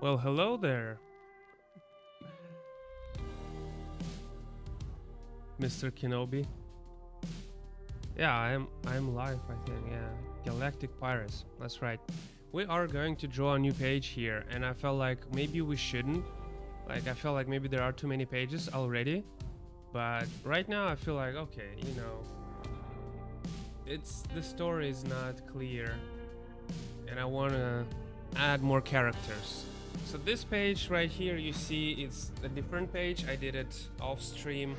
Well, hello there, Mr. Kenobi. Yeah, I'm live, I think. Yeah, Galactic Pirates. That's right. We are going to draw a new page here, and I felt like maybe we shouldn't. Like, I felt like maybe there are too many pages already. But right now, I feel like okay, the story is not clear, and I wanna add more characters. So this page right here, you see, it's a different page. I did it off stream.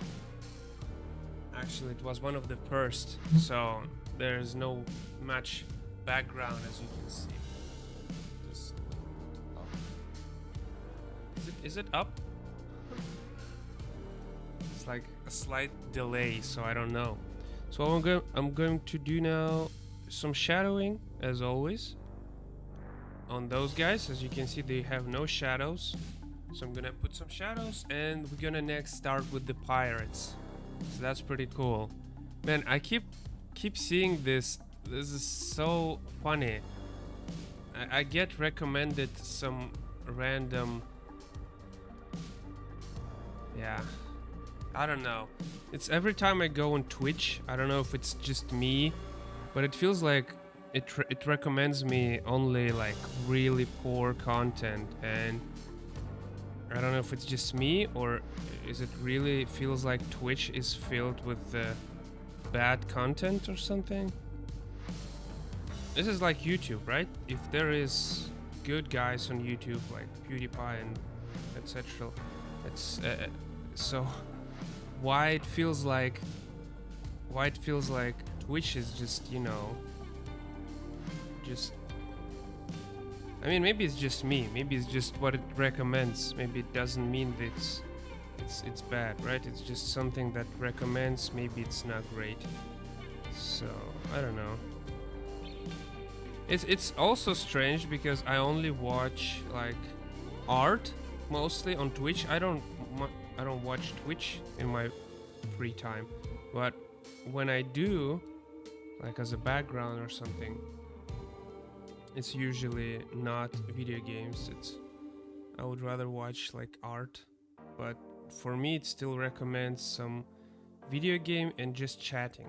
Actually, it was one of the first, so there's no much background, as you can see. Just up. Is it up? It's like a slight delay, so I don't know. So I'm going to do now some shadowing, as always, on those guys. As you can see, they have no shadows, so I'm gonna put some shadows, and we're gonna next start with the pirates. So that's pretty cool. Man, I keep seeing this. This is so funny. I get recommended some random, yeah, I don't know. It's every time I go on Twitch, I don't know if it's just me, but it feels like it recommends me only like really poor content, and I don't know if it's just me, or is it really feels like Twitch is filled with bad content or something. This is like YouTube, right? If there is good guys on YouTube like PewDiePie and etc., it's so why it feels like Twitch is just just, I mean, maybe it's just me. Maybe it's just what it recommends. Maybe it doesn't mean that it's bad, right? It's just something that recommends. Maybe it's not great. So I don't know. It's also strange because I only watch like art mostly on Twitch. I don't watch Twitch in my free time, but when I do, like as a background or something, it's usually not video games. I would rather watch like art, but for me it still recommends some video game and just chatting.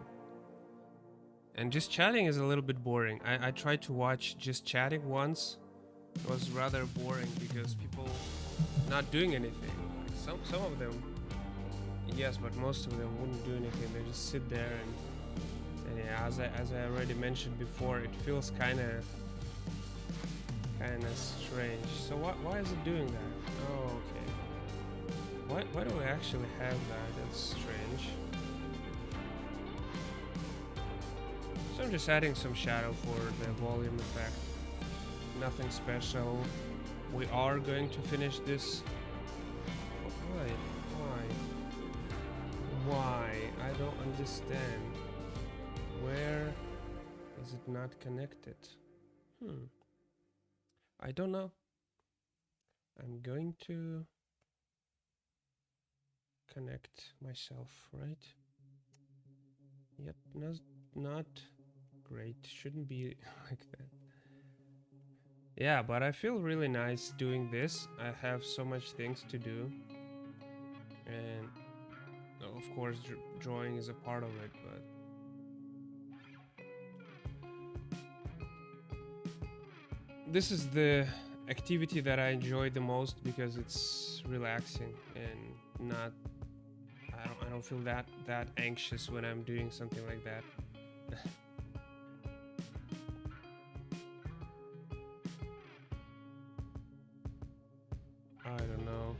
And just chatting is a little bit boring. I tried to watch just chatting once. It was rather boring because people not doing anything. Some of them, yes, but most of them wouldn't do anything. They just sit there and yeah, as I already mentioned before, it feels kind of strange. So why is it doing that? Oh, okay. Why do we actually have that? That's strange. So I'm just adding some shadow for the volume effect. Nothing special. We are going to finish this. Why? I don't understand. Where is it not connected? I don't know. I'm going to connect myself, right? Yep, not great. Shouldn't be like that. Yeah, but I feel really nice doing this. I have so much things to do, and of course drawing is a part of it, but this is the activity that I enjoy the most because it's relaxing and not I don't feel that anxious when I'm doing something like that. I don't know.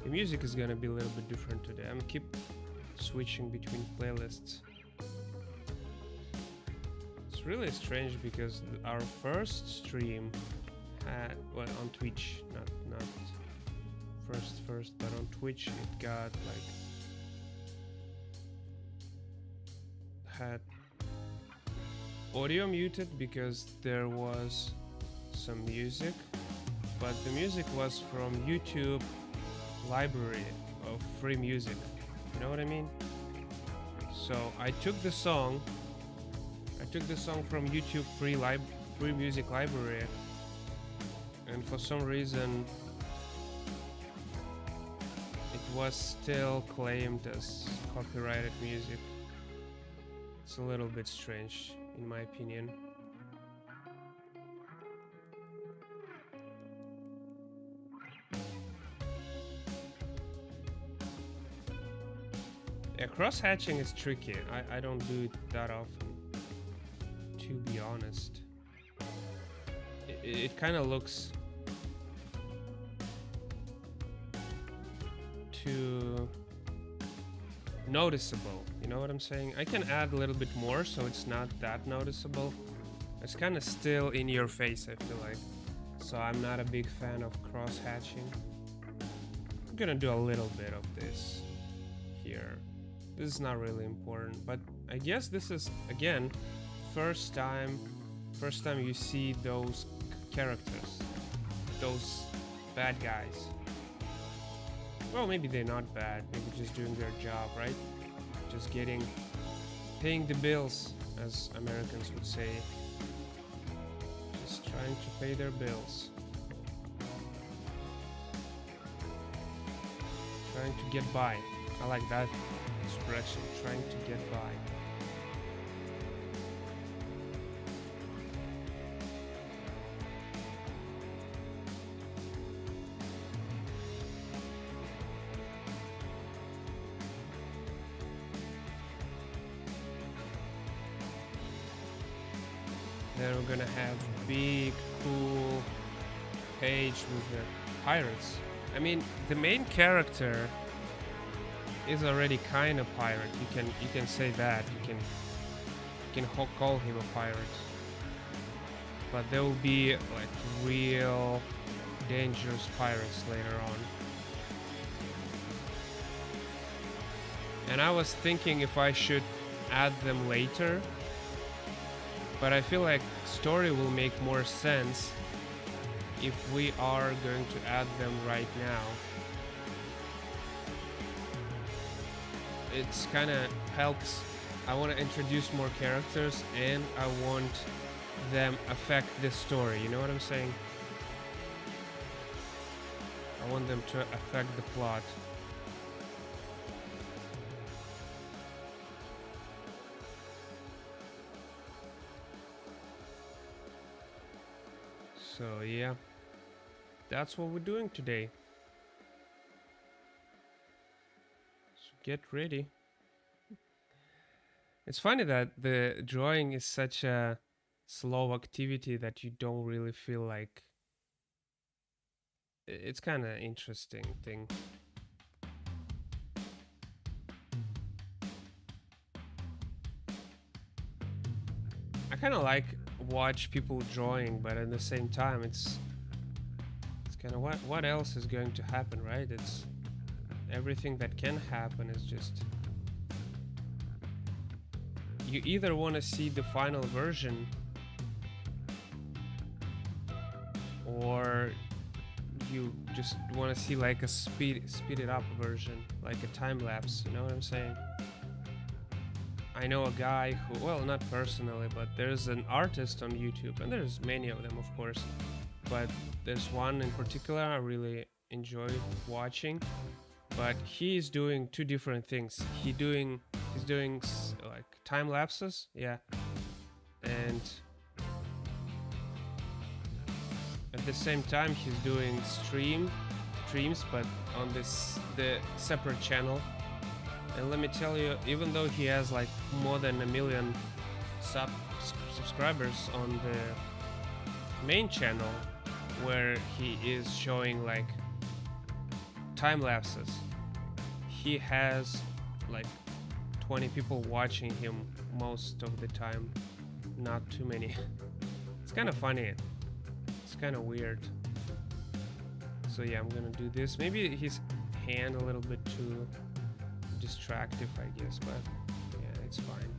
The music is gonna be a little bit different today. I'm keep switching between playlists. It's really strange because our first stream had, well, on Twitch, not first, but on Twitch it got like had audio muted because there was some music, but the music was from YouTube library of free music. You know what I mean? So I took the song from YouTube free music library, and for some reason it was still claimed as copyrighted music. It's a little bit strange, in my opinion. Yeah, cross-hatching is tricky. I don't do it that often, to be honest. It kind of looks too noticeable, you know what I'm saying? I can add a little bit more so it's not that noticeable. It's kind of still in your face, I feel like. So I'm not a big fan of cross-hatching. I'm gonna do a little bit of this here. This is not really important, but I guess this is, again, first time you see those characters, those bad guys. Well, maybe they're not bad, maybe just doing their job, right? Just paying the bills, as Americans would say. Just trying to pay their bills. Trying to get by. I like that expression, trying to get by. Then we're gonna have big, cool page with the pirates. I mean, the main character is already kind of pirate. You can say that. You can call him a pirate. But there will be like real dangerous pirates later on. And I was thinking if I should add them later, but I feel like story will make more sense if we are going to add them right now. It's kind of helps. I want to introduce more characters and I want them affect the story, you know what I'm saying? I want them to affect the plot. So yeah, that's what we're doing today. So get ready. It's funny that the drawing is such a slow activity that you don't really feel like. It's kind of interesting thing. I kind of like watch people drawing, but at the same time it's kind of what else is going to happen, right? It's everything that can happen is just you either want to see the final version or you just want to see like a speed it up version, like a time lapse, you know what I'm saying? I know a guy who, well, not personally, but there's an artist on YouTube, and there's many of them, of course, but there's one in particular I really enjoy watching, but he's doing two different things. He's doing like time lapses, yeah, and at the same time he's doing streams, but on the separate channel. And let me tell you, even though he has like more than 1 million subscribers on the main channel, where he is showing like time lapses, he has like 20 people watching him most of the time. Not too many. It's kind of funny. It's kind of weird. So yeah, I'm gonna do this. Maybe his hand a little bit too distractive, I guess, but yeah, it's fine.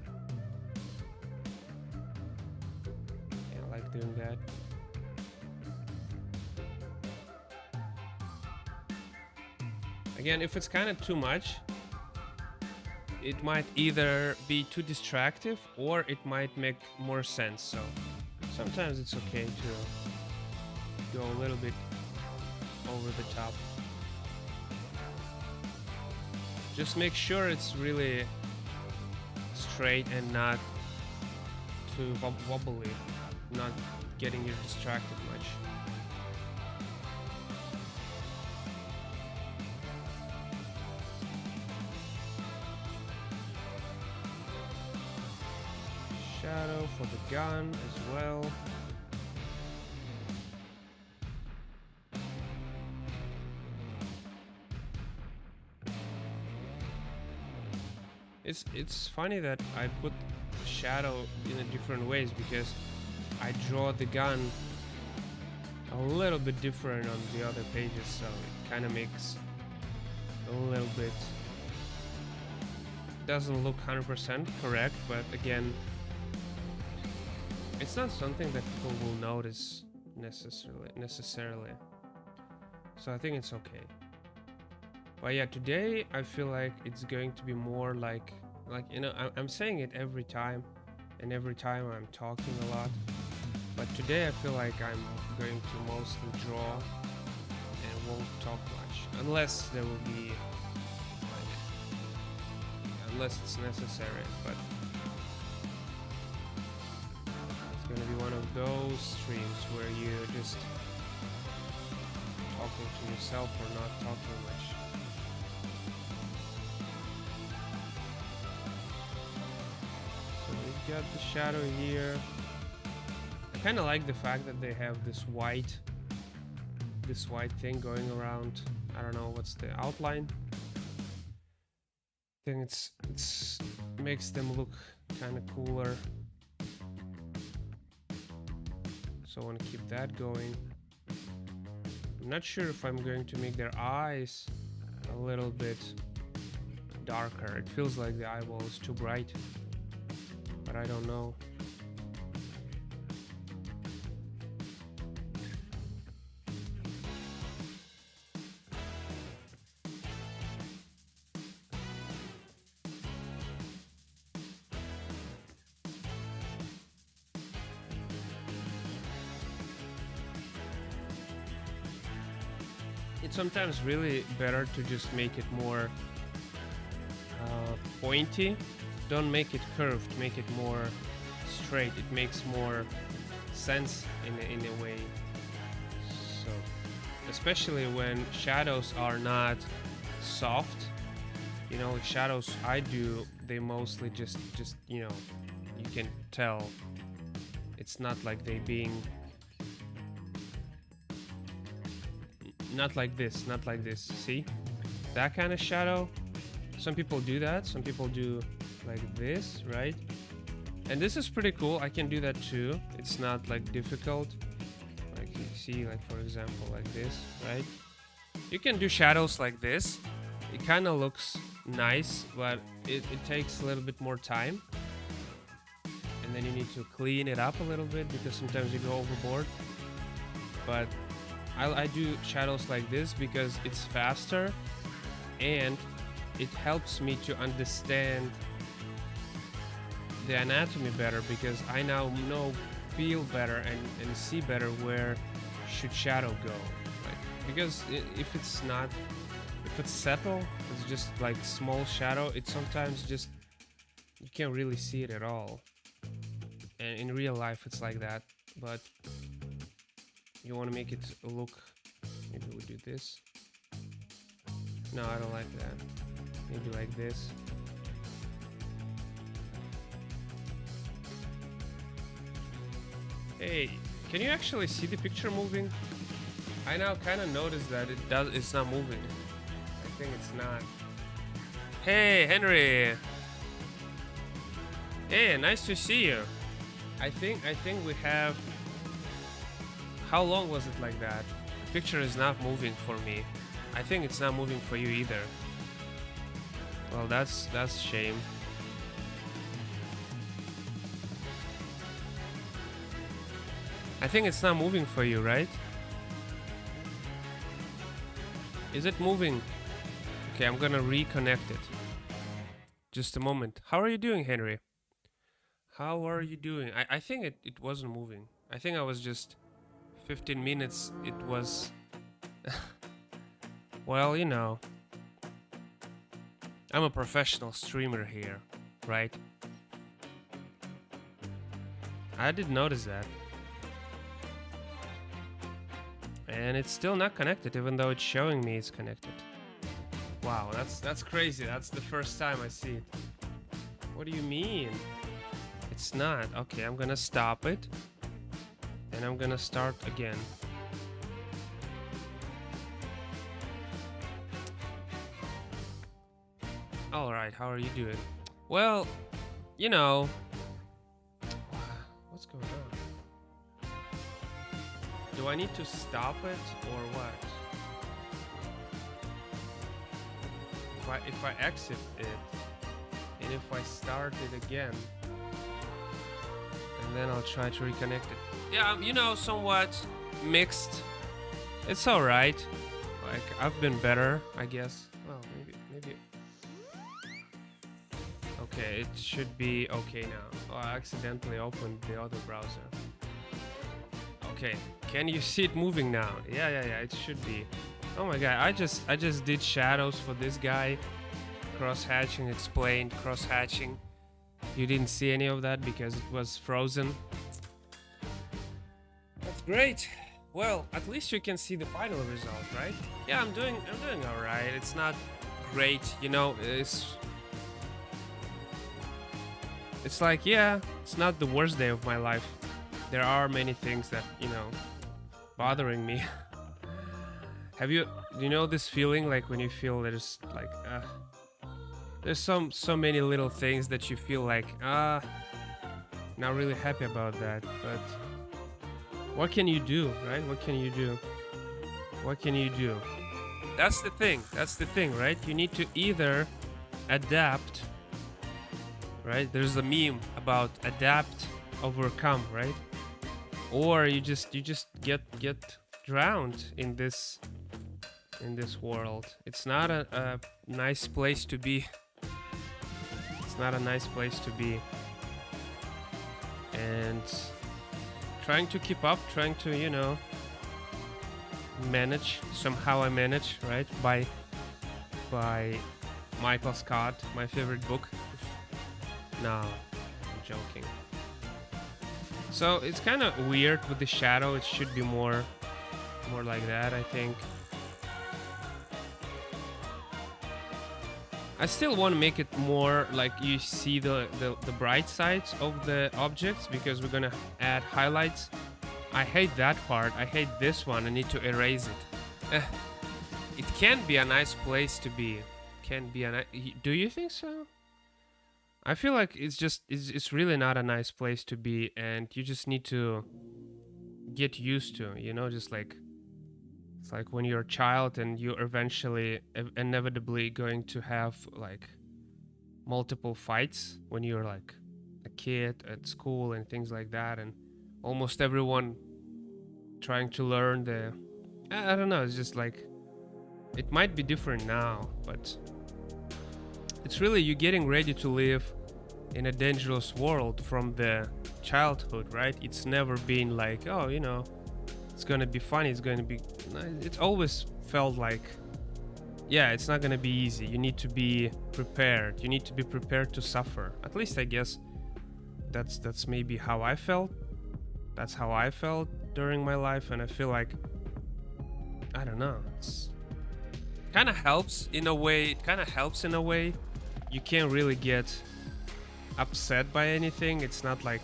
Yeah, I like doing that. Again, if it's kind of too much, it might either be too distractive or it might make more sense. So sometimes it's okay to go a little bit over the top. Just make sure it's really straight and not too wobbly, not getting you distracted much. Shadow for the gun as well. It's funny that I put shadow in a different ways because I draw the gun a little bit different on the other pages, so it kind of makes a little bit, doesn't look 100% correct, but again, it's not something that people will notice necessarily. So I think it's okay. But yeah, today I feel like it's going to be more like you know, I'm saying it every time, and every time I'm talking a lot. But today I feel like I'm going to mostly draw and won't talk much, unless there will be like, unless it's necessary. But it's gonna be one of those streams where you're just talking to yourself or not talking much. Got the shadow here. I kind of like the fact that they have this white thing going around. I don't know what's the outline. I think it's makes them look kind of cooler. So I want to keep that going. I'm not sure if I'm going to make their eyes a little bit darker. It feels like the eyeball is too bright, but I don't know. It's sometimes really better to just make it more pointy. Don't make it curved, make it more straight. It makes more sense in a way. So, especially when shadows are not soft. You know, the shadows I do, they mostly just you know, you can tell. It's not like they being not like this, not like this. See? That kind of shadow. Some people do that. Some people do like this, right? And this is pretty cool. I can do that too. It's not like difficult. Like you see, like for example, like this, right? You can do shadows like this. It kind of looks nice, but it takes a little bit more time. And then you need to clean it up a little bit because sometimes you go overboard. But I do shadows like this because it's faster and it helps me to understand the anatomy better, because I now feel better and see better where should shadow go. Like, because if it's subtle, it's just like small shadow, it sometimes just you can't really see it at all. And in real life it's like that, but you want to make it look, maybe we do this. No, I don't like that. Maybe like this. Hey, can you actually see the picture moving? I now kind of noticed that it's not moving. I think it's not. Hey, Henry. Hey, nice to see you. I think we have. How long was it like that? The picture is not moving for me. I think it's not moving for you either. Well, that's a shame. I think it's not moving for you, right? Is it moving? Okay, I'm gonna reconnect it. Just a moment. How are you doing, Henry? How are you doing? I think it wasn't moving. I think I was just 15 minutes. It was well, you know, I'm a professional streamer here, right? I did notice that. And it's still not connected, even though it's showing me it's connected. Wow, that's crazy. That's the first time I see it. What do you mean? It's not. Okay, I'm gonna stop it. And I'm gonna start again. Alright, how are you doing? Well, you know... What's going on? Do I need to stop it or what? If I exit it, and if I start it again, and then I'll try to reconnect it. Yeah, you know, somewhat mixed. It's alright. Like, I've been better, I guess. Well, maybe. Okay, it should be okay now. Oh, I accidentally opened the other browser. Okay, can you see it moving now? Yeah, it should be. Oh my god, I just did shadows for this guy. Cross-hatching, explained cross-hatching. You didn't see any of that because it was frozen. That's great. Well, at least you can see the final result, right? Yeah, I'm doing all right. It's not great, you know. It's like, yeah, it's not the worst day of my life. There are many things that, you know, bothering me. Do you know this feeling, like when you feel there's like there's so many little things that you feel like not really happy about that, but what can you do, right? What can you do? That's the thing, right? You need to either adapt, right? There's a meme about adapt, overcome, right? Or you just get drowned in this world. It's not a nice place to be. And trying to keep up, trying to, you know, manage. Somehow I manage, right? By Michael Scott, my favorite book. No, I'm joking. So it's kind of weird with the shadow. It should be more like that, I think. I still want to make it more like you see the bright sides of the objects, because we're gonna add highlights. I hate that part. I hate this one. I need to erase it. It can be a nice place to be. Do you think so? I feel like it's really not a nice place to be, and you just need to get used to, you know, just like it's like when you're a child and you're eventually inevitably going to have like multiple fights when you're like a kid at school and things like that, and almost everyone trying to learn I don't know, it's just like it might be different now, but it's really you getting ready to live in a dangerous world from the childhood, right? It's never been like, oh, you know, it's gonna be funny, it's always felt like, yeah, it's not gonna be easy. You need to be prepared. You need to be prepared to suffer. At least I guess that's maybe how I felt. That's how I felt during my life, and I feel like, I don't know, it's kind of helps in a way. You can't really get upset by anything. It's not like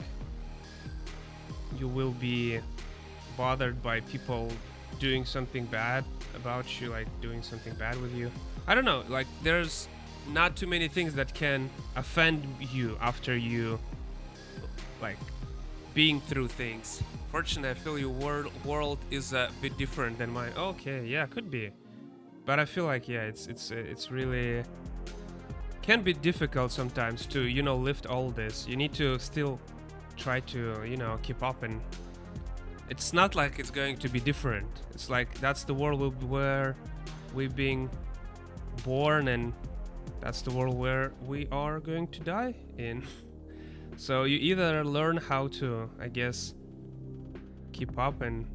you will be bothered by people doing something bad about you, like doing something bad with you. I don't know, like there's not too many things that can offend you after you like being through things. Fortunately, I feel your world is a bit different than mine. Okay, yeah, could be, but I feel like, yeah, it's really can be difficult sometimes to, you know, lift all this. You need to still try to, you know, keep up, and it's not like it's going to be different. It's like that's the world where we've been born, and that's the world where we are going to die in. So you either learn how to, I guess, keep up and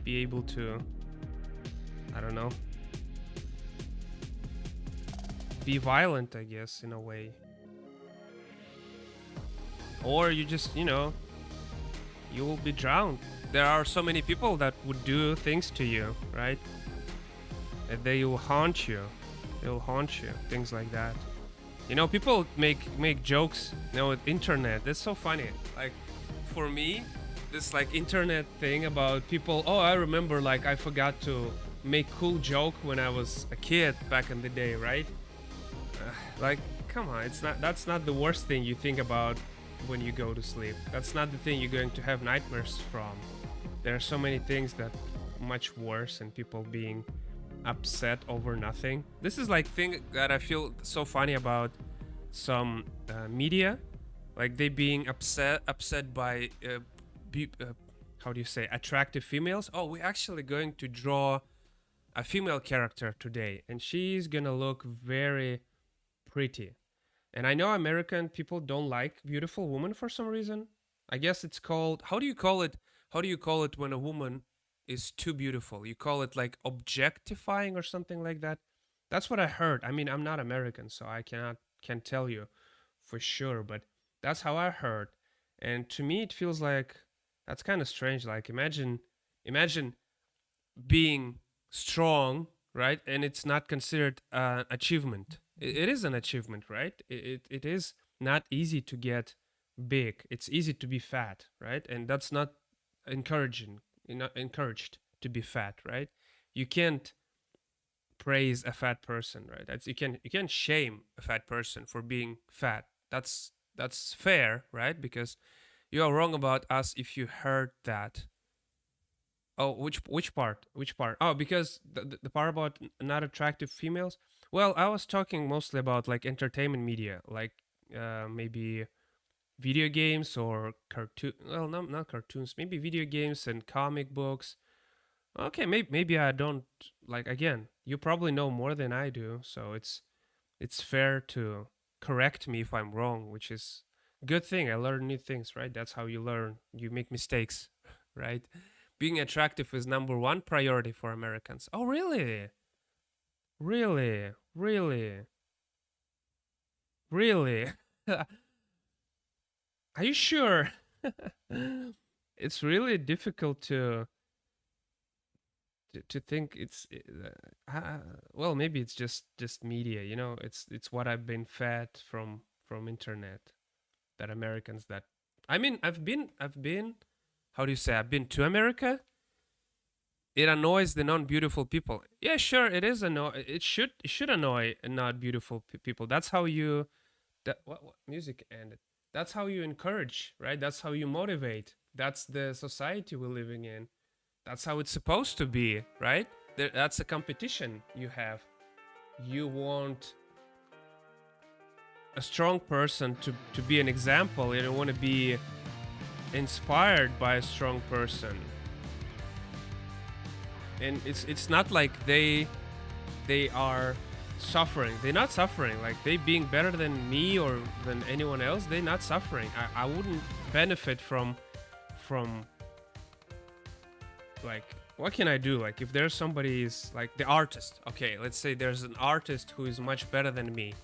be able to, I don't know, be violent, I guess, in a way. Or you just, you know, you will be drowned. There are so many people that would do things to you, right? And they will haunt you. They will haunt you. Things like that. You know, people make jokes, you know, with internet. That's so funny. Like, for me, this like internet thing about people. Oh, I remember, like, I forgot to make cool joke when I was a kid back in the day, right? Like, come on, it's not. That's not the worst thing you think about when you go to sleep. That's not the thing you're going to have nightmares from. There are so many things that much worse, and people being upset over nothing. This is like thing that I feel so funny about some media, like they being upset by how do you say, attractive females. Oh, we're actually going to draw a female character today, and she's gonna look very pretty. And I know American people don't like beautiful women for some reason. I guess it's called, how do you call it? How do you call it when a woman is too beautiful? You call it like objectifying or something like that. That's what I heard. I mean, I'm not American, so I can't tell you for sure, but that's how I heard. And to me, it feels like that's kind of strange. Like, imagine being strong, right? And it's not considered an achievement. It is an achievement, right? It is not easy to get big. It's easy to be fat, right? And that's not encouraging. You're not encouraged to be fat, right? You can't praise a fat person, right? You can shame a fat person for being fat. That's fair, right? Because you are wrong about us if you heard that. Oh, which part? Which part? Oh, because the part about not attractive females. Well, I was talking mostly about like entertainment media, like maybe video games or cartoon. Well, not cartoons. Maybe video games and comic books. Okay, maybe I don't like. Again, you probably know more than I do, so it's fair to correct me if I'm wrong, which is good thing. I learn new things, right? That's how you learn. You make mistakes, right? Being attractive is number one priority for Americans. Oh, really? Really? Really? Really? Are you sure? It's really difficult to think it's well, maybe it's just media, you know. It's what I've been fed from internet, that Americans that, I mean, I've been how do you say, I've been to America. It annoys the non-beautiful people. Yeah, sure, it should annoy not beautiful people. That's how you, that what music ended. That's how you encourage, right? That's how you motivate. That's the society we're living in. That's how it's supposed to be, right? That's a competition you have. You want a strong person to be an example. You don't want to be inspired by a strong person. And it's not like they are suffering. They're not suffering. Like, they being better than me or than anyone else, they're not suffering. I wouldn't benefit from like, what can I do? Like, if there's somebody is like the artist, okay, let's say there's an artist who is much better than me.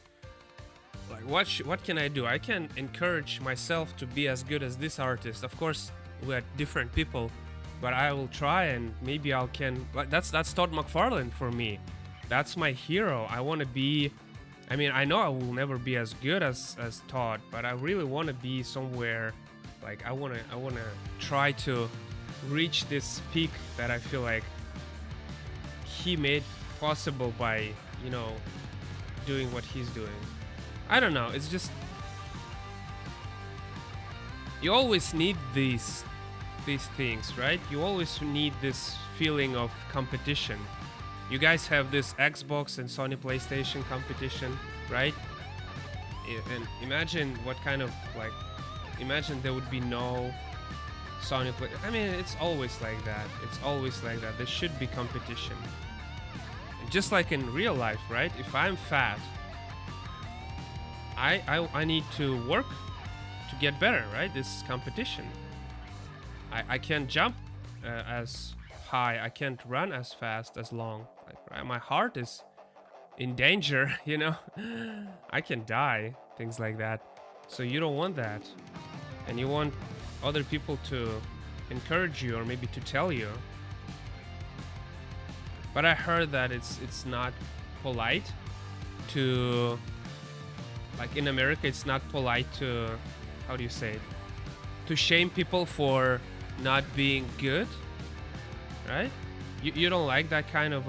Like, what can I do? I can encourage myself to be as good as this artist. Of course, we're different people, but I will try, and maybe I can. Like, that's Todd McFarlane for me. That's my hero. I want to be. I mean, I know I will never be as good as Todd, but I really want to be somewhere. Like, I wanna try to reach this peak that I feel like he made possible by, you know, doing what he's doing. I don't know. It's just, you always need these things, right? You always need this feeling of competition. You guys have this Xbox and Sony PlayStation competition, right? And imagine what kind of, like, imagine there would be no Sony Play. I mean, it's always like that. It's always like that. There should be competition. Just like in real life, right? If I'm fat, I need to work to get better, right? This is competition. I can't jump as high. I can't run as fast as long. Like, right? My heart is in danger, you know? I can die, things like that. So you don't want that. And you want other people to encourage you or maybe to tell you. But I heard that it's not polite to, like in America, it's not polite to, how do you say it? To shame people for not being good, right? You don't like that kind of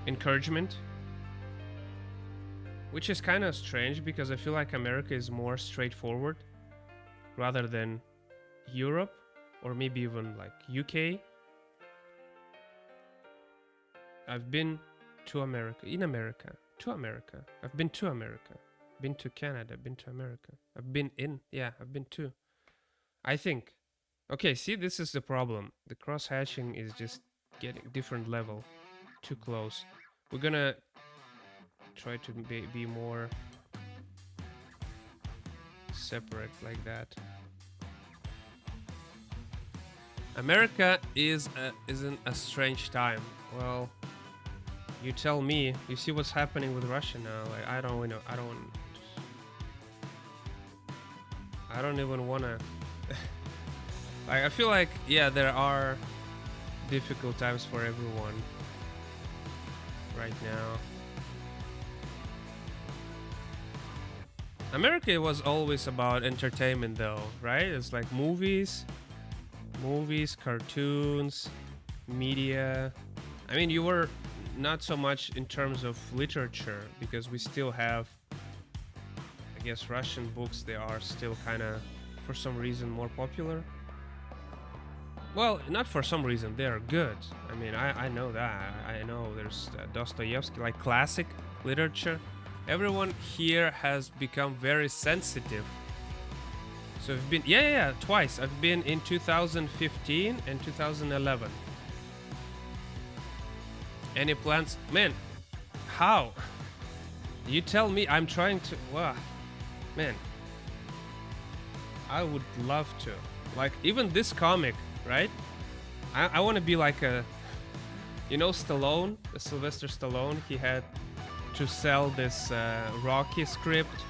encouragement? Which is kind of strange because I feel like America is more straightforward rather than Europe or maybe even like UK. I've been to America, to America. I've been to America, been to Canada, been to America. I've been to. I think. Okay, see, this is the problem. The cross hatching is just getting different level, too close. We're gonna try to be more separate like that. America isn't a strange time. Well, you tell me. You see what's happening with Russia now. Like, I don't even wanna. Like, I feel like, yeah, there are difficult times for everyone right now. America was always about entertainment though, right? It's like movies, cartoons, media. I mean, you were not so much in terms of literature because we still have, I guess, Russian books. They are still kind of, for some reason, more popular. Well, not for some reason, they are good. I mean, I know that. I know there's Dostoevsky, like classic literature. Everyone here has become very sensitive. So I've been, yeah, twice. I've been in 2015 and 2011. Any plans? Man, how? You tell me. I'm trying to, wow. Man, I would love to. Like, even this comic, right? I want to be like a, you know, Stallone, Sylvester Stallone. He had to sell this Rocky script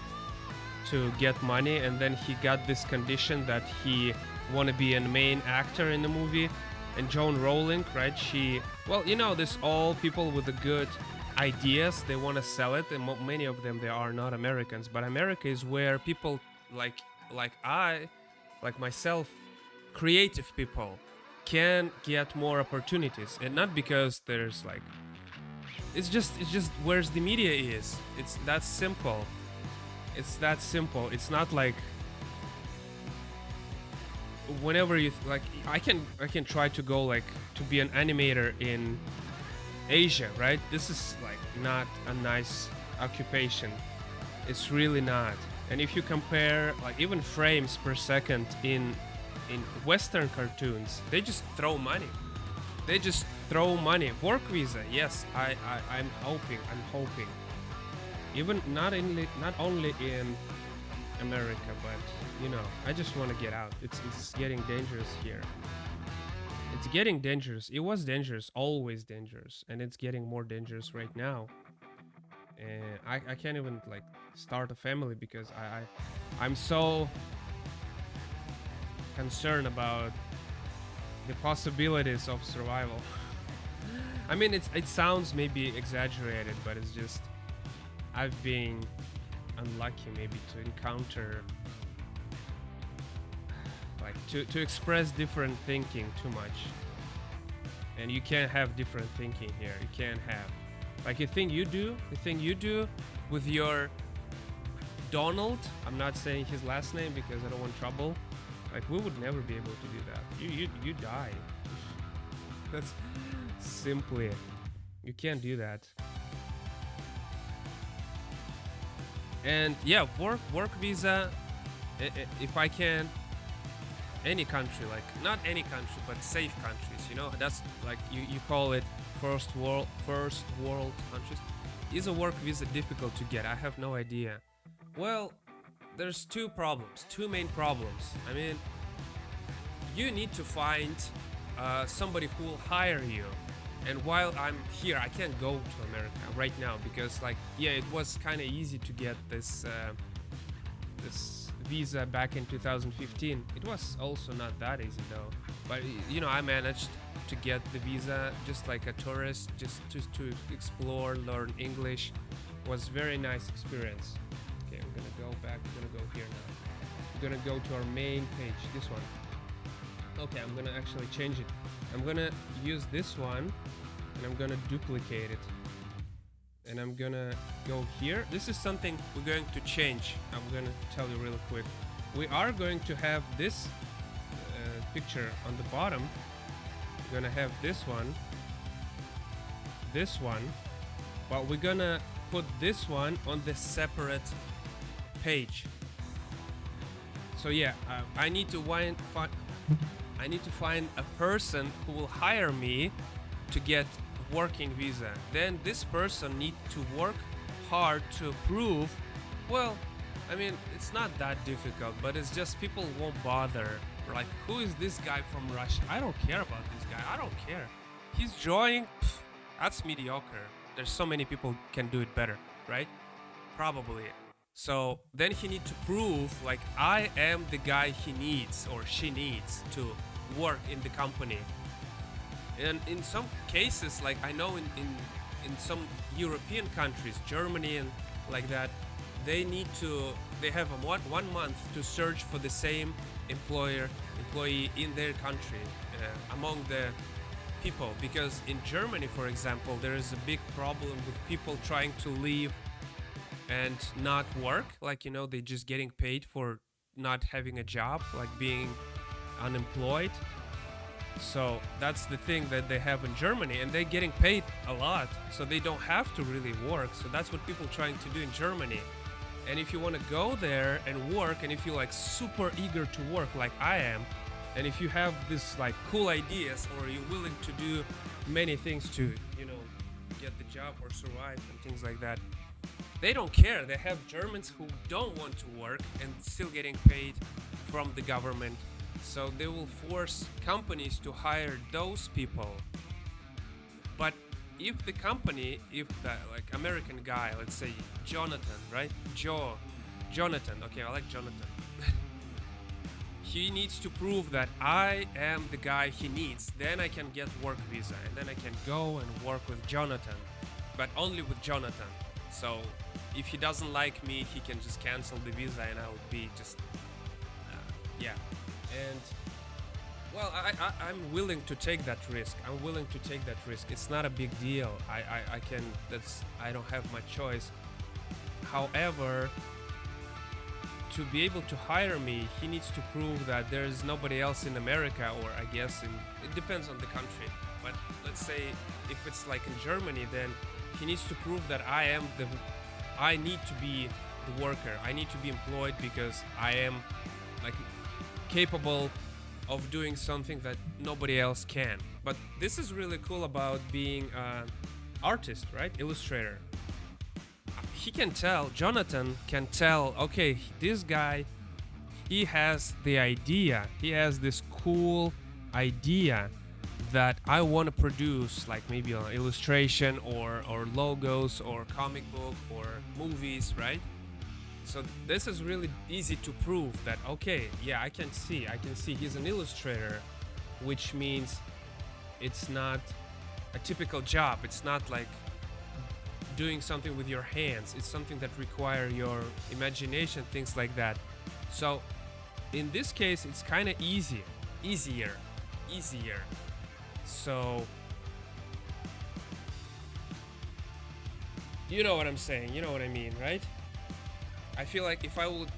to get money, and then he got this condition that he want to be a main actor in the movie. And Joan Rowling, right? She, well, you know, this all people with the good ideas, they want to sell it, and many of them, they are not Americans. But America is where people like myself, creative people, can get more opportunities, and not because there's like, it's just where's the media is. It's that simple. It's that simple. It's not like whenever you like, I can try to go like to be an animator in Asia, right? This is like not a nice occupation. It's really not. And if you compare like even frames per second in Western cartoons, they just throw money. They just throw money. Work visa, yes. I'm hoping. Even not only in America, but you know, I just want to get out. It's getting dangerous here. It's getting dangerous. It was dangerous, always dangerous, and it's getting more dangerous right now. And I can't even like start a family because I'm so concerned about the possibilities of survival. I mean, it sounds maybe exaggerated, but it's just I've been unlucky maybe to encounter like to express different thinking too much. And you can't have different thinking here. You can't have like the thing you do with your Donald. I'm not saying his last name because I don't want trouble. Like, we would never be able to do that. You die. That's simply, you can't do that. And yeah, work visa, if I can, any country, like not any country, but safe countries, you know, that's like you call it first world countries. Is a work visa difficult to get? I have no idea. Well, there's two main problems. I mean, you need to find somebody who will hire you. And while I'm here, I can't go to America right now because, like, yeah, it was kind of easy to get this visa back in 2015. It was also not that easy though. But you know, I managed to get the visa just like a tourist, just to explore, learn English. Was very nice experience. Okay, I'm gonna go back. I'm gonna go here now. I'm gonna go to our main page. This one. Okay, I'm gonna actually change it. I'm gonna use this one and I'm gonna duplicate it. And I'm gonna go here. This is something we're going to change. I'm gonna tell you real quick. We are going to have this picture on the bottom. We're gonna have this one, but we're gonna put this one on the separate page. So yeah, I need to find a person who will hire me to get working visa. Then this person need to work hard to prove, well, I mean, it's not that difficult, but it's just people won't bother. Like, who is this guy from Russia? I don't care about this guy. I don't care. He's drawing. Pff, that's mediocre. There's so many people can do it better, right? Probably. So then he need to prove, like, I am the guy he needs or she needs to work in the company. And in some cases, like I know in some European countries, Germany and like that, they have a 1 month to search for the same employee in their country among the people, because in Germany, for example, there is a big problem with people trying to leave and not work, like, you know, they just getting paid for not having a job, like being unemployed. So that's the thing that they have in Germany, and they're getting paid a lot, so they don't have to really work. So that's what people trying to do in Germany. And if you want to go there and work, and if you're like super eager to work like I am, and if you have this like cool ideas, or you're willing to do many things to, you know, get the job or survive and things like that, they don't care. They have Germans who don't want to work and still getting paid from the government. So they will force companies to hire those people. But if the company, if the like American guy, let's say Jonathan, right? Jonathan, okay, I like Jonathan. He needs to prove that I am the guy he needs. Then I can get work visa, and then I can go and work with Jonathan, but only with Jonathan. So if he doesn't like me, he can just cancel the visa, and I would be just, yeah. And well, I'm willing to take that risk. It's not a big deal. I don't have my choice. However, to be able to hire me, he needs to prove that there is nobody else in America, or I guess it depends on the country. But let's say if it's like in Germany, then he needs to prove that I need to be the worker. I need to be employed because I am like capable of doing something that nobody else can. But this is really cool about being an artist, right? Illustrator. Jonathan can tell, okay, this guy, he has the idea, he has this cool idea that I want to produce, like maybe an illustration or logos or comic book or movies, right? So this is really easy to prove that, okay, yeah, I can see he's an illustrator, which means it's not a typical job. It's not like doing something with your hands. It's something that require your imagination, things like that. So in this case, it's kind of easier. So you know what I'm saying, you know what I mean, right? I feel like if I would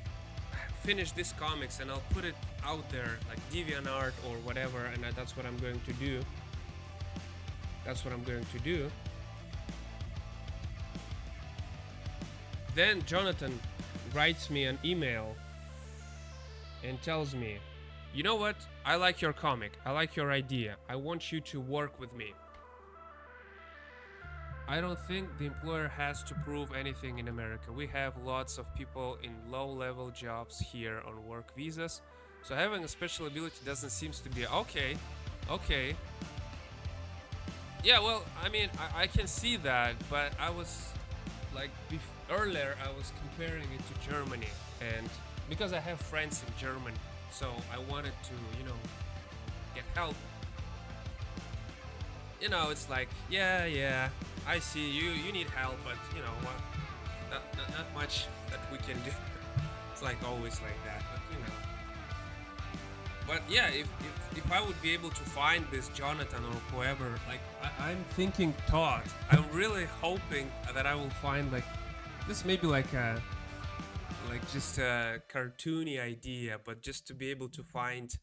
finish this comics and I'll put it out there like DeviantArt or whatever, and that's what I'm going to do. Then Jonathan writes me an email and tells me, you know what? I like your comic. I like your idea. I want you to work with me. I don't think the employer has to prove anything in America. We have lots of people in low-level jobs here on work visas. So having a special ability doesn't seem to be okay. Okay. Yeah, well, I mean, I can see that, but I was like earlier I was comparing it to Germany, and because I have friends in Germany, so I wanted to, get help. It's like, yeah, I see you need help, but you know what, not much that we can do. It's like always like that, but yeah, if I would be able to find this Jonathan or whoever, like I'm thinking Todd, I'm really hoping that I will find like this, maybe like a just a cartoony idea, but just to be able to find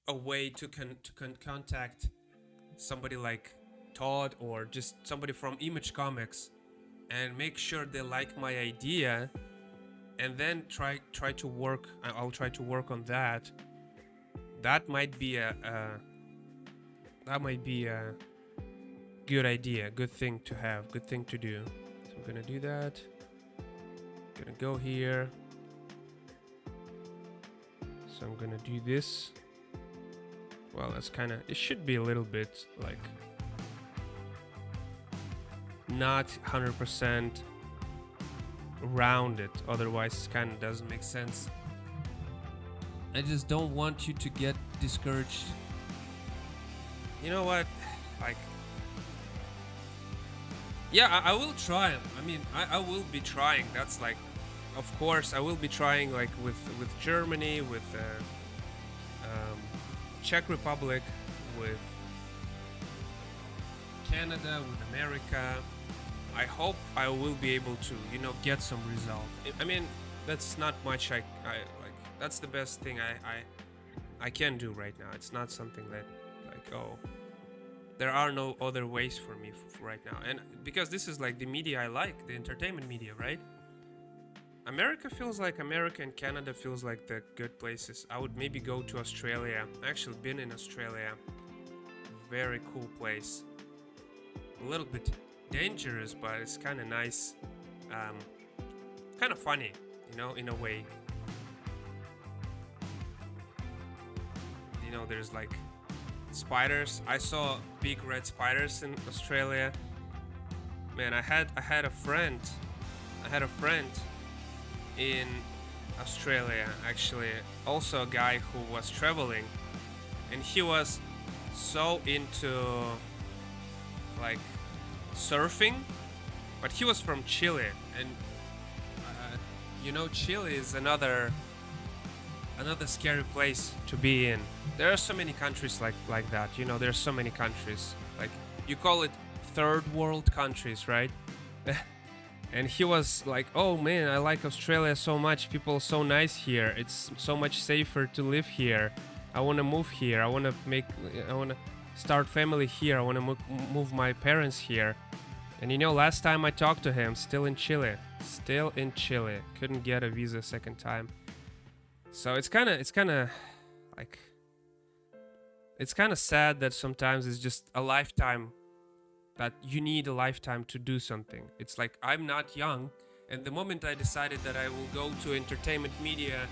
a way to contact somebody like Todd or just somebody from Image Comics and make sure they like my idea, and then try to work. I'll try to work on that. That might be a good idea, good thing to have, good thing to do. So I'm gonna do that. Gonna go here. So I'm gonna do this. Well, that's kind of, it should be a little bit like not 100% rounded, otherwise it kind of doesn't make sense. I just don't want you to get discouraged. You know what? Like, yeah, I will try. I mean, I will be trying. That's like, of course, I will be trying like with Germany, with Czech Republic, with Canada, with America. I hope I will be able to, get some result. I mean, that's not much I like. That's the best thing I can do right now. It's not something that like, oh, there are no other ways for me right now. And because this is like the media I like, the entertainment media, right? America feels like America, and Canada feels like the good places. I would maybe go to Australia. I actually been in Australia. Very cool place. A little bit dangerous, but it's kind of nice. Kind of funny, in a way. There's like spiders. I saw big red spiders in Australia. Man, I had a friend. In Australia, actually, also a guy who was traveling, and he was so into like surfing, but he was from Chile, and Chile is another scary place to be in. There are so many countries like that. There's so many countries, like you call it third world countries, right? And he was like, oh man, I like Australia so much. People are so nice here. It's so much safer to live here. I want to move here. I want to start family here. I want to move my parents here. And last time I talked to him, still in Chile. Couldn't get a visa second time. So it's kind of like, it's kind of sad that sometimes it's just a lifetime, that you need a lifetime to do something. It's like, I'm not young, and the moment I decided that I will go to entertainment media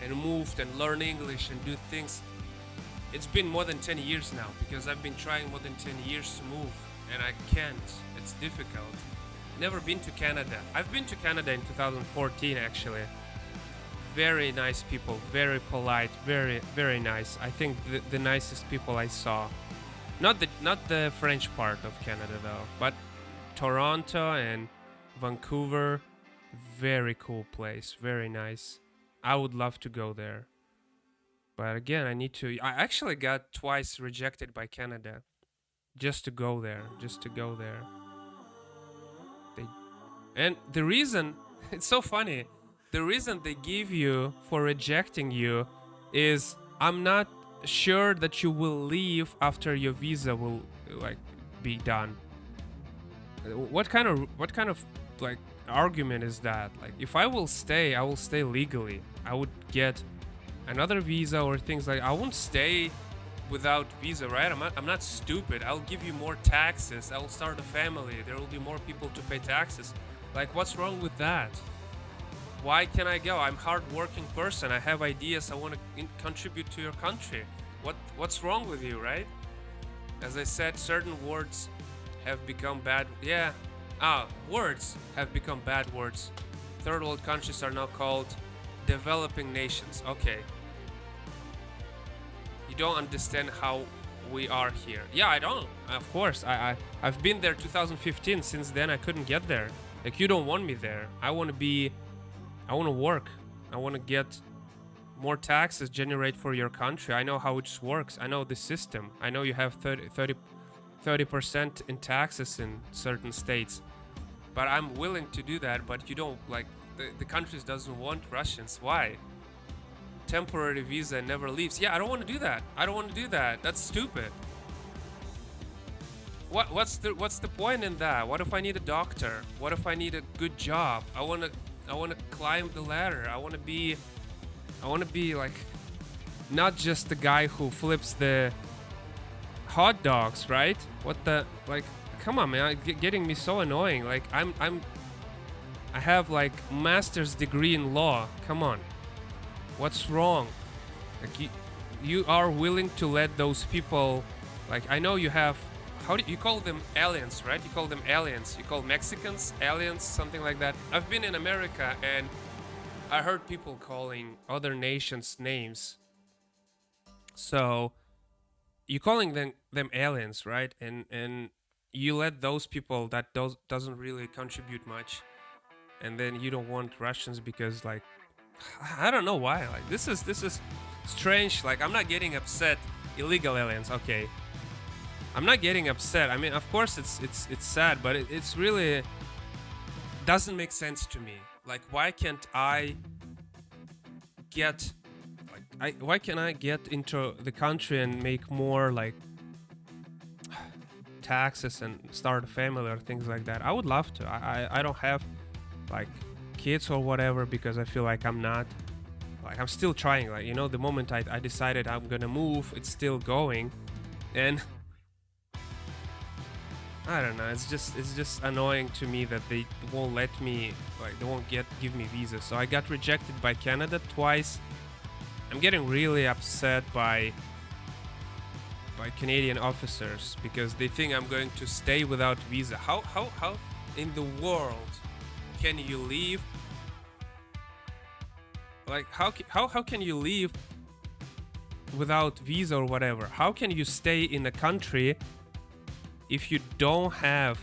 and moved and learn English and do things, it's been more than 10 years now, because I've been trying more than 10 years to move, and I can't. It's difficult. Never been to Canada. I've been to Canada in 2014, actually. Very nice people, very polite, very, very nice. I think the nicest people I saw. Not the French part of Canada though, but Toronto and Vancouver, very cool place, very nice. I would love to go there. But again, I actually got twice rejected by Canada just to go there. And the reason, it's so funny, the reason they give you for rejecting you is, I'm not sure that you will leave after your visa will like be done. What kind of like argument is that? Like, if I will stay, I will stay legally. I would get another visa or things like, I won't stay without visa, right? I'm not stupid. I'll give you more taxes. I will start a family. There will be more people to pay taxes. Like, what's wrong with that? Why can't I go? I'm a hard-working person. I have ideas. I want to contribute to your country. What's wrong with you, right? As I said, certain words have become bad. Yeah. Words have become bad words. Third world countries are now called developing nations. Okay. You don't understand how we are here. Yeah, I don't. Of course. I've been there 2015. Since then I couldn't get there. Like, you don't want me there. I want to work. I want to get more taxes generate for your country. I know how it works. I know the system. I know you have 30% in taxes in certain states. But I'm willing to do that, but you don't, like, the countries doesn't want Russians. Why? Temporary visa never leaves. Yeah, I don't want to do that. I don't want to do that. That's stupid. What's the point in that? What if I need a doctor? What if I need a good job? I want to climb the ladder. I want to be like, not just the guy who flips the hot dogs, right? What the, like, come on, man, getting me so annoying. Like, I have like master's degree in law. Come on, what's wrong? Like, you are willing to let those people, like, I know you have, how do you call them? Aliens, right? You call them aliens. You call Mexicans aliens, something like that. I've been in America and I heard people calling other nations names. So you calling them aliens, right? And you let those people that doesn't really contribute much, and then you don't want Russians because, like, I don't know why. Like, this is strange. Like, I'm not getting upset. Illegal aliens, okay. I'm not getting upset. I mean, of course it's sad, but it's really doesn't make sense to me. Like, why can't I get, like, why can't I get into the country and make more, like, taxes and start a family or things like that? I would love to. I don't have, like, kids or whatever because I feel like I'm not, like, I'm still trying. Like, you know, the moment I decided I'm gonna move, it's still going, and I don't know. It's just annoying to me that they won't let me, like, they won't give me visas. So I got rejected by Canada twice. I'm getting really upset by Canadian officers because they think I'm going to stay without visa. How in the world can you leave? Like, how can you leave without visa or whatever? How can you stay in a country if you don't have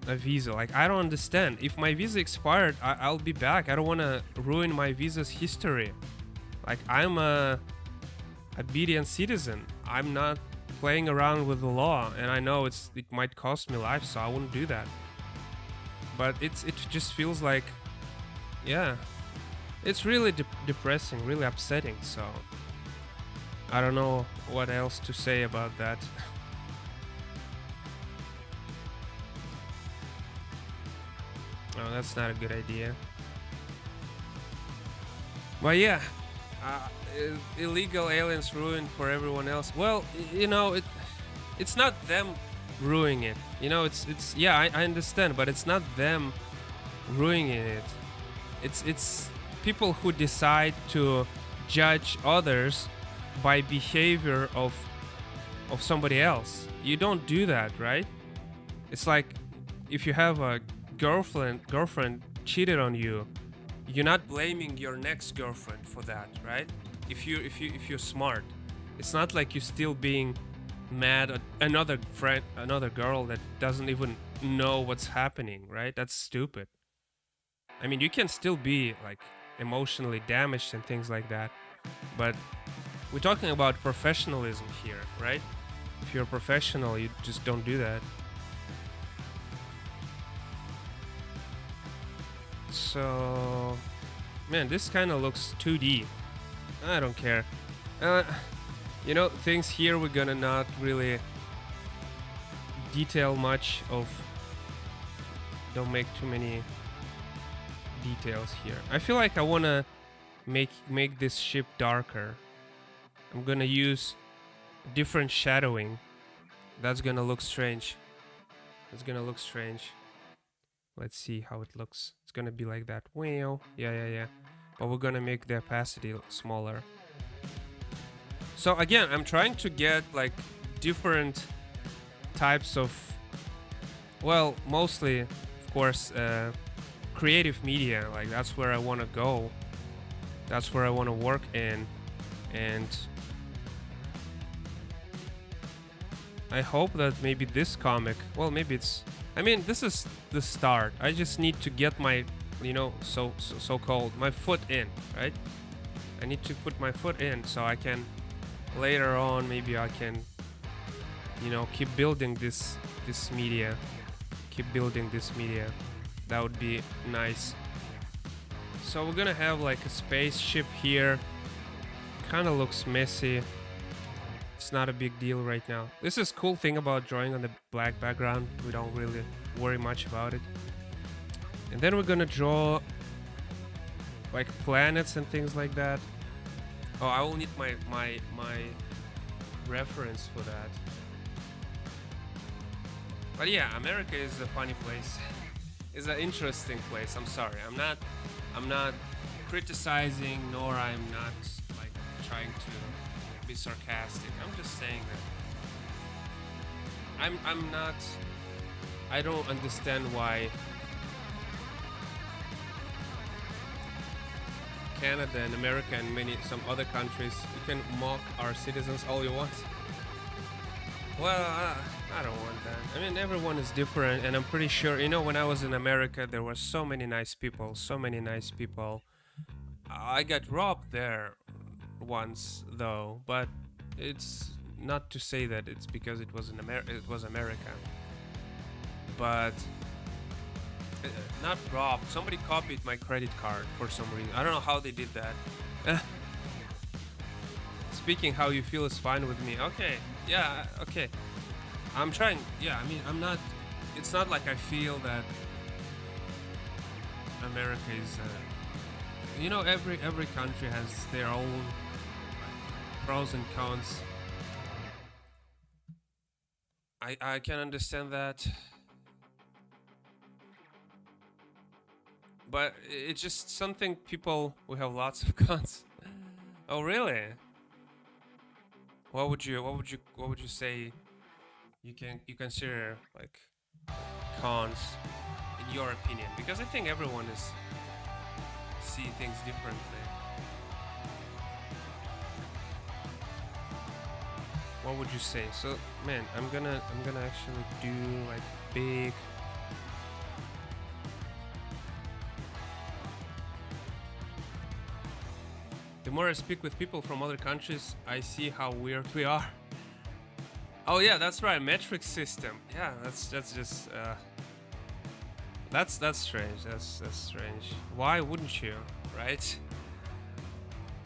a visa? Like, I don't understand. If my visa expired, I'll be back. I don't want to ruin my visa's history. Like, I'm a obedient citizen. I'm not playing around with the law, and I know it might cost me life, so I wouldn't do that. But it just feels like, yeah, it's really depressing, really upsetting. So I don't know what else to say about that. Oh, that's not a good idea. But yeah, illegal aliens ruined for everyone else. Well, you know, it's not them ruining it. You know, it's yeah, I understand, but it's not them ruining it. It's people who decide to judge others by behavior of somebody else. You don't do that, right? It's like if you have a girlfriend cheated on you, you're not blaming your next girlfriend for that, right? If you're smart, it's not like you're still being mad at another girl that doesn't even know what's happening, right? That's stupid. I mean, you can still be, like, emotionally damaged and things like that, but we're talking about professionalism here, right? If you're a professional, you just don't do that. So, man, this kind of looks 2D. I don't care. You know, things here we're gonna not really detail much of. Don't make too many details here. I feel like I wanna make this ship darker. I'm gonna use different shadowing. That's gonna look strange. It's gonna look strange. Let's see how it looks. It's gonna be like that. Wow. Yeah. But we're gonna make the opacity smaller. So again, I'm trying to get like different types of, well, mostly, of course, creative media. Like that's where I want to go. That's where I want to work in, and I hope that maybe this comic, well, maybe it's, I mean, this is the start. I just need to get my, so-called my foot in, right? I need to put my foot in so I can later on, maybe I can, keep building this media. Keep building this media. That would be nice. So we're gonna have like a spaceship here. Kind of looks messy. It's not a big deal right now. This is cool thing about drawing on the black background. We don't really worry much about it. And then we're gonna draw like planets and things like that. Oh, I will need my reference for that. But yeah, America is a funny place. It's an interesting place. I'm sorry. I'm not criticizing, nor I'm not like trying to be sarcastic. I'm just saying that I don't understand why Canada and America and some other countries, you can mock our citizens all you want. Well, I don't want that. I mean, everyone is different, and I'm pretty sure, when I was in America, there were so many nice people, I got robbed there once, though, but it's not to say that it's because it was America. But not robbed. Somebody copied my credit card for some reason. I don't know how they did that. Speaking how you feel is fine with me. Okay. Yeah, okay. I'm trying. Yeah, I mean, I'm not. It's not like I feel that America is. Every country has their own pros and cons. I can understand that, but it's just something people we have lots of cons. Oh really? What would you say you consider like cons in your opinion? Because I think everyone see things differently. What would you say? So man, I'm gonna actually do like big. The more I speak with people from other countries, I see how weird we are. Oh yeah, that's right, metric system. Yeah, that's just that's strange. That's strange. Why wouldn't you, right?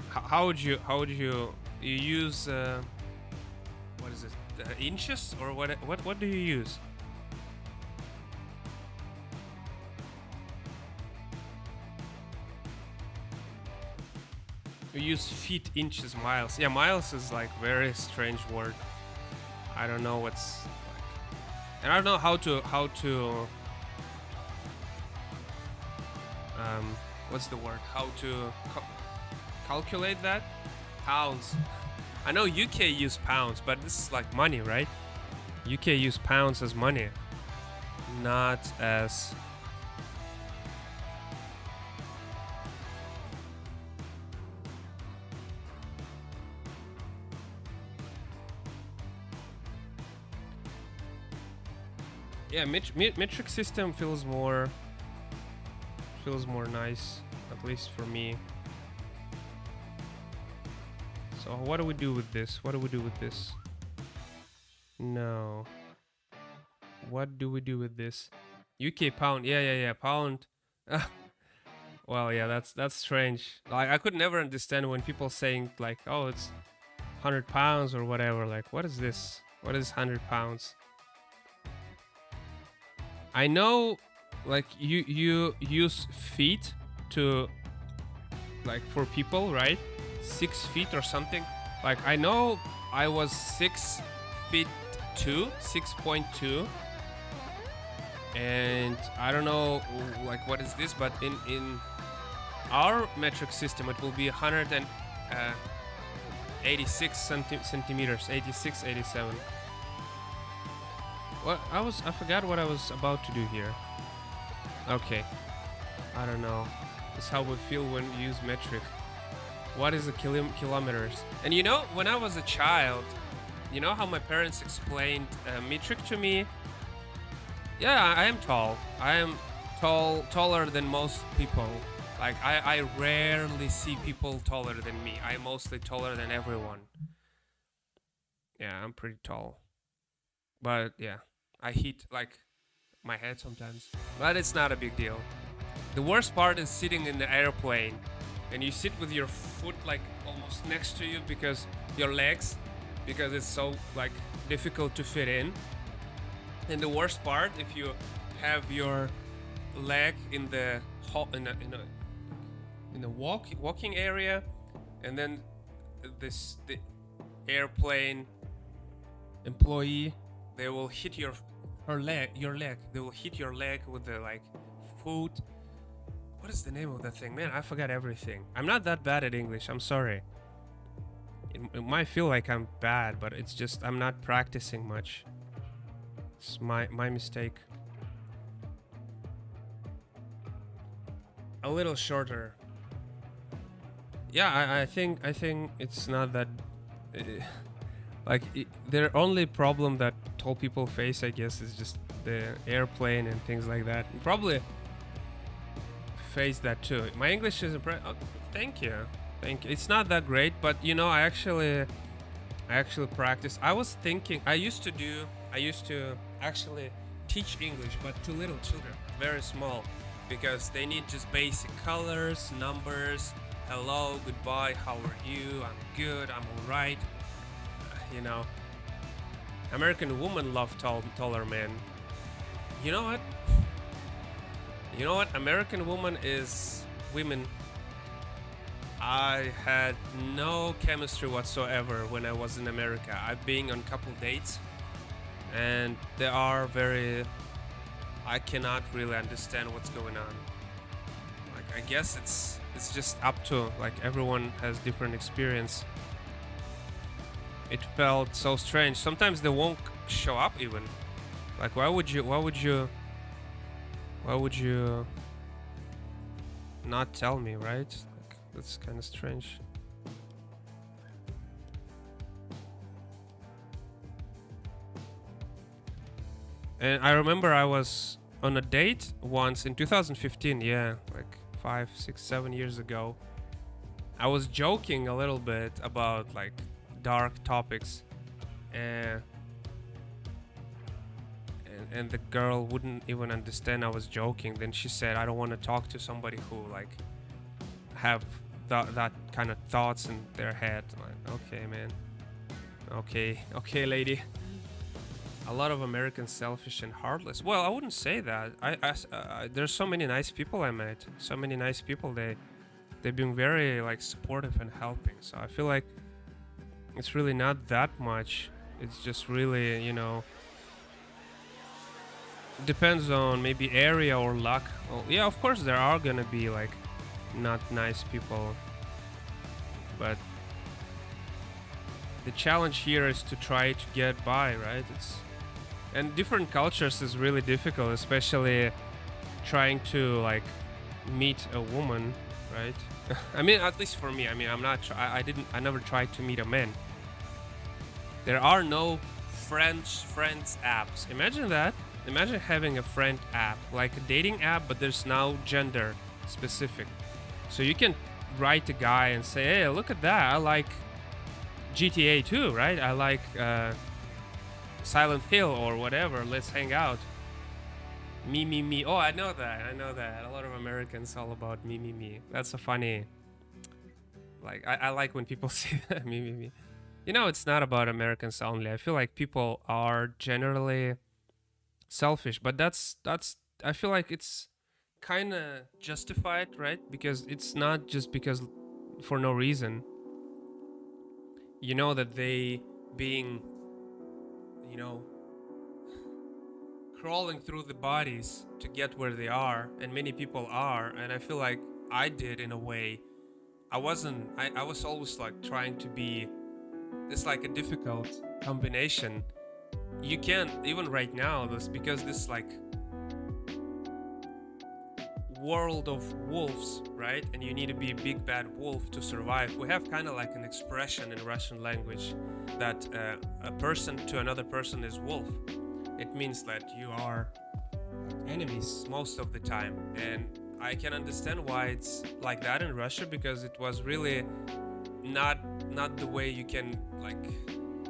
How would you use what is it? Inches or what do you use? You use feet, inches, miles. Yeah, miles is like very strange word. I don't know what's like, and I don't know how to what's the word? How to calculate that? Pounds. I know UK use pounds, but this is like money, right? UK use pounds as money, not as. Yeah, metric system feels more nice, at least for me. So what do we do with this? No. What do we do with this? UK pound. Yeah, pound. Well, yeah, that's strange. Like I could never understand when people saying like, oh, it's 100 pounds or whatever. Like, what is this? What is 100 pounds? I know, like you use feet to, like for people, right? 6 feet or something. Like I know I was 6 feet 6.2, and I don't know like what is this, but in our metric system it will be 100 and 86 centimeters, 86, 87. What I forgot what I was about to do here. Okay, I don't know. It's how we feel when we use metric. What is a kilometers? And you know, when I was a child, you know how my parents explained metric to me? Yeah, I am tall. I am taller than most people. Like, I rarely see people taller than me. I'm mostly taller than everyone. Yeah, I'm pretty tall. But yeah, I hit like my head sometimes. But it's not a big deal. The worst part is sitting in the airplane and you sit with your foot like almost next to you because your legs, because it's so like difficult to fit in. And the worst part, if you have your leg in the walking area, and then the airplane employee, they will hit your leg. They will hit your leg with the like foot. What is the name of that thing, man? I forgot everything. I'm not that bad at English. I'm sorry. It might feel like I'm bad, but it's just I'm not practicing much. It's my mistake. A little shorter. Yeah, I think it's not that. Their only problem that tall people face, I guess, is just the airplane and things like that. You probably face that too. My English is thank you. It's not that great, but you know, I actually practice. I was thinking I used to actually teach English, but to little children, very small, because they need just basic colors, numbers, hello, goodbye, how are you, I'm good, I'm alright. You know, American women love taller men. You know what? American women. I had no chemistry whatsoever when I was in America. I've been on a couple dates, and they are very. I cannot really understand what's going on. Like, I guess it's just up to, like, everyone has different experience. It felt so strange. Sometimes they won't show up even. Like, why would you not tell me, right? Like, that's kind of strange. And I remember I was on a date once in 2015, yeah, like 5, 6, 7 years ago. I was joking a little bit about like dark topics, and the girl wouldn't even understand I was joking. Then she said, I don't want to talk to somebody who like have that kind of thoughts in their head. Like, okay, man, okay lady. A lot of Americans selfish and heartless. Well, I wouldn't say that. There's so many nice people I met, so many nice people. They've been very like supportive and helping, so I feel like it's really not that much. It's just really, you know, depends on maybe area or luck. Well, yeah, of course there are gonna be like not nice people, but the challenge here is to try to get by, right? And different cultures is really difficult, especially trying to like meet a woman, right? I mean, at least for me. I mean, I never tried to meet a man. There are no friends apps. Imagine that. Imagine having a friend app, like a dating app, but there's now gender specific. So you can write a guy and say, hey, look at that. I like GTA 2, right? I like Silent Hill or whatever. Let's hang out. Me. Oh, I know that. A lot of Americans all about me. That's a funny. Like, I like when people say that, me. You know, it's not about Americans only. I feel like people are generally selfish, but that's. I feel like it's kind of justified, right? Because it's not just because for no reason. You know that they being, you know, crawling through the bodies to get where they are, and many people are, and I feel like I did in a way. I was always like trying to be it's like a difficult combination. You can't even right now, this because this like world of wolves, right? And you need to be a big bad wolf to survive. We have kind of like an expression in Russian language that a person to another person is wolf. It means that you are enemies most of the time, and I can understand why it's like that in Russia, because it was really not the way you can, like,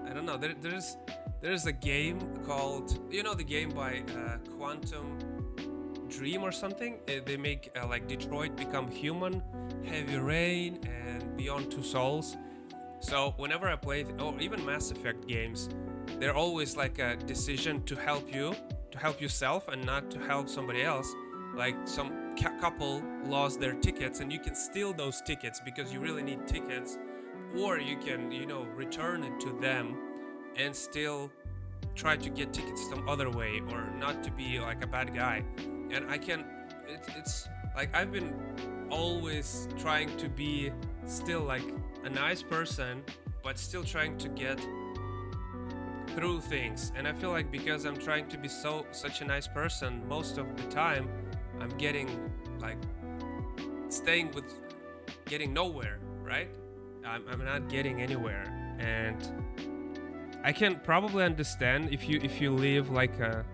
I don't know. There's a game called, you know, the game by Quantum Dream or something. They make like Detroit Become Human, Heavy Rain, and Beyond Two Souls. So whenever I play, or even Mass Effect games, they're always like a decision to help yourself and not to help somebody else. Like some couple lost their tickets, and you can steal those tickets because you really need tickets, or you can, you know, return it to them and still try to get tickets some other way, or not to be like a bad guy. And I can, it's like I've been always trying to be still like a nice person, but still trying to get through things. And I feel like because I'm trying to be such a nice person, most of the time I'm getting like getting nowhere, right? I'm not getting anywhere. And I can probably understand if you live like a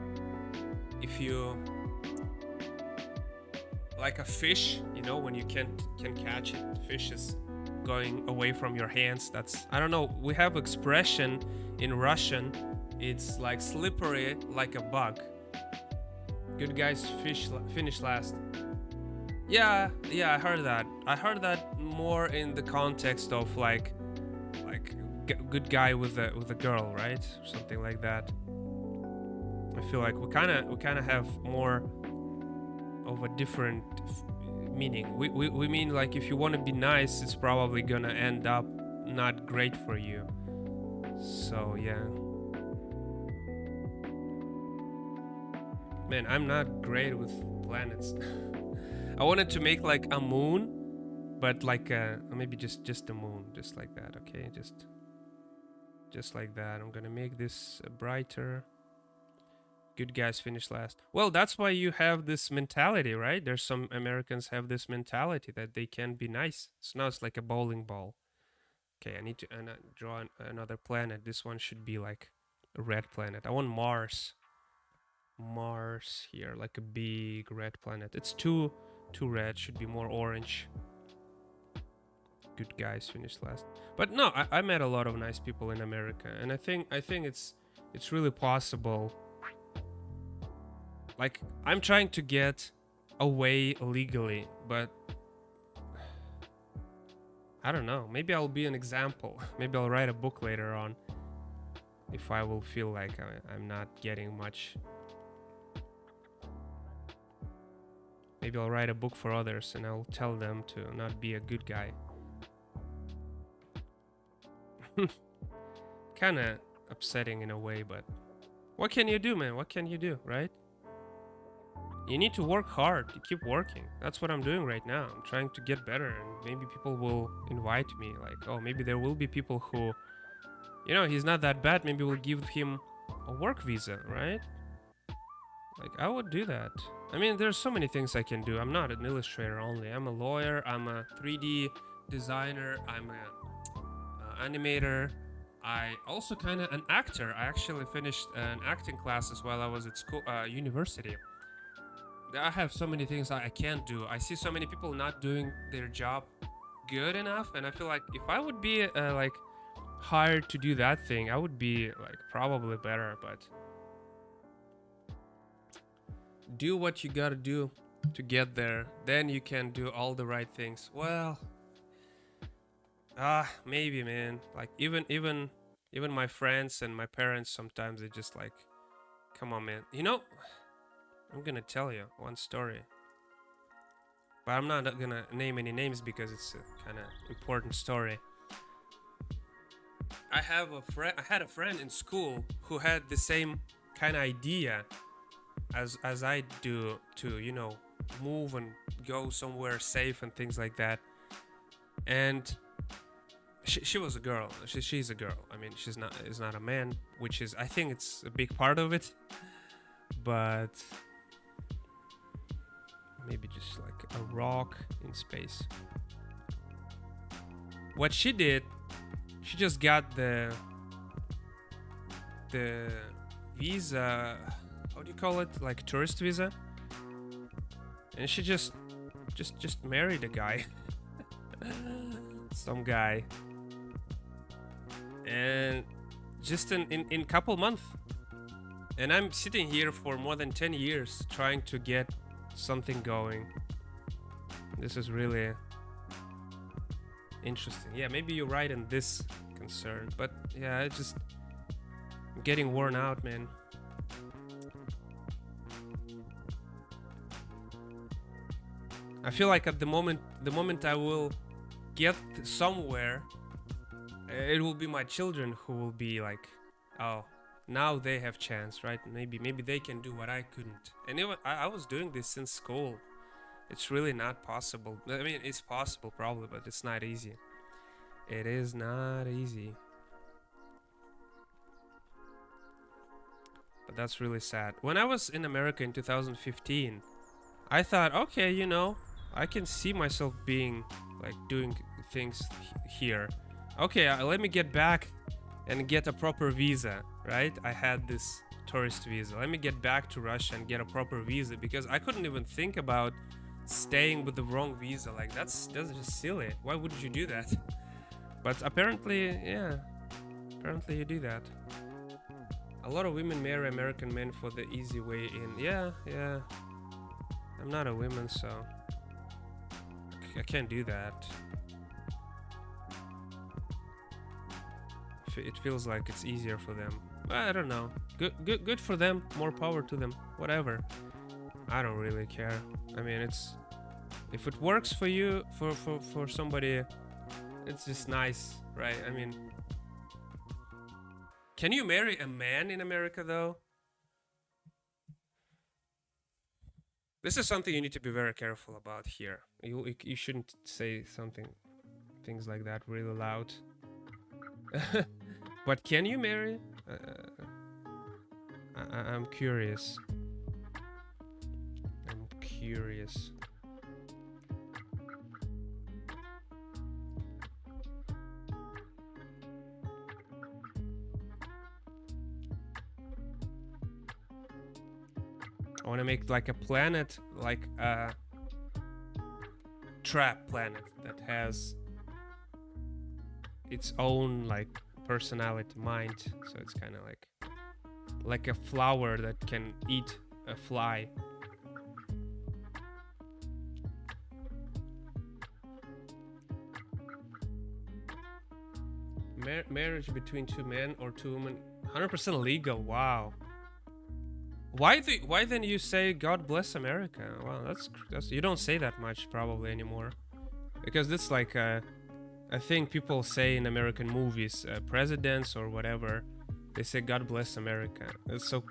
fish, you know, when you can catch it, fish is going away from your hands. That's, I don't know, we have expression in Russian, it's like slippery like a bug. Good guys finish last. Yeah, I heard that. I heard that more in the context of like good guy with a girl, right? Something like that. I feel like we kind of have more of a different meaning. We mean like if you want to be nice, it's probably gonna end up not great for you. So yeah. Man, I'm not great with planets. I wanted to make like a moon, but like maybe just a moon, just like that. Okay, just like that. I'm gonna make this brighter. Good guys finish last. Well, that's why you have this mentality, right? There's some Americans have this mentality that they can be nice. So now it's like a bowling ball. Okay, I need to draw another planet. This one should be like a red planet. I want Mars. Mars here, like a big red planet. It's too red. Should be more orange. Good guys finish last. But no, I met a lot of nice people in America, and I think it's really possible. Like, I'm trying to get away legally, but I don't know. Maybe I'll be an example. Maybe I'll write a book later on if I will feel like I'm not getting much. Maybe I'll write a book for others and I'll tell them to not be a good guy. Kind of upsetting in a way, but what can you do, man? What can you do, right? You need to work hard. You keep working. That's what I'm doing right now. I'm trying to get better, and maybe people will invite me. Like, oh, maybe there will be people who, you know, he's not that bad. Maybe we'll give him a work visa, right? Like, I would do that. I mean, there's so many things I can do. I'm not an illustrator only. I'm a lawyer. I'm a 3D designer. I'm a animator. I also kind of an actor. I actually finished an acting classes while I was at school, university. I have so many things I can't do. I see so many people not doing their job good enough, and I feel like if I would be like hired to do that thing, I would be like probably better. But do what you gotta do to get there, then you can do all the right things. Well, maybe, man. Like even my friends and my parents, sometimes they just like, come on, man. You know, I'm gonna tell you one story, but I'm not gonna name any names because it's a kind of important story. I had a friend in school who had the same kind of idea as I do to, you know, move and go somewhere safe and things like that. And she was a girl. She's a girl. I mean, she's not is not a man, which is I think it's a big part of it. But maybe just like a rock in space. What she did, she just got the visa. How do you call it? Like tourist visa. And she just married a guy. Some guy. And just in couple months. And I'm sitting here for more than 10 years trying to get something going. This is really interesting. Yeah, maybe you're right in this concern. But yeah, I'm getting worn out, man. I feel like at the moment I will get somewhere, it will be my children who will be like, oh, now they have chance, right? Maybe they can do what I couldn't. And I was doing this since school. It's really not possible. I mean, it's possible probably, but it's not easy. It is not easy. But that's really sad. When I was in America in 2015, I thought, okay, you know, I can see myself being like doing things here. Okay, let me get back and get a proper visa, right? I had this tourist visa. Let me get back to Russia and get a proper visa, because I couldn't even think about staying with the wrong visa. Like that's just silly. Why would you do that? But apparently, yeah, apparently you do that. A lot of women marry American men for the easy way in. Yeah. I'm not a woman, so I can't do that. It feels like it's easier for them. I don't know. Good for them. More power to them. Whatever. I don't really care. I mean, if it works for you, for somebody, it's just nice, right? I mean, can you marry a man in America though? This is something you need to be very careful about here. You shouldn't say things like that really loud. But can you marry? I'm curious. I'm curious. I want to make like a planet, like a trap planet that has its own like personality, mind. So it's kind of like a flower that can eat a fly. Marriage between two men or two women, 100% legal. Wow. Why then you say God bless America? Well, that's you don't say that much probably anymore, because it's like a thing people say in American movies, presidents or whatever, they say God bless America. It's so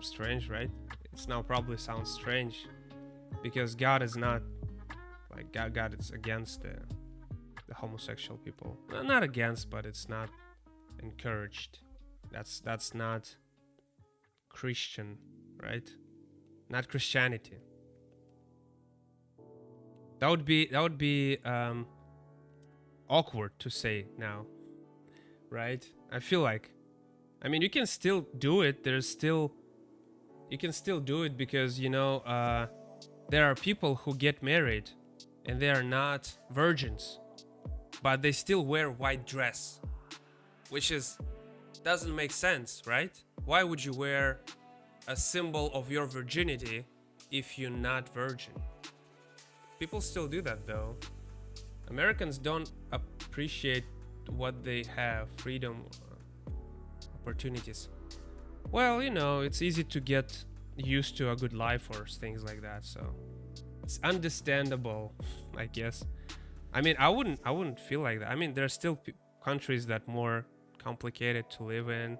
strange, right? It's now probably sounds strange because God is not like God is against the homosexual people. Well, not against, but it's not encouraged. That's not Christian, right? Not Christianity. That would be awkward to say now, right? I feel like, I mean, you can still do it. You can still do it because, you know, there are people who get married and they are not virgins, but they still wear white dress, which doesn't make sense, right? Why would you wear a symbol of your virginity if you're not virgin? People still do that though. Americans don't appreciate what they have, freedom, opportunities. Well, you know, it's easy to get used to a good life or things like that, so it's understandable, I guess. I mean, I wouldn't feel like that. I mean, there's still countries that more complicated to live in,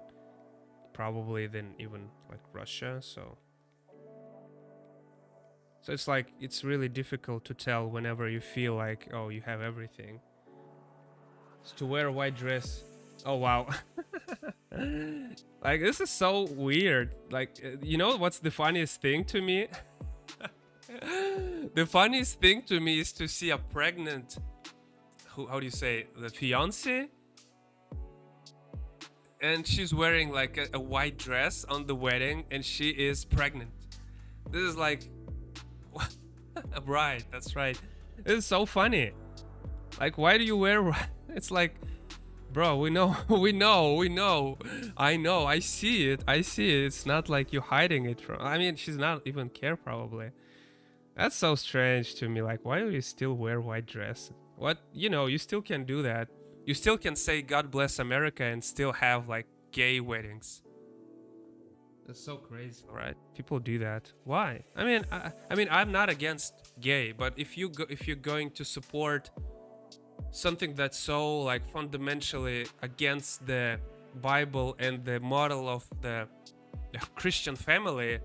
probably, than even like Russia. So it's like, it's really difficult to tell whenever you feel like, oh, you have everything. Is to wear a white dress. Oh wow. Like this is so weird. Like you know what's the funniest thing to me? The funniest thing to me is to see a pregnant, how do you say, the fiance, and she's wearing like a white dress on the wedding, and she is pregnant. This is like, right? That's right. This is so funny. Like, why do you wear? It's like, bro, we know, we know, we know. I know, I see it, I see it. It's not like you're hiding it from. I mean, she's not even care probably. That's so strange to me. Like, why do you still wear white dress? What, you know, you still can do that. You still can say God bless America and still have like gay weddings. That's so crazy, right? People do that. Why? I mean, I'm not against gay, but if you're going to support something that's so like fundamentally against the Bible and the model of the Christian family,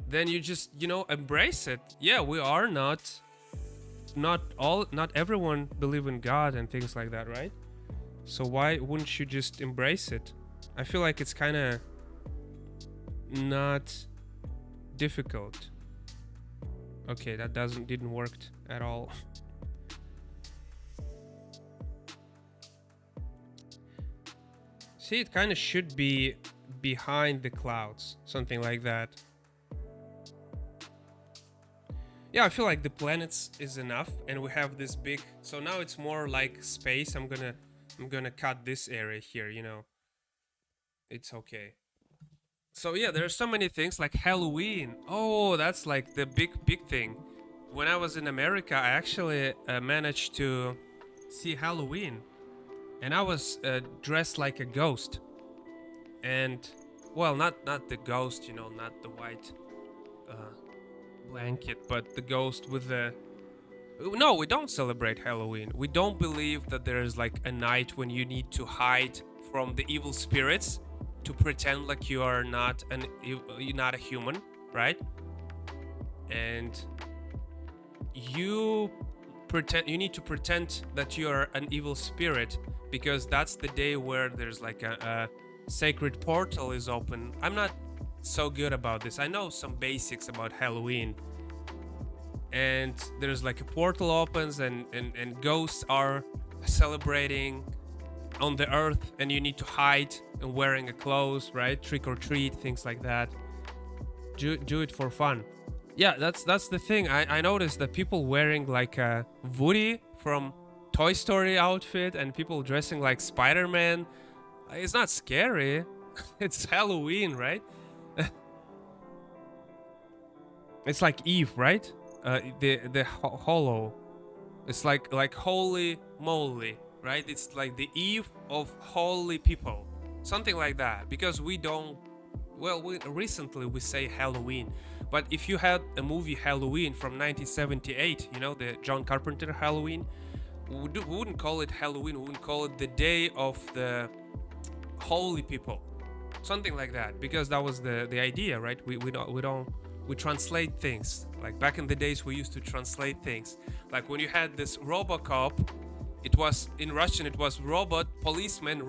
then you just, you know, embrace it. Yeah, we are not everyone believe in God and things like that, right? So why wouldn't you just embrace it? I feel like it's kind of not difficult. Okay, that didn't work at all. See, it kind of should be behind the clouds, something like that. Yeah, I feel like the planets is enough, and we have this big. So now it's more like space. I'm gonna cut this area here. You know, it's okay. So yeah, there are so many things like Halloween. Oh, that's like the big thing. When I was in America, I actually managed to see Halloween, and I was dressed like a ghost. And well, not the ghost, you know, not the white blanket, but the ghost with the. No, we don't celebrate Halloween. We don't believe that there is like a night when you need to hide from the evil spirits to pretend like you are you're not a human, right? And you need to pretend that you are an evil spirit, because that's the day where there's like a sacred portal is open. I'm not so good about this. I know some basics about Halloween, and there's like a portal opens and ghosts are celebrating on the earth, and you need to hide and wearing a clothes, right? Trick or treat, things like that. Do it for fun. Yeah, that's the thing. I noticed that people wearing like a Woody from Toy Story outfit and people dressing like Spider-Man. It's not scary. It's Halloween, right? It's like Eve, right? The hollow. It's like holy moly, right? It's like the Eve of holy people, something like that. Because we don't. Well, recently we say Halloween, but if you had a movie Halloween from 1978, you know, the John Carpenter Halloween, we wouldn't call it Halloween. We wouldn't call it the Day of the Holy People, something like that, because that was the idea, right? We translate things. Like back in the days, we used to translate things. Like when you had this RoboCop, it was in Russian. It was robot policeman.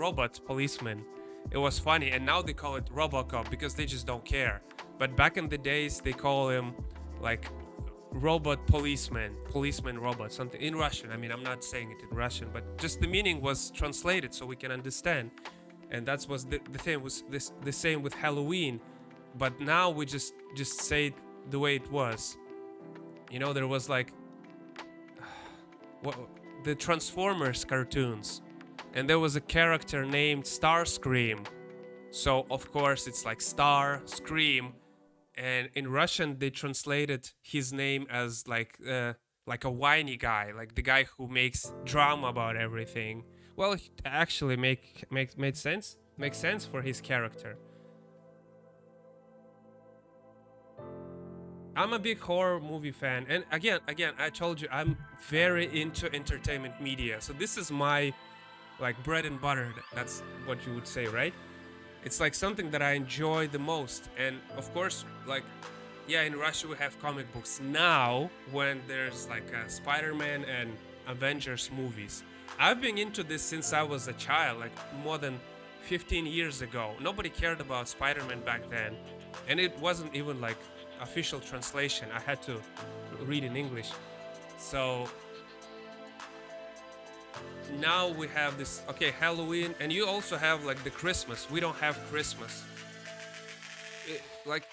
It was funny, and now they call it RoboCop because they just don't care. But back in the days, they call him like robot policeman robot, something in Russian. I mean, I'm not saying it in Russian, but just the meaning was translated so we can understand. And that was the thing. Was this the same with Halloween? But now we just say it the way it was. You know, there was like the Transformers cartoons, and there was a character named Starscream. So of course it's like Star Scream, and in Russian they translated his name as like a whiny guy, like the guy who makes drama about everything. Well, it actually made sense. Makes sense for his character. I'm a big horror movie fan, and again, I told you I'm very into entertainment media. So this is my like bread and butter. That's what you would say, right? It's like something that I enjoy the most. And of course, like, yeah, in Russia we have comic books now when there's like Spider-Man and Avengers movies. I've been into this since I was a child, like more than 15 years ago. Nobody cared about Spider-Man back then, and it wasn't even like official translation. I had to read in English. So now we have this, okay, Halloween, and you also have like the Christmas. We don't have Christmas.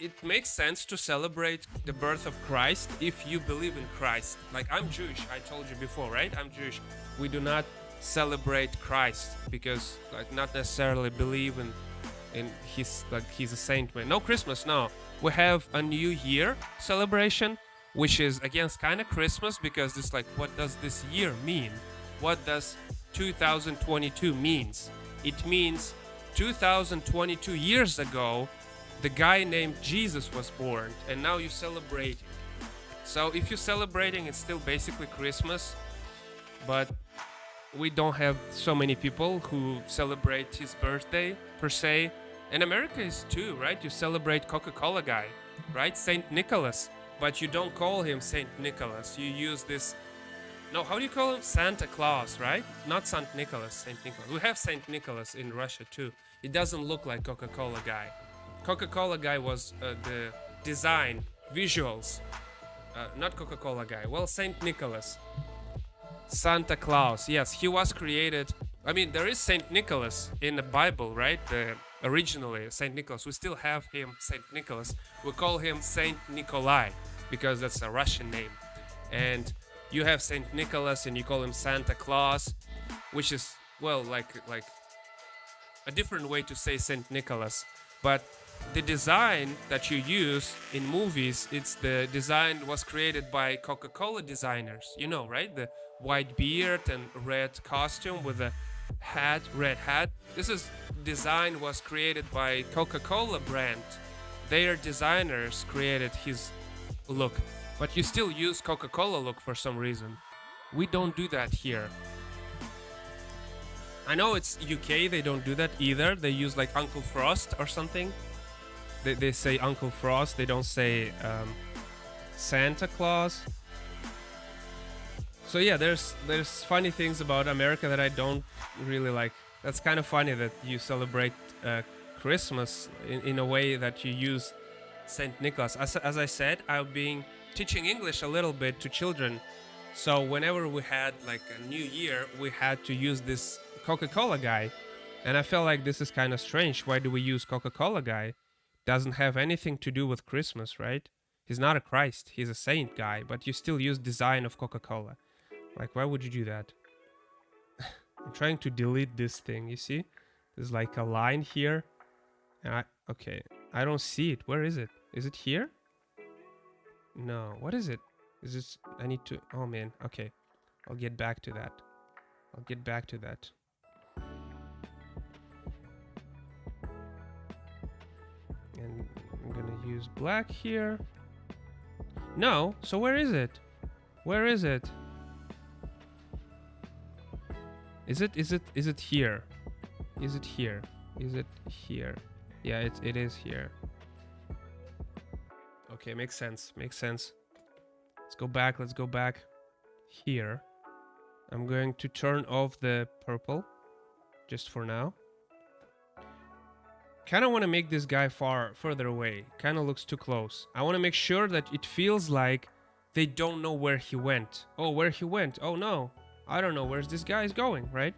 It makes sense to celebrate the birth of Christ if you believe in Christ. Like, I'm Jewish, I told you before, right? I'm Jewish. We do not celebrate Christ because, like, not necessarily believe in he's a saint. Man, no Christmas. No, we have a New Year celebration, which is against kind of Christmas because it's like, what does this year mean? What does 2022 means? It means 2022 years ago, the guy named Jesus was born, and now you're celebrating. So if you're celebrating, it's still basically Christmas, but we don't have so many people who celebrate his birthday per se. And America is too, right? You celebrate Coca-Cola guy, right? Saint Nicholas, but you don't call him Saint Nicholas. You use this. No, how do you call him? Santa Claus, right? Not Saint Nicholas, Saint Nicholas. We have Saint Nicholas in Russia too. It doesn't look like Coca-Cola guy. Coca-Cola guy was the design, visuals, not Coca-Cola guy. Well, Saint Nicholas. Santa Claus, yes, he was created. I mean, there is Saint Nicholas in the Bible, right? Originally, Saint Nicholas. We still have him, Saint Nicholas. We call him Saint Nikolai because that's a Russian name. And you have Saint Nicholas and you call him Santa Claus, which is, well, like a different way to say Saint Nicholas. But the design that you use in movies, it's the design was created by Coca-Cola designers. You know, right? The white beard and red costume with a hat, red hat. This is design was created by Coca-Cola brand. Their designers created his look, but you still use Coca-Cola look for some reason. We don't do that here. I know it's UK, they don't do that either. They use like Uncle Frost or something. They say Uncle Frost, they don't say Santa Claus. So yeah, there's funny things about America that I don't really like. That's kind of funny that you celebrate Christmas in a way that you use Saint Nicholas. As I said, I've been teaching English a little bit to children. So whenever we had like a new year, we had to use this Coca-Cola guy. And I felt like this is kind of strange. Why do we use Coca-Cola guy? Doesn't have anything to do with Christmas, right? He's not a Christ, he's a saint guy, but you still use design of Coca-Cola. Like, why would you do that? I'm trying to delete this thing, you see? There's like a line here. And okay, I don't see it. Where is it? Is it here? No, what is it? Is this, I need to, oh man, okay. I'll get back to that. I'll get back to that. And I'm gonna use black here. No, so where is it? Where is it? Is it here? Is it here? Is it here? Yeah, it is here. Okay, makes sense. Makes sense. Let's go back. Let's go back here. I'm going to turn off the purple just for now. Kind of want to make this guy further away. Kind of looks too close. I want to make sure that it feels like they don't know where he went. Oh, where he went? Oh no, I don't know where this guy is going, right?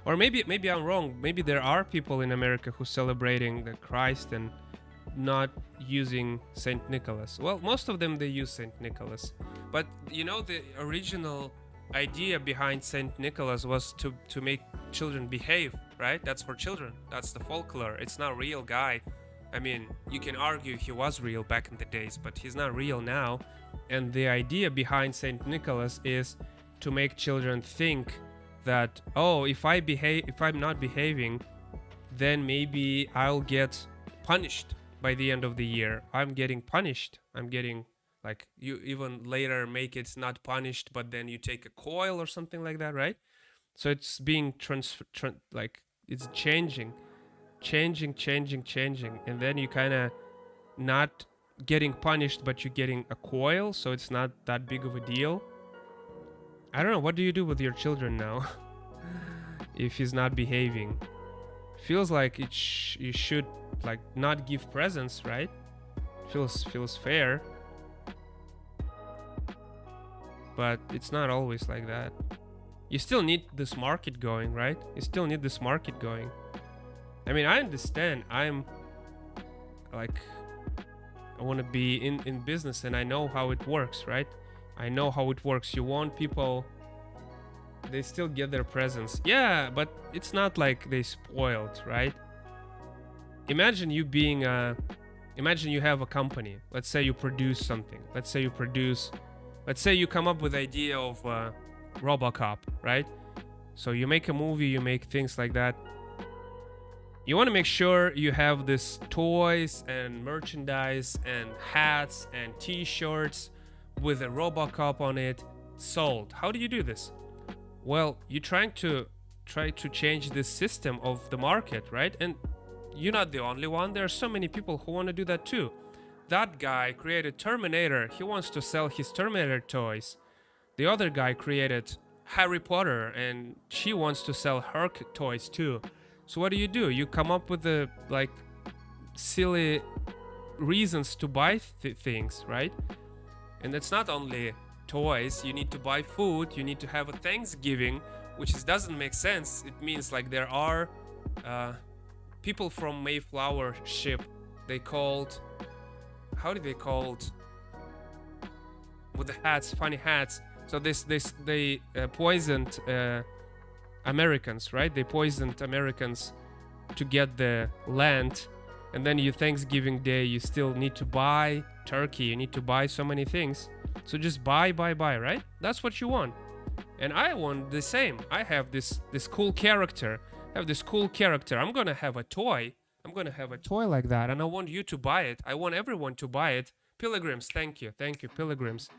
Or maybe I'm wrong. Maybe there are people in America who celebrating the Christ and not using Saint Nicholas. Well, most of them they use Saint Nicholas, but you know the original idea behind Saint Nicholas was to make children behave, right? That's for children. That's the folklore. It's not a real guy. I mean, you can argue he was real back in the days, but he's not real now. And the idea behind Saint Nicholas is to make children think that, oh, if I'm not behaving, then maybe I'll get punished by the end of the year. I'm getting punished. I'm getting, like, you even later make it not punished, but then you take a coil or something like that, right? So it's being like it's changing, and then you kind of not getting punished, but you're getting a coil, so it's not that big of a deal. I don't know. What do you do with your children now if he's not behaving? Feels like you should like not give presents, right? Feels fair, but it's not always like that. You still need this market going, right? You still need this market going. I mean, I understand. I'm like, I want to be in business, and I know how it works, right? I know how it works. You want people, they still get their presents. Yeah, but it's not like they spoiled, right? Imagine you being imagine you have a company. Let's say you produce something. Let's say you come up with the idea of RoboCop, right? So you make a movie, you make things like that. You want to make sure you have this toys and merchandise and hats and t-shirts with a RoboCop on it sold. How do you do this? Well, you're try to change this system of the market, right? And you're not the only one. There are so many people who want to do that too. That guy created Terminator. He wants to sell his Terminator toys. The other guy created Harry Potter, and she wants to sell her toys too. So what do? You come up with the like silly reasons to buy things, right? And it's not only toys. You need to buy food. You need to have a Thanksgiving, which doesn't make sense. It means like there are people from Mayflower ship. They called, how did they called? With the hats, funny hats. So they poisoned Americans, right? They poisoned Americans to get the land, and then you Thanksgiving Day you still need to buy turkey. You need to buy so many things. So just buy, right? That's what you want. And I want the same. I have this cool character. I'm gonna have a toy. Like that, and I want you to buy it. I want everyone to buy it. Pilgrims, thank you, pilgrims.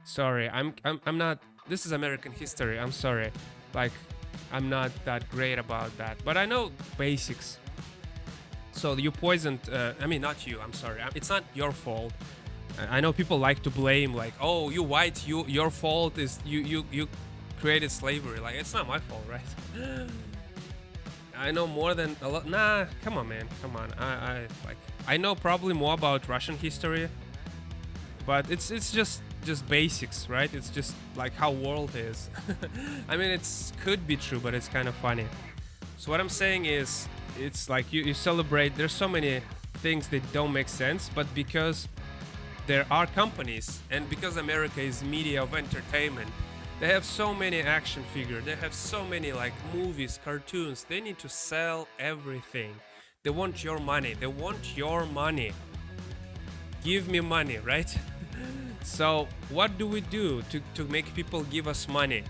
Sorry, I'm not. This is American history. I'm sorry. Like, I'm not that great about that, but I know basics. So you poisoned. I mean, not you. I'm sorry. It's not your fault. I know people like to blame, like, oh, you white, your fault is you created slavery. Like, it's not my fault, right? I know more than a lot. Nah, come on, man, come on. I know probably more about Russian history, but it's just basics, right? It's just like how world is. I mean, it could be true, but it's kind of funny. So what I'm saying is, it's like you celebrate. There's so many things that don't make sense, but because there are companies, and because America is media of entertainment, they have so many action figures, they have so many like movies, cartoons. They need to sell everything. They want your money. Give me money, right? So what do we do to make people give us money?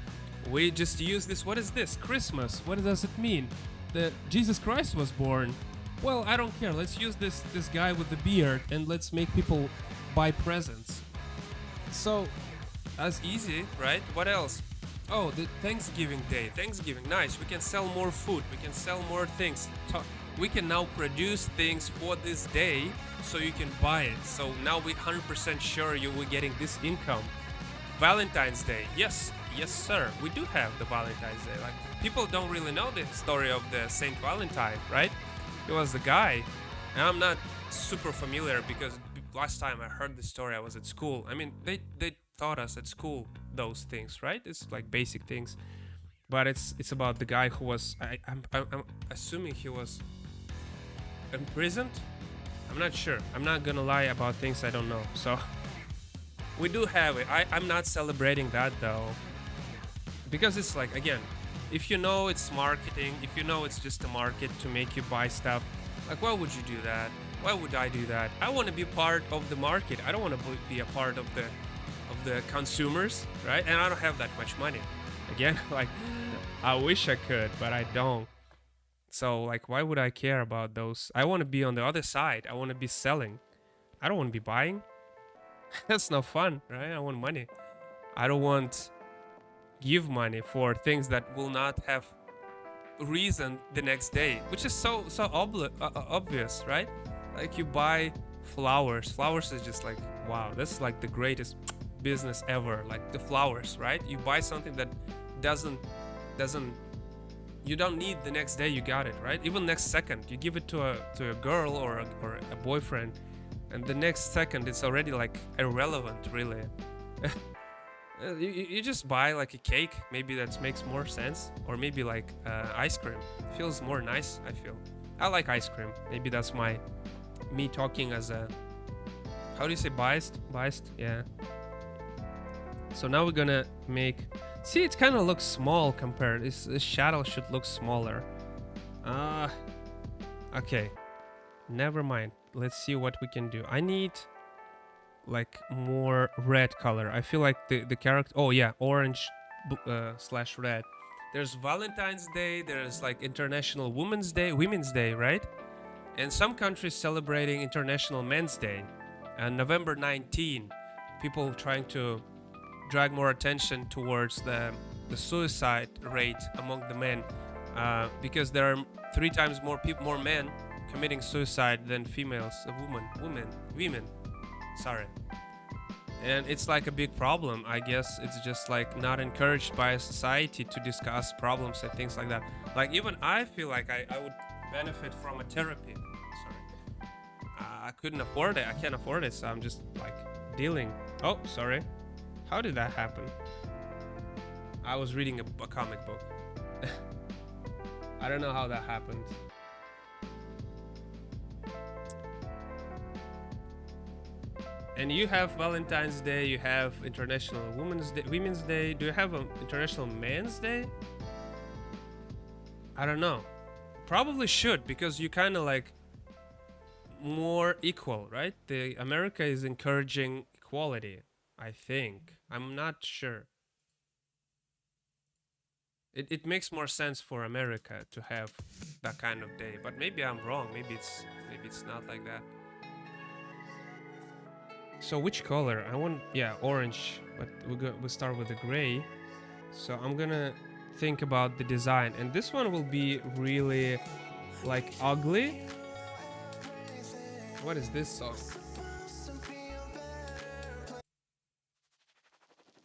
We just use this. What is this? Christmas. What does it mean? That Jesus Christ was born. Well, I don't care. Let's use this guy with the beard and let's make people buy presents. So that's easy, right? What else? Oh, the Thanksgiving Day. Thanksgiving, nice. We can sell more food. We can sell more things. We can now produce things for this day so you can buy it. So now we're 100% sure you will getting this income. Valentine's Day. Yes, sir. We do have the Valentine's Day. Like, people don't really know the story of the Saint Valentine, right? He was the guy. And I'm not super familiar because last time I heard the story I was at school. I mean, they taught us at school those things, right? It's like basic things. But it's about the guy who was, I'm assuming he was imprisoned. I'm not sure. I'm not gonna lie about things I don't know. So we do have it. I'm not celebrating that though, because it's like, again, if you know it's marketing, if you know it's just a market to make you buy stuff, like, why would you do that? Why would I do that? I want to be part of the market. I don't want to be a part of the consumers, right? And I don't have that much money. Again, like, I wish I could, but I don't. So, like, why would I care about those? I want to be on the other side. I want to be selling. I don't want to be buying. That's no fun, right? I want money. I don't want give money for things that will not have reason the next day, which is so obvious, right? Like, you buy flowers. Flowers is just like, wow, that's like the greatest business ever. Like the flowers, right? You buy something that doesn't doesn't you don't need the next day, you got it, right? Even next second you give it to a girl or a boyfriend, and the next second it's already like irrelevant, really. You just buy like a cake, maybe that makes more sense, or maybe like ice cream. It feels more nice, I feel. I like ice cream. Maybe that's me talking as a, how do you say, biased, yeah. So now we're gonna make, see, it kind of looks small compared, this shadow should look smaller. Okay, never mind, let's see what we can do. I need like more red color. I feel like the character, oh yeah, orange slash red. There's Valentine's Day, there's like International Women's Day, right? And some countries celebrating International Men's Day. And November 19, people trying to drag more attention towards the suicide rate among the men, because there are 3 times more men committing suicide than females, women. Sorry. And it's like a big problem. I guess it's just like not encouraged by society to discuss problems and things like that. Like even I feel like I would benefit from a therapy. Sorry. I couldn't afford it. I can't afford it, so I'm just like dealing. Oh, sorry. How did that happen? I was reading a comic book. I don't know how that happened. And you have Valentine's Day, you have International Women's Day. Do you have an International Men's Day? I don't know. Probably should, because you kind of like more equal, right? The America is encouraging equality, I think. I'm not sure. It makes more sense for America to have that kind of day, but maybe I'm wrong. Maybe it's not like that. So which color? I want, yeah, orange, but we'll start with the gray. So I'm gonna think about the design, and this one will be really like ugly. What is this song?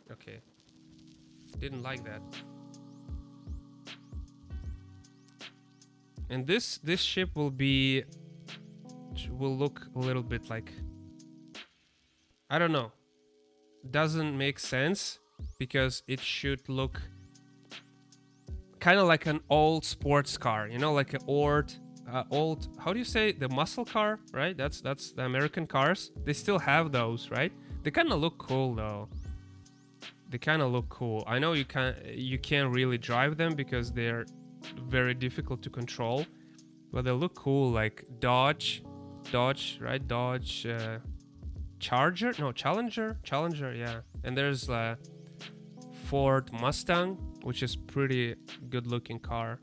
Okay, didn't like that. And this ship will look a little bit like, I don't know, doesn't make sense, because it should look kind of like an old sports car, you know, like an old, how do you say, the muscle car, right? That's the American cars. They still have those, right? They kind of look cool though. They kind of look cool. I know you can't really drive them because they're very difficult to control, but they look cool, like Dodge, right? Dodge. Challenger, yeah. And there's Ford Mustang, which is pretty good looking car.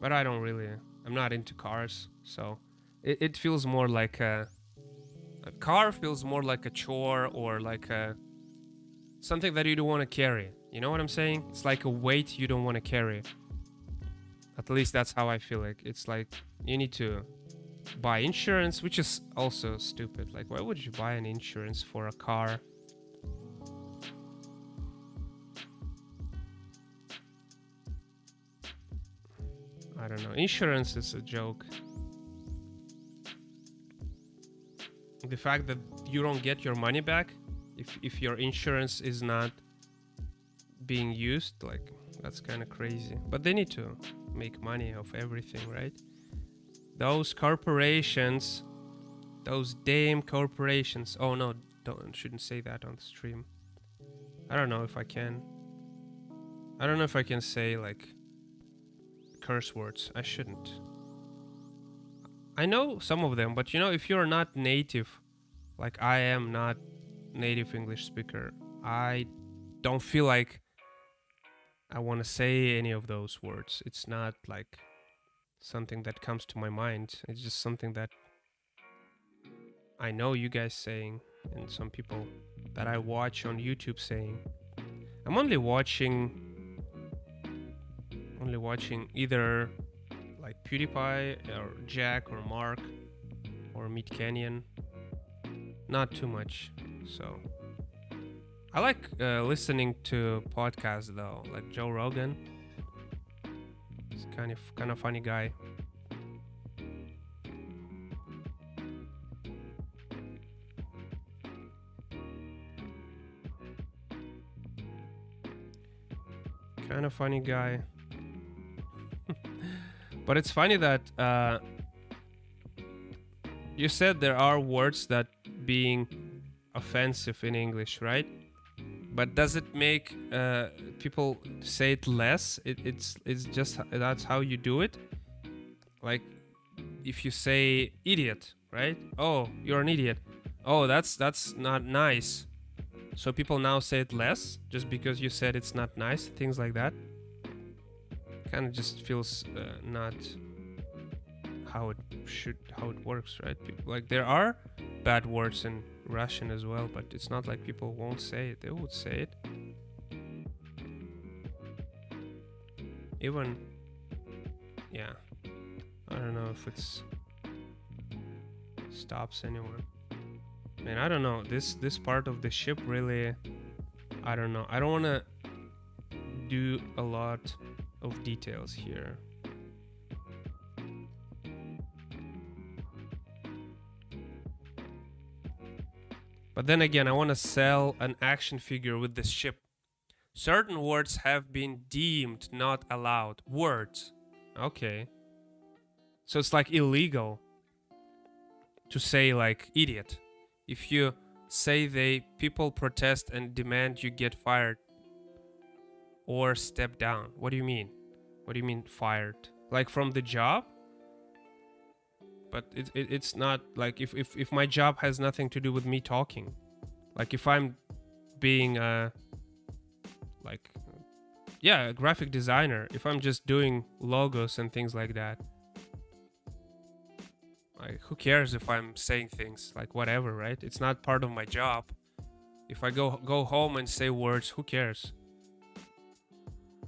But I'm not into cars, so it feels more like a car feels more like a chore, or like something that you don't want to carry. You know what I'm saying? It's like a weight you don't want to carry. At least that's how I feel like. It's like you need to buy insurance, which is also stupid. Like, why would you buy an insurance for a car? I don't know. Insurance is a joke. The fact that you don't get your money back if your insurance is not being used, like, that's kind of crazy. But they need to make money off everything, right? Those corporations, those damn corporations. Oh no, shouldn't say that on the stream. I don't know if I can. I don't know if I can say like curse words. I shouldn't. I know some of them, but you know, if you're not native, like I am not native English speaker, I don't feel like I want to say any of those words. It's not like something that comes to my mind. It's just something that I know you guys saying, and some people that I watch on YouTube saying. I'm only watching either like PewDiePie or Jack or Mark, or Meat Canyon. Not too much. So I like listening to podcasts though, like Joe Rogan. He's kind of funny guy. Kind of funny guy. But it's funny that you said there are words that being offensive in English, right? But does it make people say it less? It's just that's how you do it. Like if you say idiot, right? Oh, you're an idiot. Oh, that's not nice. So people now say it less just because you said it's not nice. Things like that. Kind of just feels not how it works, right? People, like there are bad words in Russian as well, but it's not like people won't say it. They would say it. Even, yeah, I don't know if it's stops anyone. Man, I don't know. This part of the ship really, I don't know. I don't want to do a lot of details here. But then again, I want to sell an action figure with this ship. Certain words have been deemed not allowed. Words. Okay. So it's like illegal to say like idiot. If you say people protest and demand you get fired or step down. What do you mean? What do you mean fired? Like from the job? But it's not like if my job has nothing to do with me talking. Like if I'm being a graphic designer, if I'm just doing logos and things like that. Like who cares if I'm saying things like whatever, right? It's not part of my job. If I go home and say words, who cares?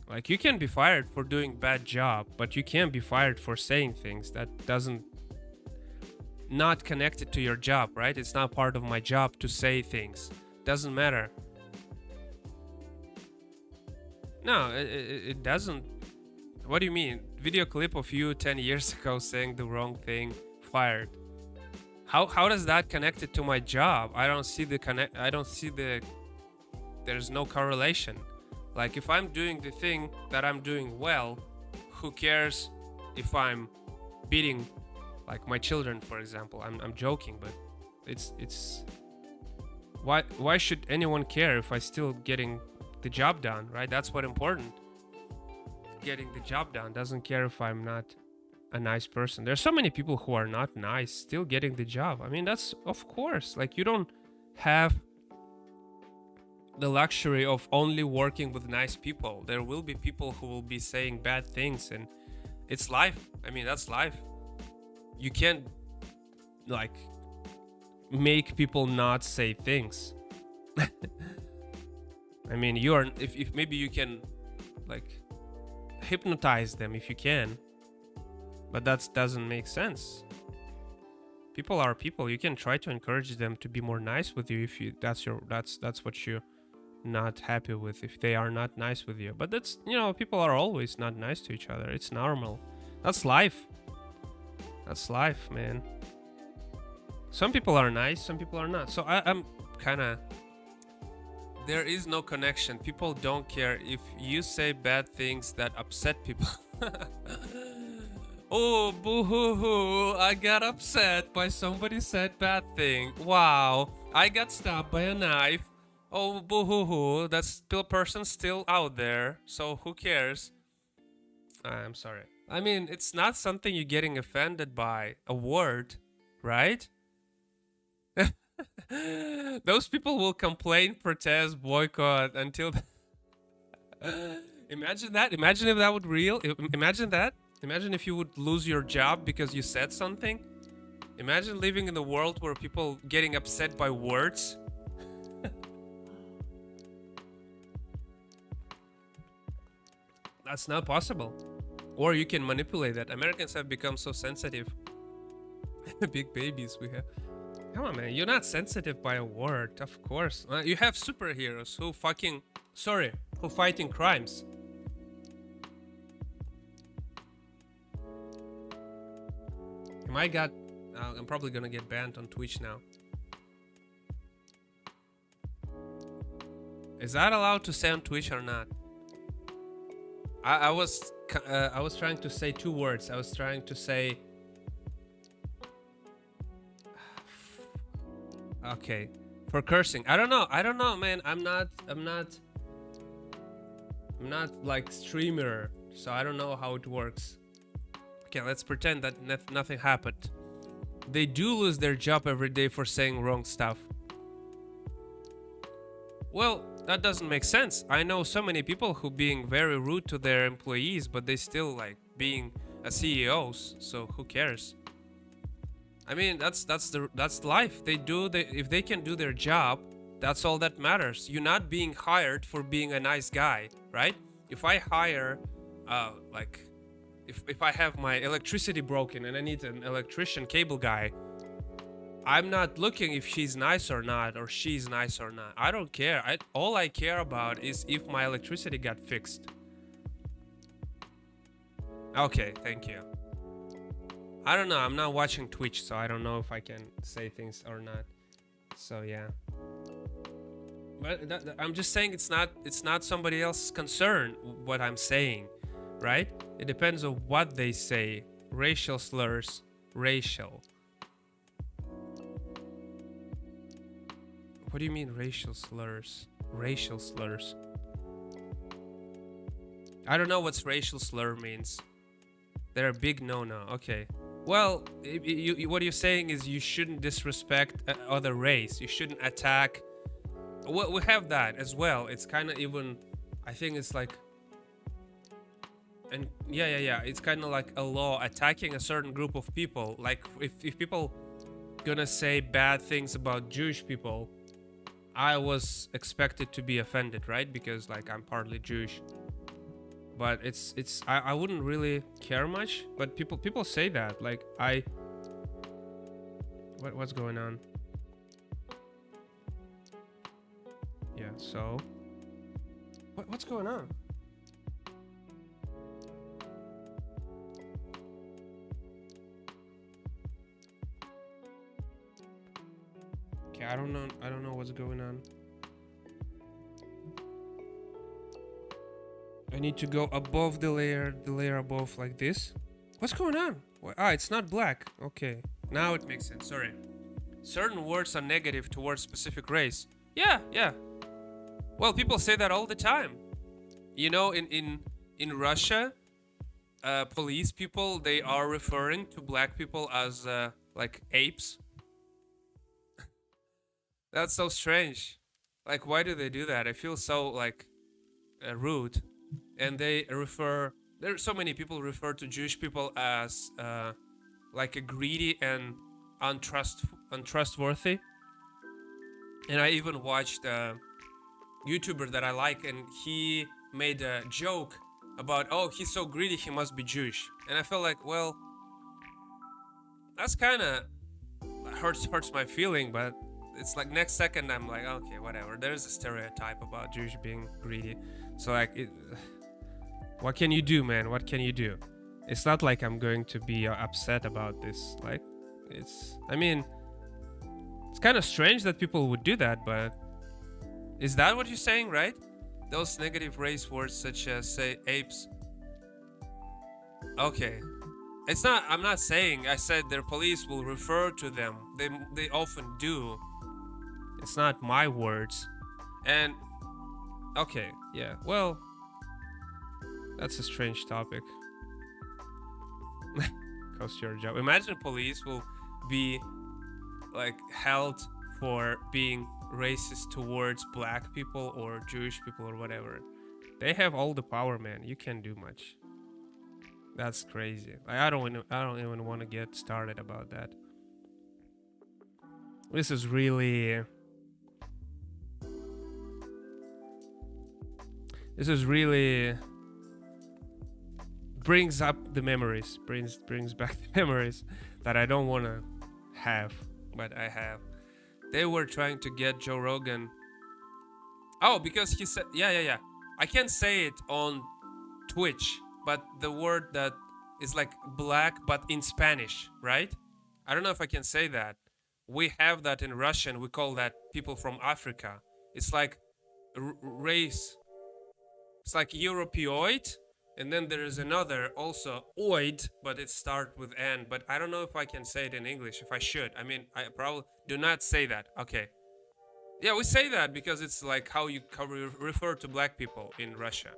Like you can be fired for doing bad job, but you can't be fired for saying things that doesn't not connected to your job, right? It's not part of my job to say things. Doesn't matter. No, it doesn't. What do you mean? Video clip of you 10 years ago saying the wrong thing, fired. How does that connect it to my job? I don't see the there's no correlation. Like if I'm doing the thing that I'm doing well, who cares if I'm beating like my children, for example? I'm joking, but it's why should anyone care if I still getting the job done, right? That's what important. Getting the job done. Doesn't care if I'm not a nice person. There's so many people who are not nice still getting the job. I mean, that's of course, like you don't have the luxury of only working with nice people. There will be people who will be saying bad things, and it's life. I mean, that's life. You can't like make people not say things. I mean, you are if maybe you can like hypnotize them if you can, but that doesn't make sense. People are people. You can try to encourage them to be more nice with you if you that's what you're not happy with, if they are not nice with you. But that's, people are always not nice to each other. It's normal. That's life. That's life, man. Some people are nice, some people are not. So I'm kind of, there is no connection. People don't care if you say bad things that upset people. Oh, boo-hoo-hoo, I got upset by somebody said bad thing. Wow, I got stabbed by a knife. Oh, boo-hoo-hoo, that person's still out there, so who cares? I'm sorry. I mean, it's not something you're getting offended by. A word, right? Those people will complain, protest, boycott until... Imagine that. Imagine if that would real. Imagine that. Imagine if you would lose your job because you said something. Imagine living in a world where people getting upset by words. That's not possible. Or you can manipulate that. Americans have become so sensitive. Big babies we have. Come on, man. You're not sensitive by a word, of course. You have superheroes who who fighting crimes. I'm probably gonna get banned on Twitch now. Is that allowed to say on Twitch or not? I was trying to say two words. I was trying to say. Okay, for cursing. I don't know, man. I'm not like streamer, so I don't know how it works. Okay, let's pretend that nothing happened. They do lose their job every day for saying wrong stuff. Well, that doesn't make sense. I know so many people who being very rude to their employees, but they still like being a CEOs, so who cares? I mean, that's life. If they can do their job, that's all that matters. You're not being hired for being a nice guy, right? If I hire, if I have my electricity broken and I need an electrician cable guy, I'm not looking if she's nice or not, or she's nice or not. I don't care. All I care about is if my electricity got fixed. Okay, thank you. I don't know. I'm not watching Twitch, so I don't know if I can say things or not. So yeah. But I'm just saying it's not somebody else's concern what I'm saying, right? It depends on what they say. Racial slurs, racial. What do you mean racial slurs? Racial slurs. I don't know what racial slur means. They're a big no-no. Okay. Well, what you're saying is you shouldn't disrespect other race. You shouldn't attack. Well, we have that as well. It's kind of even, I think it's like, and yeah. It's kind of like a law attacking a certain group of people. Like if people gonna say bad things about Jewish people, I was expected to be offended, right? Because like I'm partly Jewish. But I wouldn't really care much, but people say that, like what's going on? Yeah, so what's going on? Okay, I don't know what's going on. I need to go above the layer above, like this. What's going on? It's not black. Okay, now it makes sense. Sorry. Certain words are negative towards specific race. Yeah. Well, people say that all the time. You know, in Russia, police people, they are referring to black people as like apes. That's so strange. Like, why do they do that? I feel so like rude. And there are so many people refer to Jewish people as like a greedy and untrustworthy. And I even watched a YouTuber that I like, and he made a joke about, oh, he's so greedy, he must be Jewish. And I felt like, well, that's kind of hurts my feeling, but it's like next second I'm like, okay, whatever. There's a stereotype about Jewish being greedy. So like, what can you do, man? What can you do? It's not like I'm going to be upset about this. Like, I mean, it's kind of strange that people would do that, but is that what you're saying, right? Those negative race words such as, say, apes. Okay. It's not, I'm not saying, I said their police will refer to them. They often do. It's not my words. And, okay, yeah, well, that's a strange topic. Cost your job. Imagine police will be like held for being racist towards black people or Jewish people or whatever. They have all the power, man. You can't do much. That's crazy. Like, I don't even want to get started about that. This is really brings up the memories, brings back the memories that I don't want to have, but I have. They were trying to get Joe Rogan. Oh, because he said, yeah. I can't say it on Twitch, but the word that is like black, but in Spanish, right? I don't know if I can say that. We have that in Russian. We call that people from Africa. It's like race. It's like Europeoid, and then there is another also oid, but it starts with N. But I don't know if I can say it in English. If I should, I mean, I probably do not say that. Okay. Yeah, we say that because it's like how you refer to black people in Russia.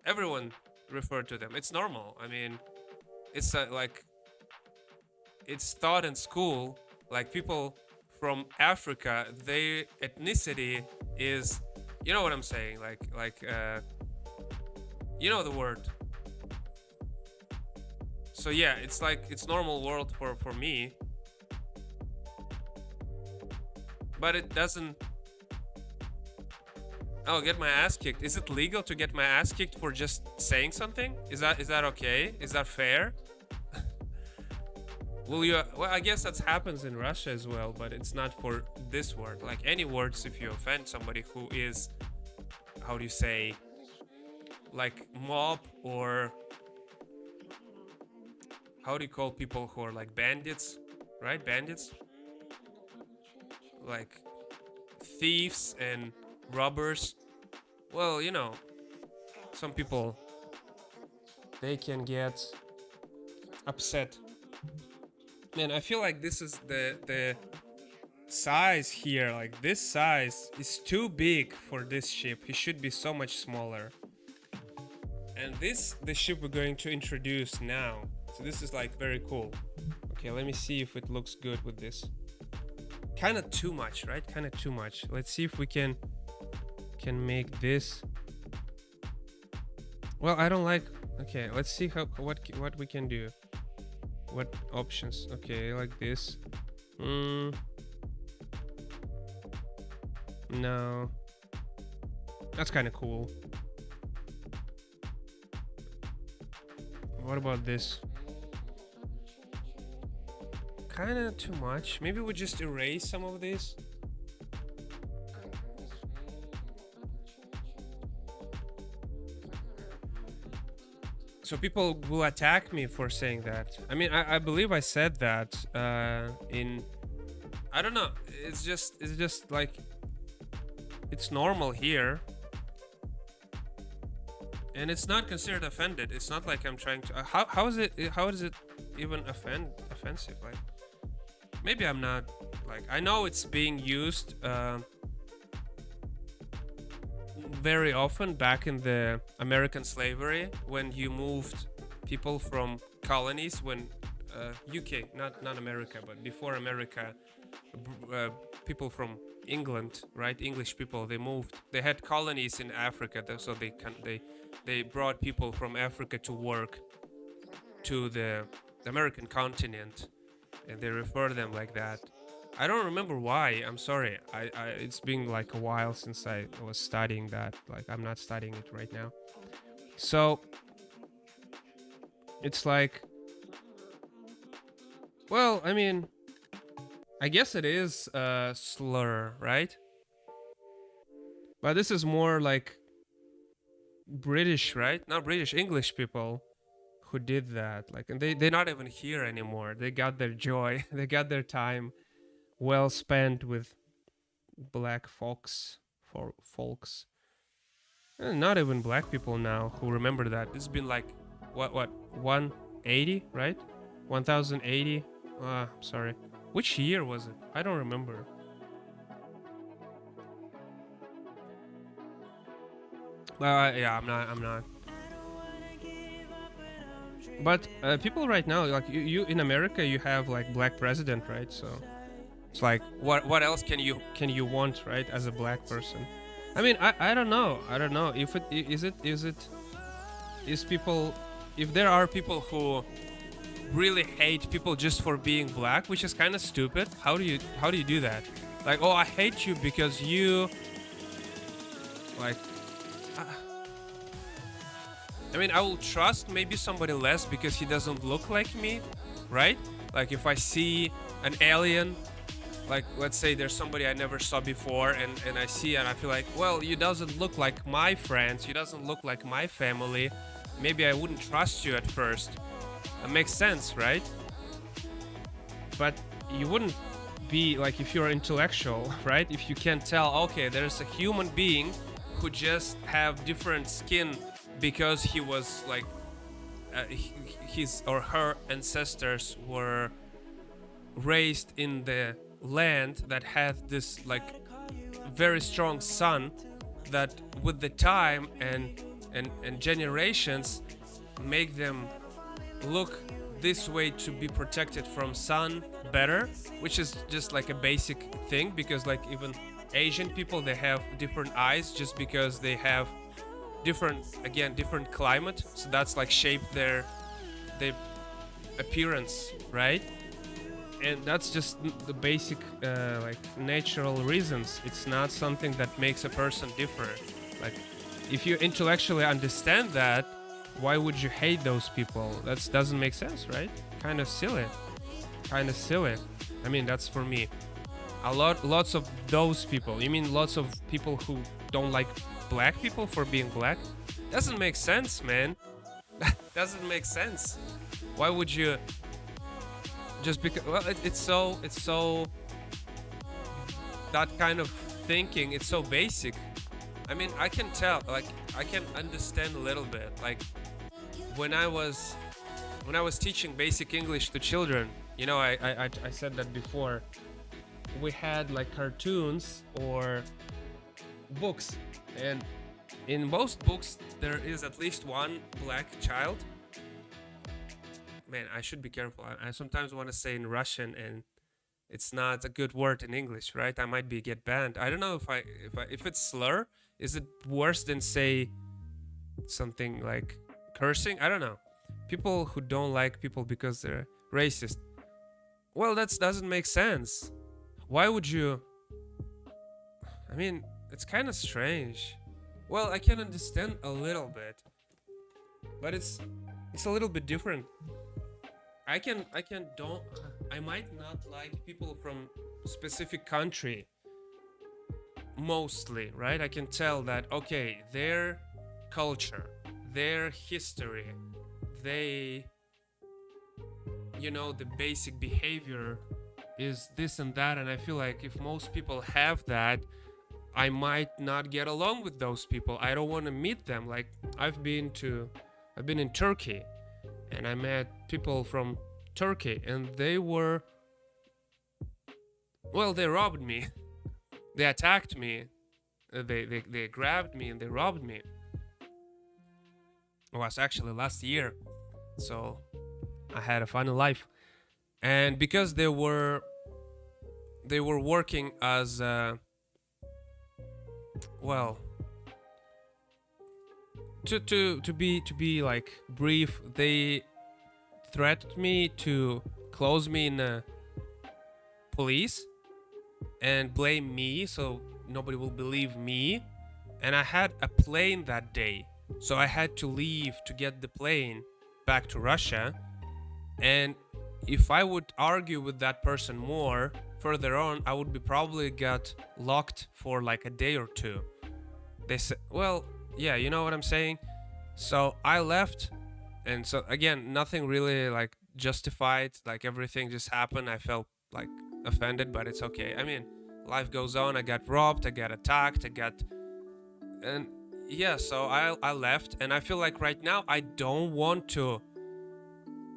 Everyone refer to them. It's normal. I mean, it's like it's taught in school. Like people from Africa, their ethnicity is, you know what I'm saying? You know the word. So yeah, it's like it's normal world for me. But it doesn't. Oh, get my ass kicked. Is it legal to get my ass kicked for just saying something? Is that okay? Is that fair? Will you? Well, I guess that happens in Russia as well, but it's not for this word. Like any words, if you offend somebody who is, how do you say, like mob, or how do you call people who are like bandits, right? Bandits, like thieves and robbers. Well, you know, some people, they can get upset. Man, I feel like this is the size here. Like this size is too big for this ship. He should be so much smaller. And the ship we're going to introduce now. So this is like very cool. Okay, let me see if it looks good with this. Kind of too much, right? Kind of too much. Let's see if we can make this. Well, I don't like. Okay, let's see what we can do. What options? Okay, like this. No. That's kind of cool. What about this? Kind of too much. Maybe we just erase some of this. So people will attack me for saying that. I mean, I believe I said that in. I don't know. It's just like it's normal here. And it's not considered offended. It's not like I'm trying to. How is it even offensive? Like, maybe I'm not. Like, I know it's being used very often back in the American slavery when you moved people from colonies. When UK, not America, but before America, people from England, right? English people, they moved. They had colonies in Africa, so they brought people from Africa to work to the American continent, and they refer to them like that. I don't remember why. I'm sorry. It's been like a while since I was studying that. Like, I'm not studying it right now. So it's like, well, I mean, I guess it is a slur, right? But this is more like British, right? Not British, English people who did that. Like, and they're not even here anymore. They got their joy. They got their time well spent with black folks. And not even black people now who remember that. It's been like what 180, right? 1080. Sorry. Which year was it? I don't remember. Yeah, I'm not. But people right now, like you in America, you have like black president, right? So it's like, what else can you want, right? As a black person, I mean, I don't know. I don't know if if there are people who really hate people just for being black, which is kind of stupid. How do you do that? Like, oh, I hate you because you like. I mean, I will trust maybe somebody less because he doesn't look like me, right? Like if I see an alien, like let's say there's somebody I never saw before, and I see and I feel like, well, you doesn't look like my friends, you doesn't look like my family, maybe I wouldn't trust you at first. That makes sense, right? But you wouldn't be like, if you're intellectual, right? If you can tell, okay, there's a human being who just have different skin because he was like his or her ancestors were raised in the land that had this like very strong sun, that with the time and generations make them look this way to be protected from sun better, which is just like a basic thing, because like even Asian people, they have different eyes just because they have different climate, so that's like shaped their appearance, right? And that's just the basic like natural reasons. It's not something that makes a person different. Like if you intellectually understand that, why would you hate those people? That doesn't make sense, right? Kind of silly. I mean, that's for me. Lots of those people. You mean lots of people who don't like black people for being black? Doesn't make sense, man. Doesn't make sense. Why would you just because? Well, it's so that kind of thinking. It's so basic. I mean, I can tell. Like, I can understand a little bit. Like, when I was teaching basic English to children, you know, I said that before. We had like cartoons or books, and in most books there is at least one black child. Man, I should be careful. I sometimes want to say in Russian, and it's not a good word in English, right? I might get banned. I don't know if it's slur. Is it worse than say something like cursing? I don't know. People who don't like people because they're racist. Well, that doesn't make sense. Why would you? I mean, it's kind of strange. Well, I can understand a little bit, but it's a little bit different. I might not like people from specific country mostly, right? I can tell that, okay, their culture, their history, the basic behavior is this and that, and I feel like if most people have that, I might not get along with those people. I don't want to meet them. Like I've been in Turkey, and I met people from Turkey, and they robbed me. They attacked me. They grabbed me and they robbed me. It was actually last year, so I had a funny life. And because they were working as to be like brief, they threatened me to close me in the police and blame me, so nobody will believe me. And I had a plane that day, so I had to leave to get the plane back to Russia. And if I would argue with that person more further on, I would be probably got locked for like a day or two. They said, well, yeah, you know what I'm saying? So I left, and so again, nothing really like justified, like everything just happened. I felt like offended, but it's okay. I mean, life goes on. I got robbed, I got attacked, and yeah, so I left, and I feel like right now I don't want to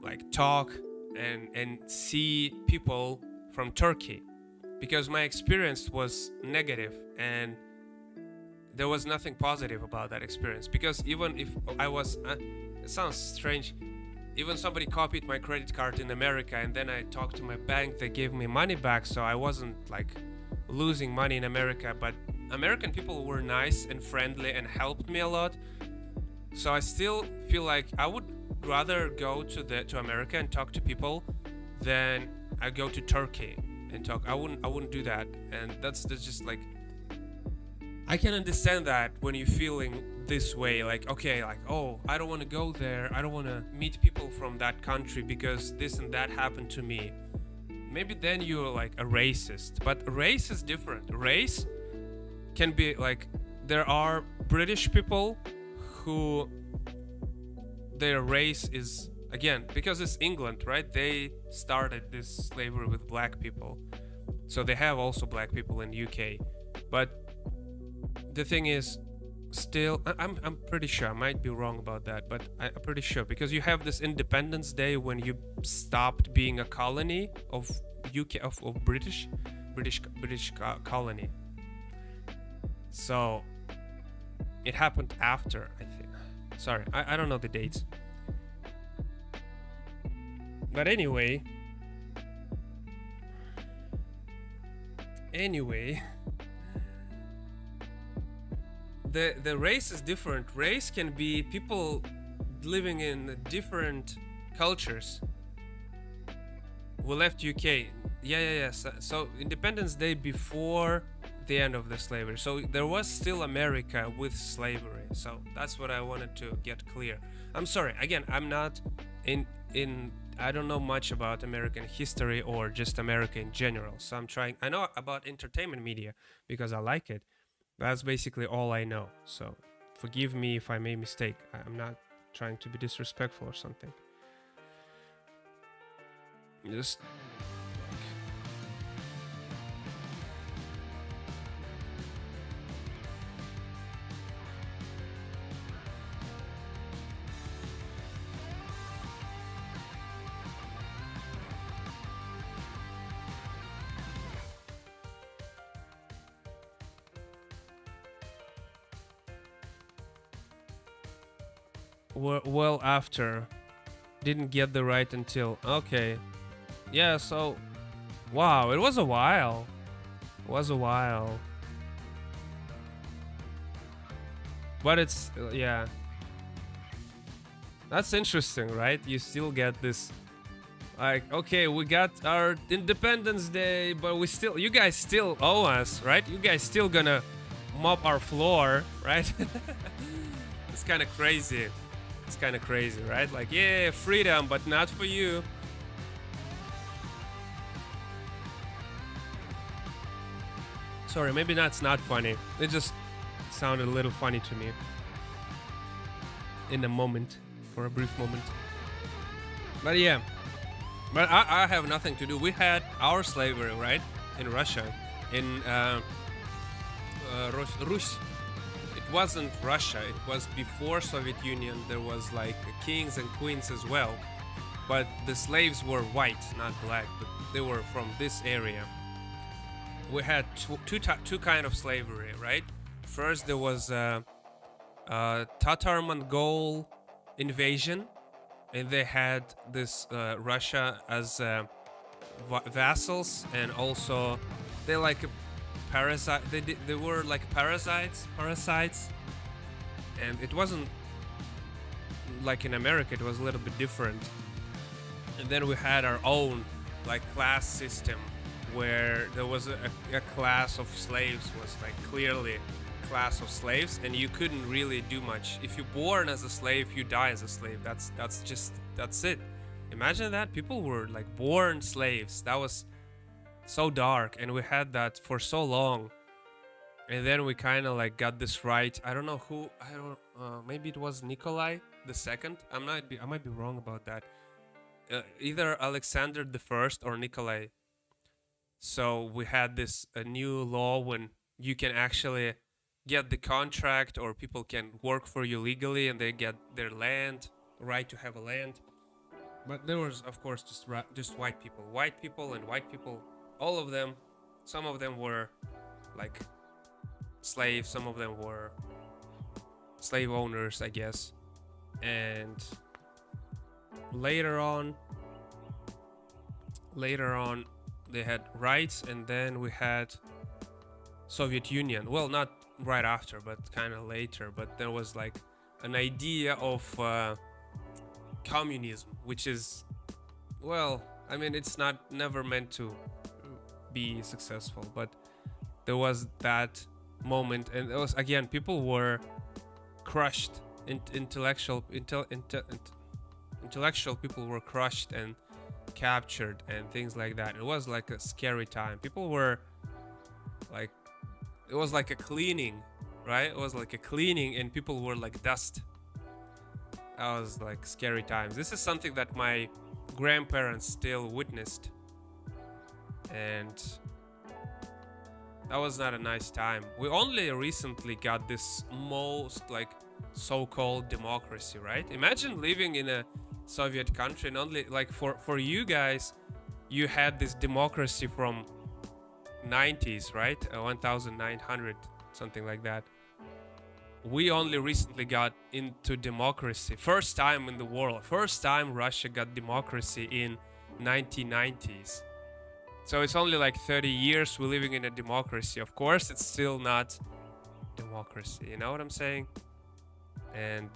like talk and see people from Turkey, because my experience was negative and there was nothing positive about that experience. Because even if I was it sounds strange, even somebody copied my credit card in America, and then I talked to my bank, they gave me money back, so I wasn't like losing money in America. But American people were nice and friendly and helped me a lot, so I still feel like I would rather go to America and talk to people than I go to Turkey and talk. I wouldn't do that. And that's just like, I can understand that when you're feeling this way, like, okay, like, oh, I don't want to go there, I don't want to meet people from that country because this and that happened to me, maybe then you're like a racist. But race is different. Race can be like, there are British people who their race is, again, because it's England, right? They started this slavery with black people, so they have also black people in UK. But the thing is, still, I'm pretty sure, I might be wrong about that, but I'm pretty sure, because you have this Independence Day when you stopped being a colony of UK, of British colony. So it happened after, I think. Sorry, I don't know the dates. But anyway, the race is different. Race can be people living in different cultures. We left UK. Yeah. So Independence Day before the end of the slavery. So there was still America with slavery. So that's what I wanted to get clear. I'm sorry. Again, I'm not in I don't know much about American history or just America in general. So I know about entertainment media because I like it. That's basically all I know. So forgive me if I made a mistake. I'm not trying to be disrespectful or something. Just well after, didn't get the right until, okay, yeah. So wow, it was a while. But it's yeah, that's interesting, right? You still get this, like, okay, we got our Independence Day, but you guys still owe us, right? You guys still gonna mop our floor, right? It's kind of crazy. Right? Like, yeah, freedom, but not for you. Sorry, maybe that's not funny. It just sounded a little funny to me in a moment, for a brief moment. But yeah, but I have nothing to do. We had our slavery, right, in Russia, in Rus. It wasn't Russia. It was before Soviet Union. There was like kings and queens as well, but the slaves were white, not black. But they were from this area. We had two kind of slavery, right? First, there was Tatar-Mongol invasion, and they had this Russia as vassals, and also they like parasite. They were like parasites, and it wasn't like in America. It was a little bit different. And then we had our own like class system, where there was a class of slaves, was like clearly class of slaves, and you couldn't really do much. If you're born as a slave, you die as a slave. That's it. Imagine that. People were like born slaves. That was so dark, and we had that for so long. And then we kind of like got this right. I don't know who. Maybe it was Nikolai II. I might be wrong about that. Either Alexander I or Nikolai. So we had this new law when you can actually get the contract, or people can work for you legally, and they get their land, right to have a land. But there was, of course, just white people, all of them. Some of them were like slaves, some of them were slave owners, I guess. And later on they had rights, and then we had Soviet Union. Well, not right after, but kind of later. But there was like an idea of communism, which is, well, I mean, it's never meant to be successful, but there was that moment, and it was, again, people were crushed. Intellectual people were crushed and captured and things like that. It was like a scary time. People were like, it was like a cleaning, right? It was like a cleaning, and people were like dust. That was like scary times. This is something that my grandparents still witnessed, and that was not a nice time. We only recently got this most like so-called democracy, right? Imagine living in a Soviet country and only like for you guys, you had this democracy from 90s, right? 1900, something like that. We only recently got into democracy. First time in the world. First time Russia got democracy in 1990s. So it's only like 30 years we're living in a democracy. Of course, it's still not democracy. You know what I'm saying? And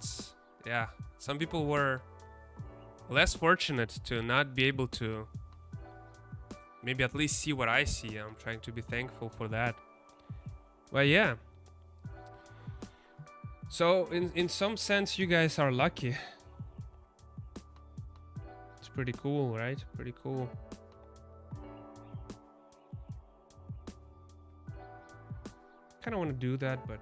yeah, some people were less fortunate to not be able to maybe at least see what I see. I'm trying to be thankful for that. But yeah. So in some sense, you guys are lucky. It's pretty cool, right? Pretty cool. Kind of want to do that, but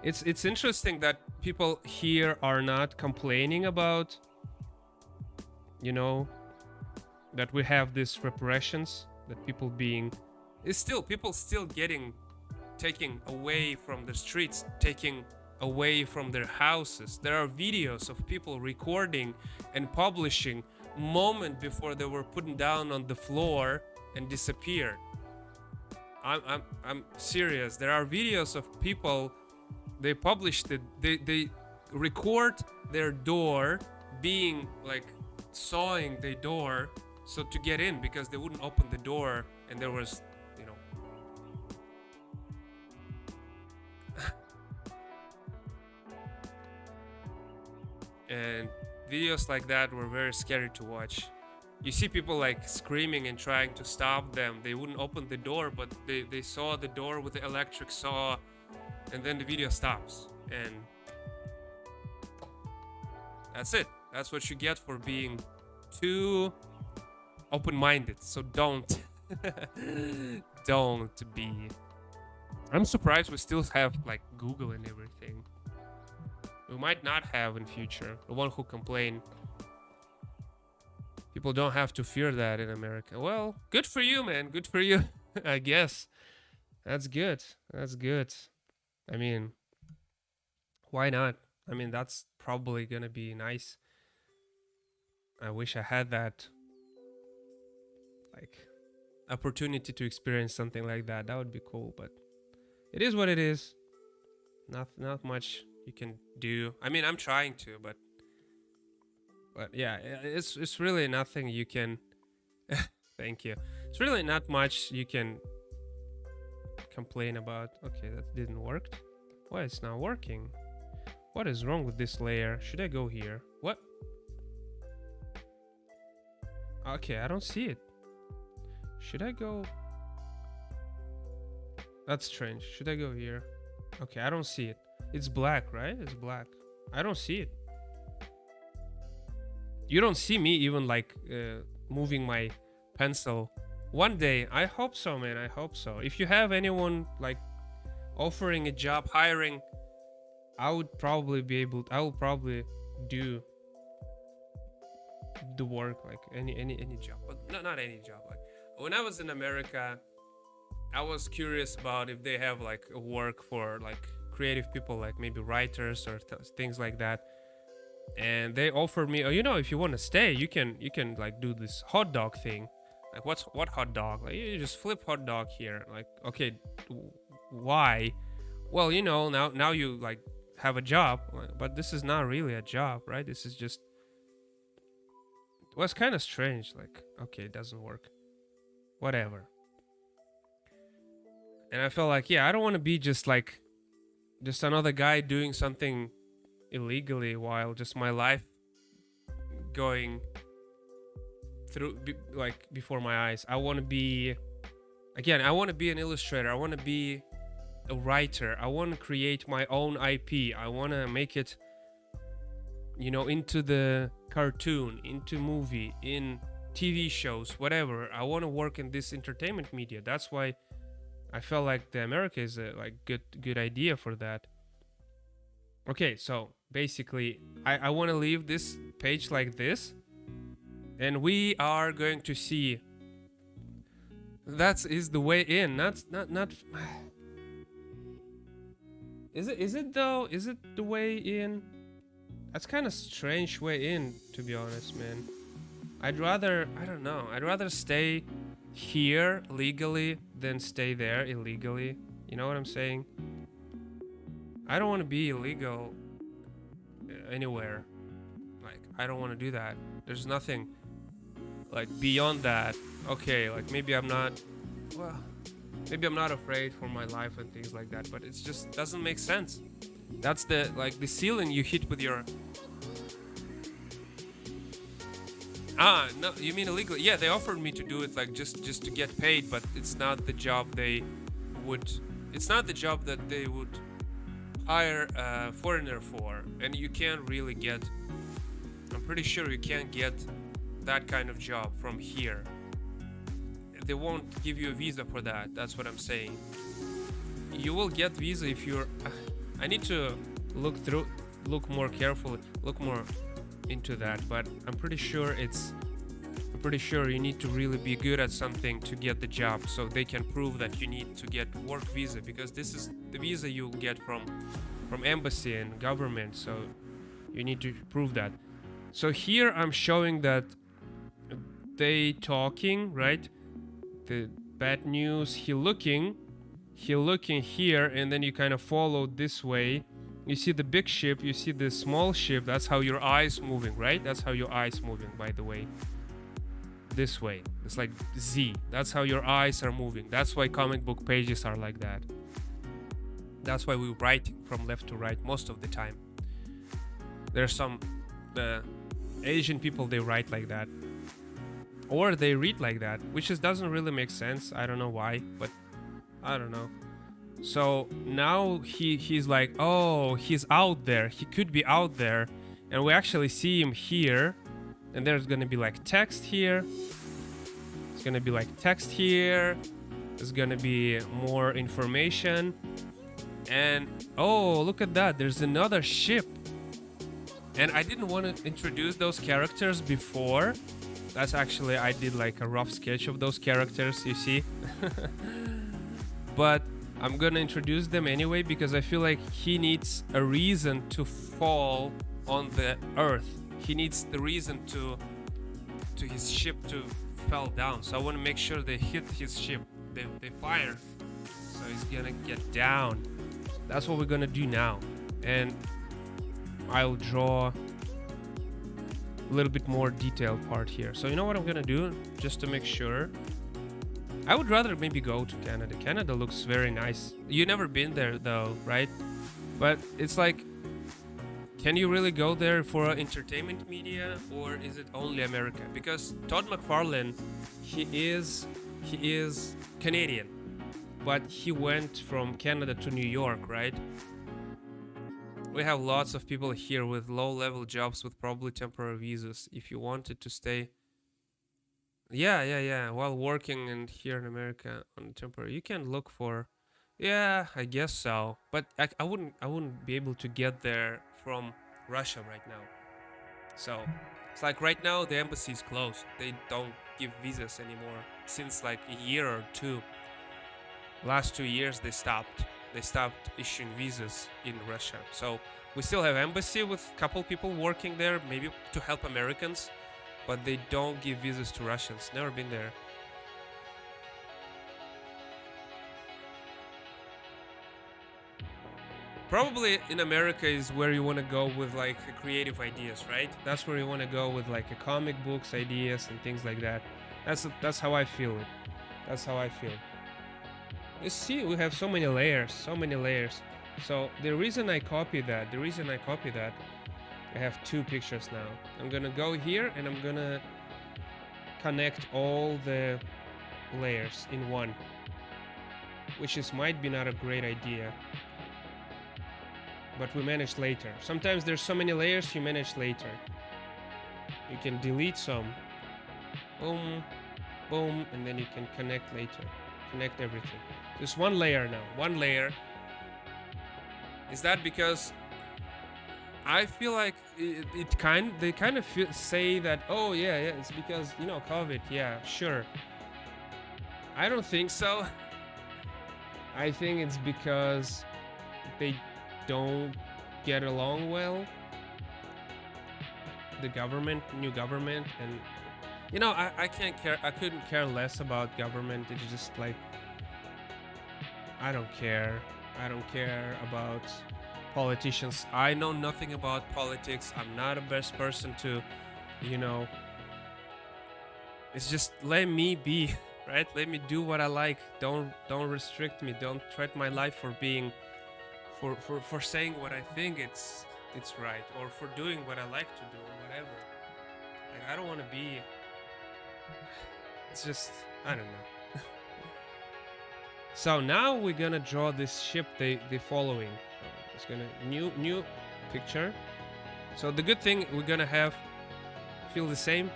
it's interesting that people here are not complaining about, you know, that we have these repressions, that people being, it's still people still getting taken away from the streets, taking away from their houses. There are videos of people recording and publishing moment before they were put down on the floor and disappeared. I'm serious. There are videos of people, they published it, they record their door being like sawing the door so to get in, because they wouldn't open the door, and there was, you know, and videos like that were very scary to watch. You see people like screaming and trying to stop them. They wouldn't open the door, but they saw the door with the electric saw, and then the video stops. And that's it. That's what you get for being too open-minded. So don't. Don't be. I'm surprised we still have like Google and everything. We might not have in future. The one who complain. People don't have to fear that in America. Well, good for you, man. Good for you. I guess. That's good. That's good. I mean, why not? I mean, that's probably gonna be nice. I wish I had that, like, opportunity to experience something like that. That would be cool, but it is what it is. Not much you can do. I mean, I'm trying to, but yeah, it's really nothing you can. Thank you. It's really not much you can complain about. Okay, that didn't work. Why it's not working? What is wrong with this layer? Should I go here? What? Okay, I don't see it. Should I go? That's strange. Should I go here? Okay, I don't see it. It's black, right? It's black. I don't see it. You don't see me even like moving my pencil. One day, I hope so, man. I hope so. If you have anyone like offering a job, hiring, I would probably be able. I will probably do the work, like any job, but not any job. Like when I was in America, I was curious about if they have like a work for like creative people, like maybe writers or things like that. And they offered me, oh, you know, if you want to stay, you can like do this hot dog thing. Like what hot dog? Like you just flip hot dog here. Like, okay, why? Well, you know, now you like have a job, but this is not really a job, right? This is just, it was kind of strange. Like, okay, it doesn't work. Whatever. And I felt like, yeah, I don't want to be just another guy doing something illegally while just my life going through like before my eyes. I want to be, again, I want to be an illustrator. I want to be a writer. I want to create my own IP. I want to make it, you know, into the cartoon, into movie, in TV shows, whatever. I want to work in this entertainment media. That's why I felt like the America is a like good idea for that. Okay, so basically I want to leave this page like this, and we are going to see that is the way in. Not is it though? Is it the way in? That's kind of strange way in, to be honest, man. I'd rather, I don't know, I'd rather stay here legally than stay there illegally. You know what I'm saying? I don't want to be illegal anywhere. Like, I don't want to do that. There's nothing like beyond that. Okay, like maybe I'm not, well, maybe I'm not afraid for my life and things like that, but it just doesn't make sense. That's the, like, the ceiling you hit with your... Ah, no, you mean illegally? Yeah, they offered me to do it, like, just to get paid, but it's not the job they would... It's not the job that they would hire a foreigner for, and you can't really get... I'm pretty sure you can't get that kind of job from here. They won't give you a visa for that, that's what I'm saying. You will get visa if you're... I need to look more carefully, look more into that, but I'm pretty sure you need to really be good at something to get the job, so they can prove that you need to get work visa, because this is the visa you'll get from embassy and government, so you need to prove that. So here I'm showing that they talking, right? The bad news, he looking here, and then you kind of follow this way. You see the big ship, you see the small ship. That's how your eyes moving, right? That's how your eyes moving, by the way. This way. It's like Z. That's how your eyes are moving. That's why comic book pages are like that. That's why we write from left to right most of the time. There's some the Asian people, they write like that, or they read like that, which doesn't really make sense. I don't know why, but I don't know. So now he's like, oh, he's out there. He could be out there, and we actually see him here. And there's gonna be like text here. It's gonna be like text here. There's gonna be more information. And oh, look at that. There's another ship. And I didn't want to introduce those characters before. That's actually, I did like a rough sketch of those characters, you see. But I'm gonna introduce them anyway, because I feel like he needs a reason to fall on the earth. He needs the reason to his ship to fall down. So I want to make sure they hit his ship. They fire. So he's gonna get down. That's what we're gonna do now. And I'll draw a little bit more detailed part here. So you know what I'm gonna do, just to make sure. I would rather maybe go to Canada. Canada looks very nice. You've never been there though, right? But it's like, can you really go there for entertainment media, or is it only America? Because Todd McFarlane, he is Canadian, but he went from Canada to New York, right? We have lots of people here with low-level jobs with probably temporary visas. If you wanted to stay, yeah, while working and here in America on temporary, you can look for, yeah, I guess so. But I wouldn't be able to get there from Russia right now. So it's like right now the embassy is closed. They don't give visas anymore since like a year or two. Last 2 years they stopped issuing visas in Russia. So we still have embassy with a couple people working there, maybe to help Americans, but they don't give visas to Russians. Never been there. Probably in America is where you want to go with like creative ideas, right? That's where you want to go with like a comic books ideas and things like that. That's how I feel it. That's how I feel. You see, we have so many layers, So the reason I copy that, I have two pictures now. I'm gonna go here and I'm gonna connect all the layers in one. which is might be not a great idea. But we manage later. Sometimes there's so many layers you manage later. You can delete some. Boom, boom, and then you can connect later. Connect everything. Just one layer now. One layer. Is that because I feel like they kind of say that, oh yeah, it's because, you know, COVID. Yeah, sure. I don't think so. I think it's because they don't get along well. The government, new government, and you know, I can't care. I couldn't care less about government. It's just like, I don't care. I don't care about politicians. I know nothing about politics. I'm not the best person to, you know. It's just let me be, right? Let me do what I like. Don't restrict me. Don't threat my life for being, for saying what I think it's right, or for doing what I like to do, or whatever. Like, I don't want to be. It's just, I don't know. So now we're gonna draw this ship they following. It's gonna new picture. So the good thing we're gonna have feel the same.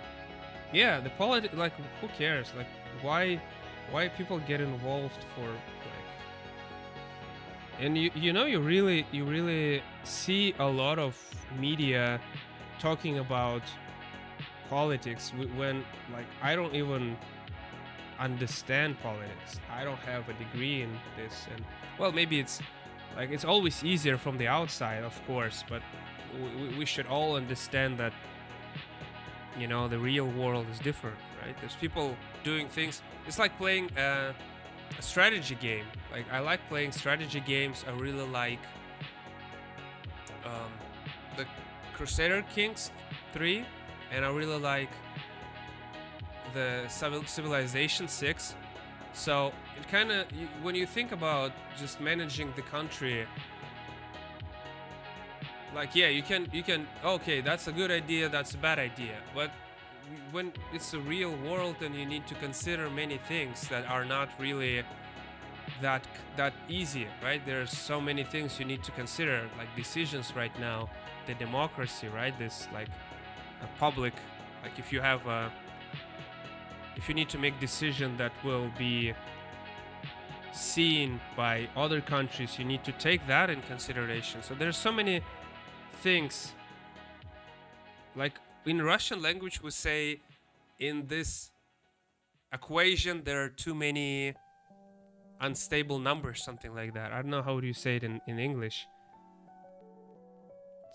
Yeah, the like, who cares? Like, why people get involved for, like, and you know, you really see a lot of media talking about politics when, like, I don't even understand politics. I don't have a degree in this, and well, maybe it's like, it's always easier from the outside, of course, but we should all understand that, you know, the real world is different, right? There's people doing things. It's like playing a strategy game. Like, I like playing strategy games. I really like the Crusader Kings 3, and I really like the Civilization 6. So it kind of, when you think about just managing the country, like, yeah, you can, okay, that's a good idea, that's a bad idea, but when it's a real world and you need to consider many things that are not really that easy, right? There's so many things you need to consider, like decisions right now, the democracy, right? This, like, a public, like, if you have a, if you need to make decision that will be seen by other countries, you need to take that in consideration. So there's so many things. Like, in Russian language we say, in this equation there are too many unstable numbers, something like that. I don't know how do you say it in English.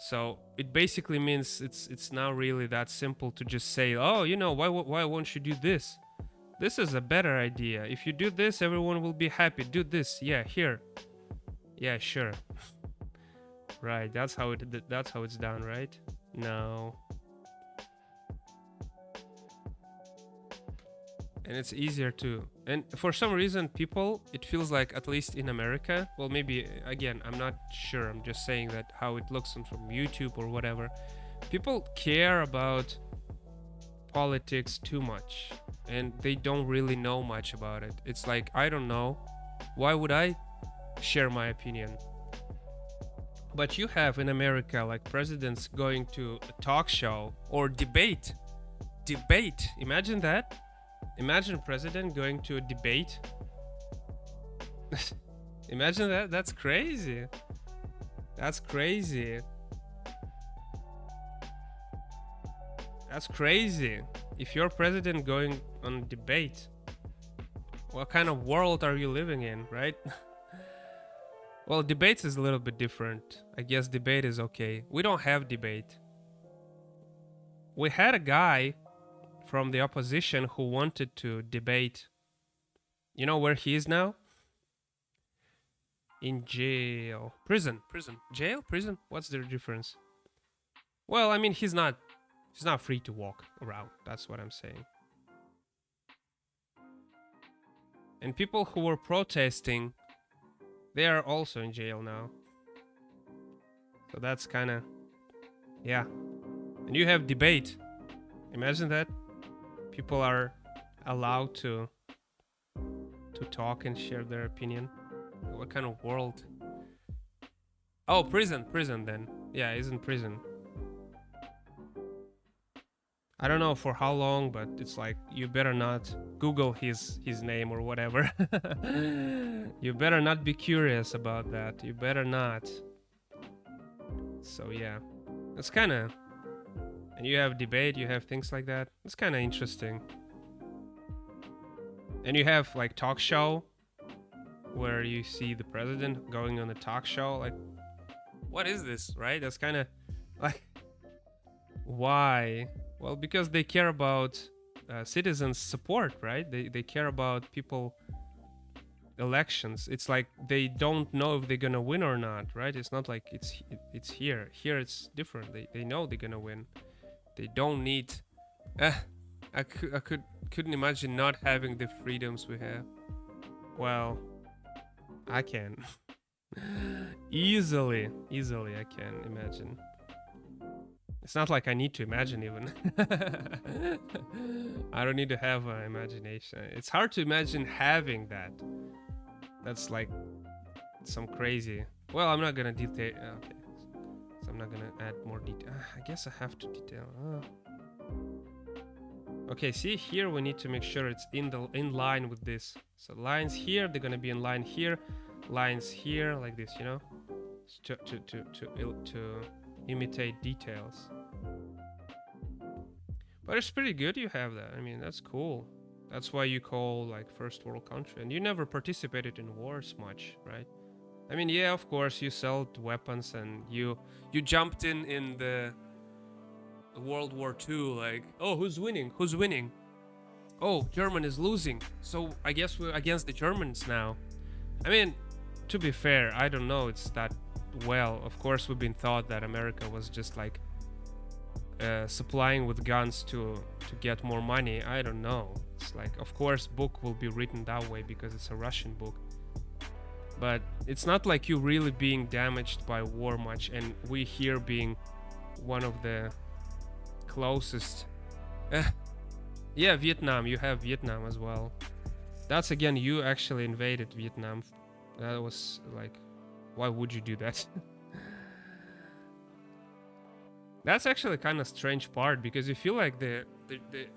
So it basically means it's not really that simple to just say, oh, you know, why won't you do this? This is a better idea. If you do this, everyone will be happy. Do this. Yeah, here. Yeah, sure. Right, that's how it's done, right? No. And it's easier to, and for some reason people, it feels like, at least in America, well, maybe, again, I'm not sure, I'm just saying that how it looks from YouTube or whatever, people care about politics too much and they don't really know much about it. It's like, I don't know, why would I share my opinion? But you have in America, like, presidents going to a talk show or debate. Imagine that. Imagine a president going to a debate. Imagine that. That's crazy. That's crazy. That's crazy. If you're president going on debate, what kind of world are you living in, right? Well, debates is a little bit different. I guess debate is okay. We don't have debate. We had a guy from the opposition who wanted to debate. You know where he is now? In jail. Prison. Jail? Prison? What's the difference? Well, I mean, he's not free to walk around. That's what I'm saying. And people who were protesting, they are also in jail now. So that's kind of, yeah. And you have debate. Imagine that. People are allowed to talk and share their opinion. What kind of world? Oh, prison then. Yeah, he's in prison. I don't know for how long, but it's like you better not Google his name or whatever. You better not be curious about that. You better not. So yeah, it's kind of, and you have debate, you have things like that. It's kind of interesting. And you have like talk show where you see the president going on a talk show. Like, what is this, right? That's kind of like, why? Well, because they care about citizens' support, right? They care about people elections. It's like they don't know if they're gonna win or not, right? It's not like it's here. Here it's different. They know they're gonna win. They don't need. I couldn't imagine not having the freedoms we have. Well, I can. easily I can imagine. It's not like I need to imagine even. I don't need to have an imagination. It's hard to imagine having that. That's like some crazy. Well, I'm not gonna detail. Okay, so I'm not gonna add more detail. I guess I have to detail. Okay, see here we need to make sure it's in line with this. So lines here, they're gonna be in line here, lines here, like this, you know, to imitate details. But it's pretty good you have that. I mean, that's cool. That's why you call like first world country. And you never participated in wars much, right? I mean, yeah, of course you sold weapons and you jumped in the World War II, like, oh, who's winning? Who's winning? Oh, German is losing. So I guess we're against the Germans now. I mean, to be fair, I don't know it's that well. Of course, we've been taught that America was just like supplying with guns to get more money. I don't know. It's like, of course, book will be written that way because it's a Russian book. But it's not like you really being damaged by war much, and we here being one of the closest. Yeah, Vietnam. You have Vietnam as well. That's again, you actually invaded Vietnam. That was like, why would you do that? That's actually kind of strange part because you feel like the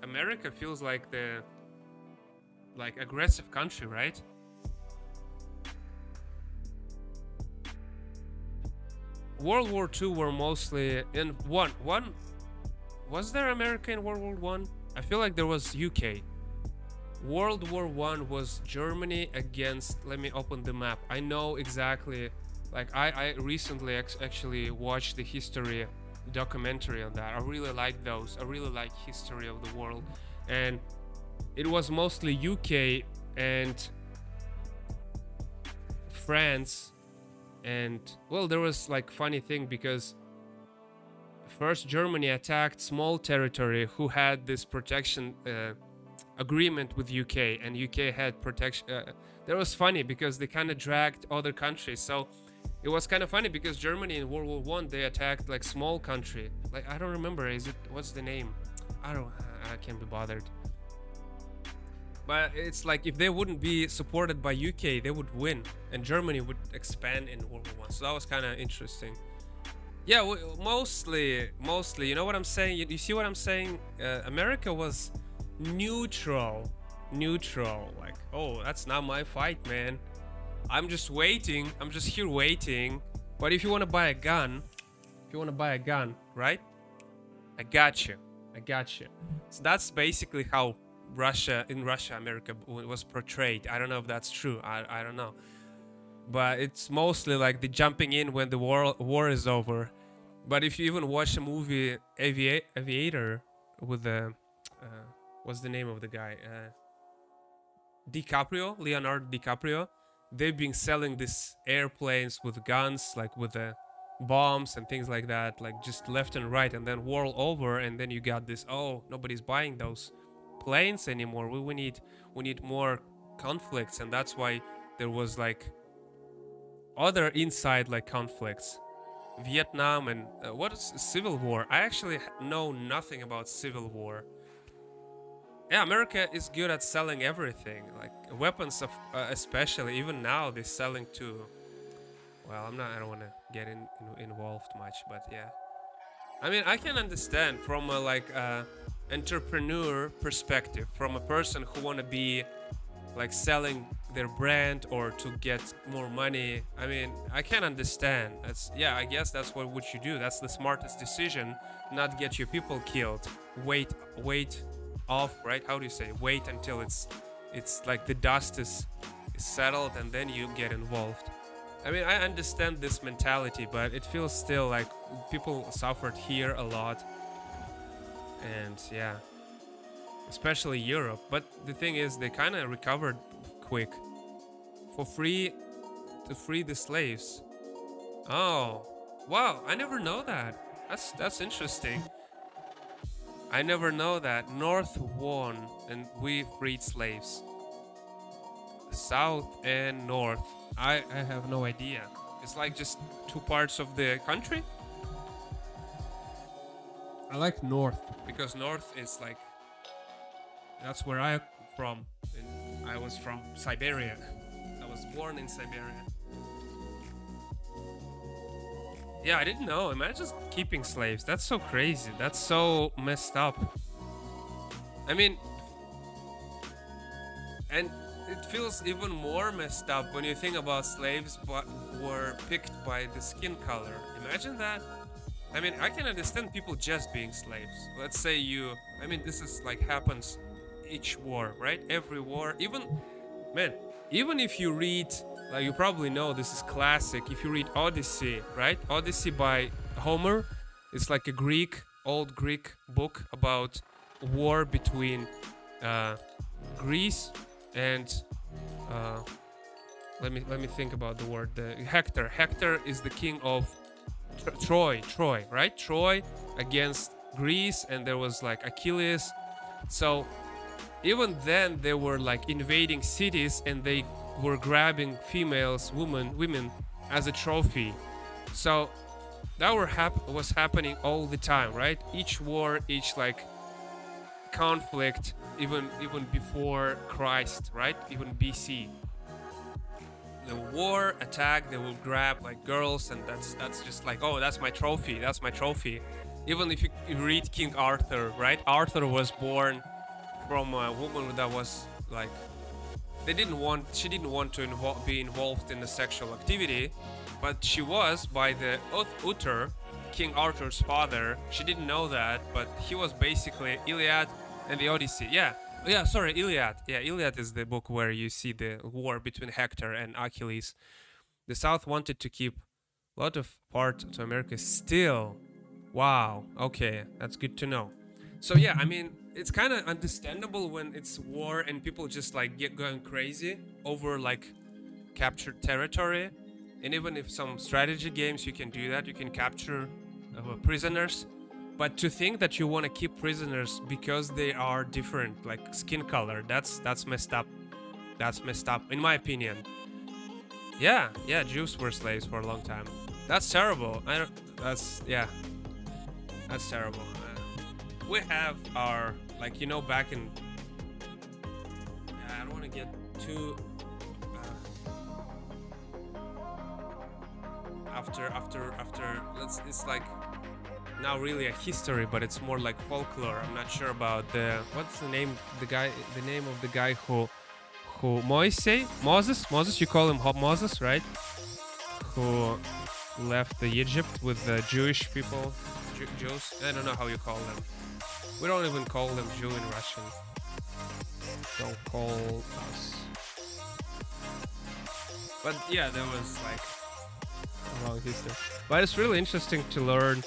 America feels like the aggressive country, right? World War II were mostly in one. Was there America in World War One? I feel like there was UK. World War One was Germany against. Let me open the map. I know exactly. Like I recently actually watched the history documentary on that. I really like those. I really like history of the world, and it was mostly UK and France. And well, there was like funny thing because first Germany attacked small territory who had this protection agreement with UK, and UK had protection. That was funny because they kind of dragged other countries. So it was kind of funny because Germany in World War One they attacked like small country. Like I don't remember. What's the name? I can't be bothered. But it's like if they wouldn't be supported by UK, they would win, and Germany would expand in World War One. So that was kind of interesting. Yeah, mostly. You know what I'm saying? You see what I'm saying? America was neutral. Like, oh, that's not my fight, man. I'm just waiting. I'm just here waiting. But if you want to buy a gun, right? I got you. So that's basically how Russia, America was portrayed. I don't know if that's true. I don't know. But it's mostly like the jumping in when the war is over. But if you even watch a movie Aviator with the what's the name of the guy? Leonardo DiCaprio. They've been selling these airplanes with guns, like with the bombs and things like that, like just left and right, and then war over, and then you got this, oh, nobody's buying those planes anymore. We need more conflicts, and that's why there was like other inside like conflicts. Vietnam and what is Civil War? I actually know nothing about Civil War. Yeah, America is good at selling everything, like weapons, of, especially. Even now, they're selling to. Well, I'm not. I don't want to get involved much, but yeah. I mean, I can understand from a entrepreneur perspective, from a person who want to be like selling their brand or to get more money. I mean, I can understand. That's, yeah, I guess that's what you do. That's the smartest decision. Not get your people killed. Wait off, right? How do you say? Wait until it's like the dust is settled and then you get involved. I mean, I understand this mentality, but it feels still like people suffered here a lot. And yeah, especially Europe. But the thing is, they kind of recovered quick. For free, to free the slaves. Oh, wow! I never know that. That's interesting. I never know that. North won, and we freed slaves. South and North. I have no idea. It's like just two parts of the country. I like North because North is like, that's where I'm from. And I was from Siberia. I was born in Siberia. Yeah, I didn't know. Imagine just keeping slaves. That's so crazy. That's so messed up. I mean, and it feels even more messed up when you think about slaves but were picked by the skin color. Imagine that. I mean, I can understand people just being slaves. Let's say you, I mean, this is like happens each war, right? Every war, even, man, even if you read, like you probably know this is classic, if you read Odyssey, right? Odyssey by Homer, it's like a old Greek book about war between Greece and let me think about the word. Hector. Hector is the king of Troy, right? Troy against Greece, and there was like Achilles. So even then they were like invading cities and they were grabbing women as a trophy. So that was happening all the time, right? Each war, each like conflict, even before Christ, right? Even BC. The war attack, they will grab like girls, and that's just like, oh, that's my trophy. Even if you read King Arthur, right? Arthur was born from a woman that was like, she didn't want to be involved in the sexual activity, but she was by the Uther, King Arthur's father. She didn't know that, but he was basically Iliad and the Odyssey. Sorry, Iliad. Yeah, Iliad is the book where you see the war between Hector and Achilles. The South wanted to keep a lot of part to America still. Wow, okay, that's good to know. So yeah, I mean, it's kind of understandable when it's war and people just like get going crazy over like captured territory. And even if some strategy games you can do that, you can capture prisoners. But to think that you want to keep prisoners because they are different, like skin color, that's messed up. That's messed up, in my opinion. Yeah, Jews were slaves for a long time. That's terrible. That's terrible. We have our, like, you know, back in. I don't want to get too. After. It's like. Now really a history, but it's more like folklore. I'm not sure about what's the name of the guy who Moses, you call him Moses, right? Who left the Egypt with the Jewish people, Jews. I don't know how you call them. We don't even call them Jew in Russian. Don't call us. But yeah, there was like a long history. But it's really interesting to learn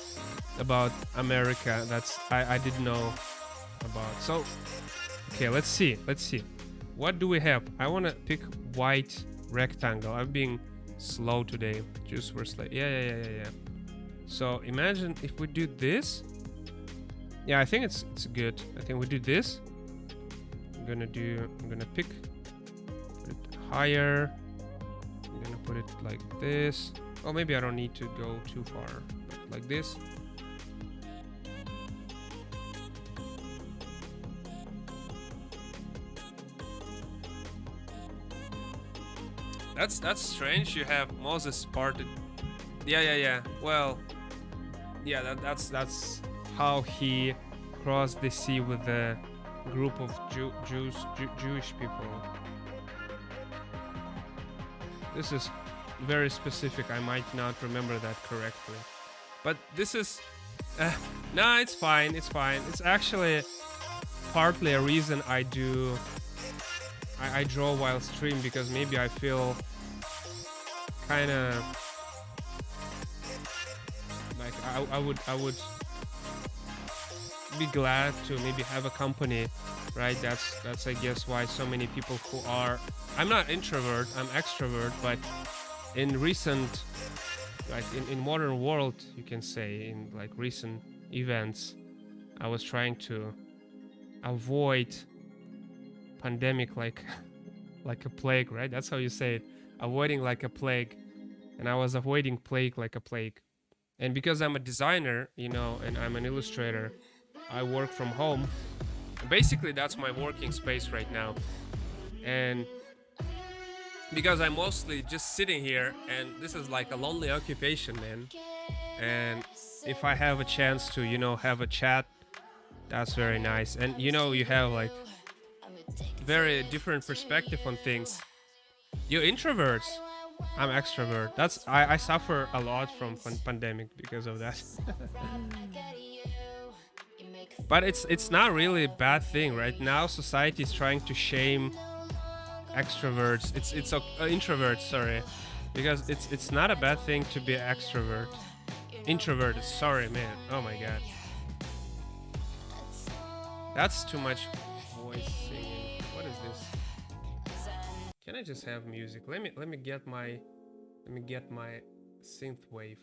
about America. I didn't know about. So okay, let's see what do we have. I want to pick white rectangle. I'm being slow today. Jews were slave. Yeah. So imagine if we do this. Yeah, I think it's good. I think we do this. I'm gonna put it higher. I'm gonna put it like this. Oh, maybe I don't need to go too far, but like this. That's strange. You have Moses parted. Yeah. Well, yeah. That's how he crossed the sea with a group of Jewish people. This is very specific. I might not remember that correctly, but this is. No, it's fine. It's fine. It's actually partly a reason I do. I draw while stream because maybe I feel kind of like I would be glad to maybe have a company, right? That's I guess why so many people who are. I'm not introvert. I'm extrovert, but in recent, like in modern world, you can say in like recent events, I was trying to avoid pandemic like a plague, right? That's how you say it. Avoiding like a plague. And I was avoiding plague like a plague. And because I'm a designer, you know, and I'm an illustrator, I work from home. Basically, that's my working space right now. And because I'm mostly just sitting here, and this is like a lonely occupation, man. And if I have a chance to, you know, have a chat, that's very nice. And you know, you have like very different perspective on things. You introverts, I'm extrovert. I suffer a lot from pandemic because of that. But it's not really a bad thing right now. Society is trying to shame extroverts. It's introverts, sorry, because it's not a bad thing to be an extrovert. Introverted, sorry, man. Oh my god, that's too much voice singing. What is this? Can I just have music? Let me get my synth wave.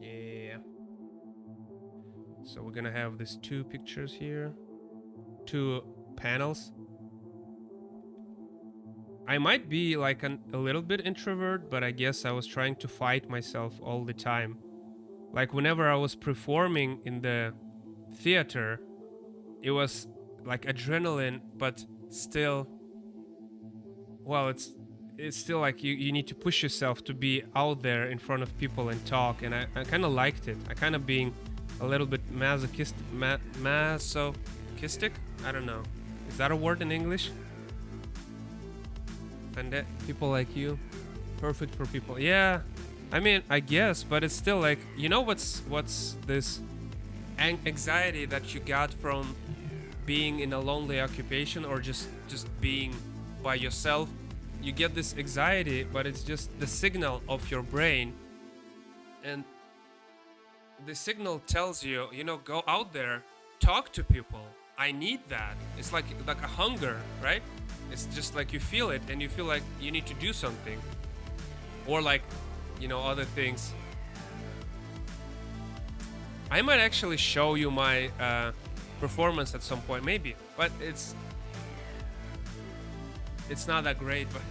Yeah. So we're gonna have these two pictures here, two panels. I might be like a little bit introvert, but I guess I was trying to fight myself all the time. Like whenever I was performing in the theater, it was like adrenaline, but still, well, it's still like you need to push yourself to be out there in front of people and talk. And I kind of liked it. I kind of being a little bit masochistic. I don't know. Is that a word in English? And that people like you, perfect for people. Yeah, I mean, I guess, but it's still like, you know, what's this anxiety that you got from being in a lonely occupation or just being by yourself. You get this anxiety, but it's just the signal of your brain, and the signal tells you, you know, go out there, talk to people. I need that. It's like a hunger, right? It's just like you feel it, and you feel like you need to do something, or like, you know, other things. I might actually show you my performance at some point, maybe, but it's not that great. But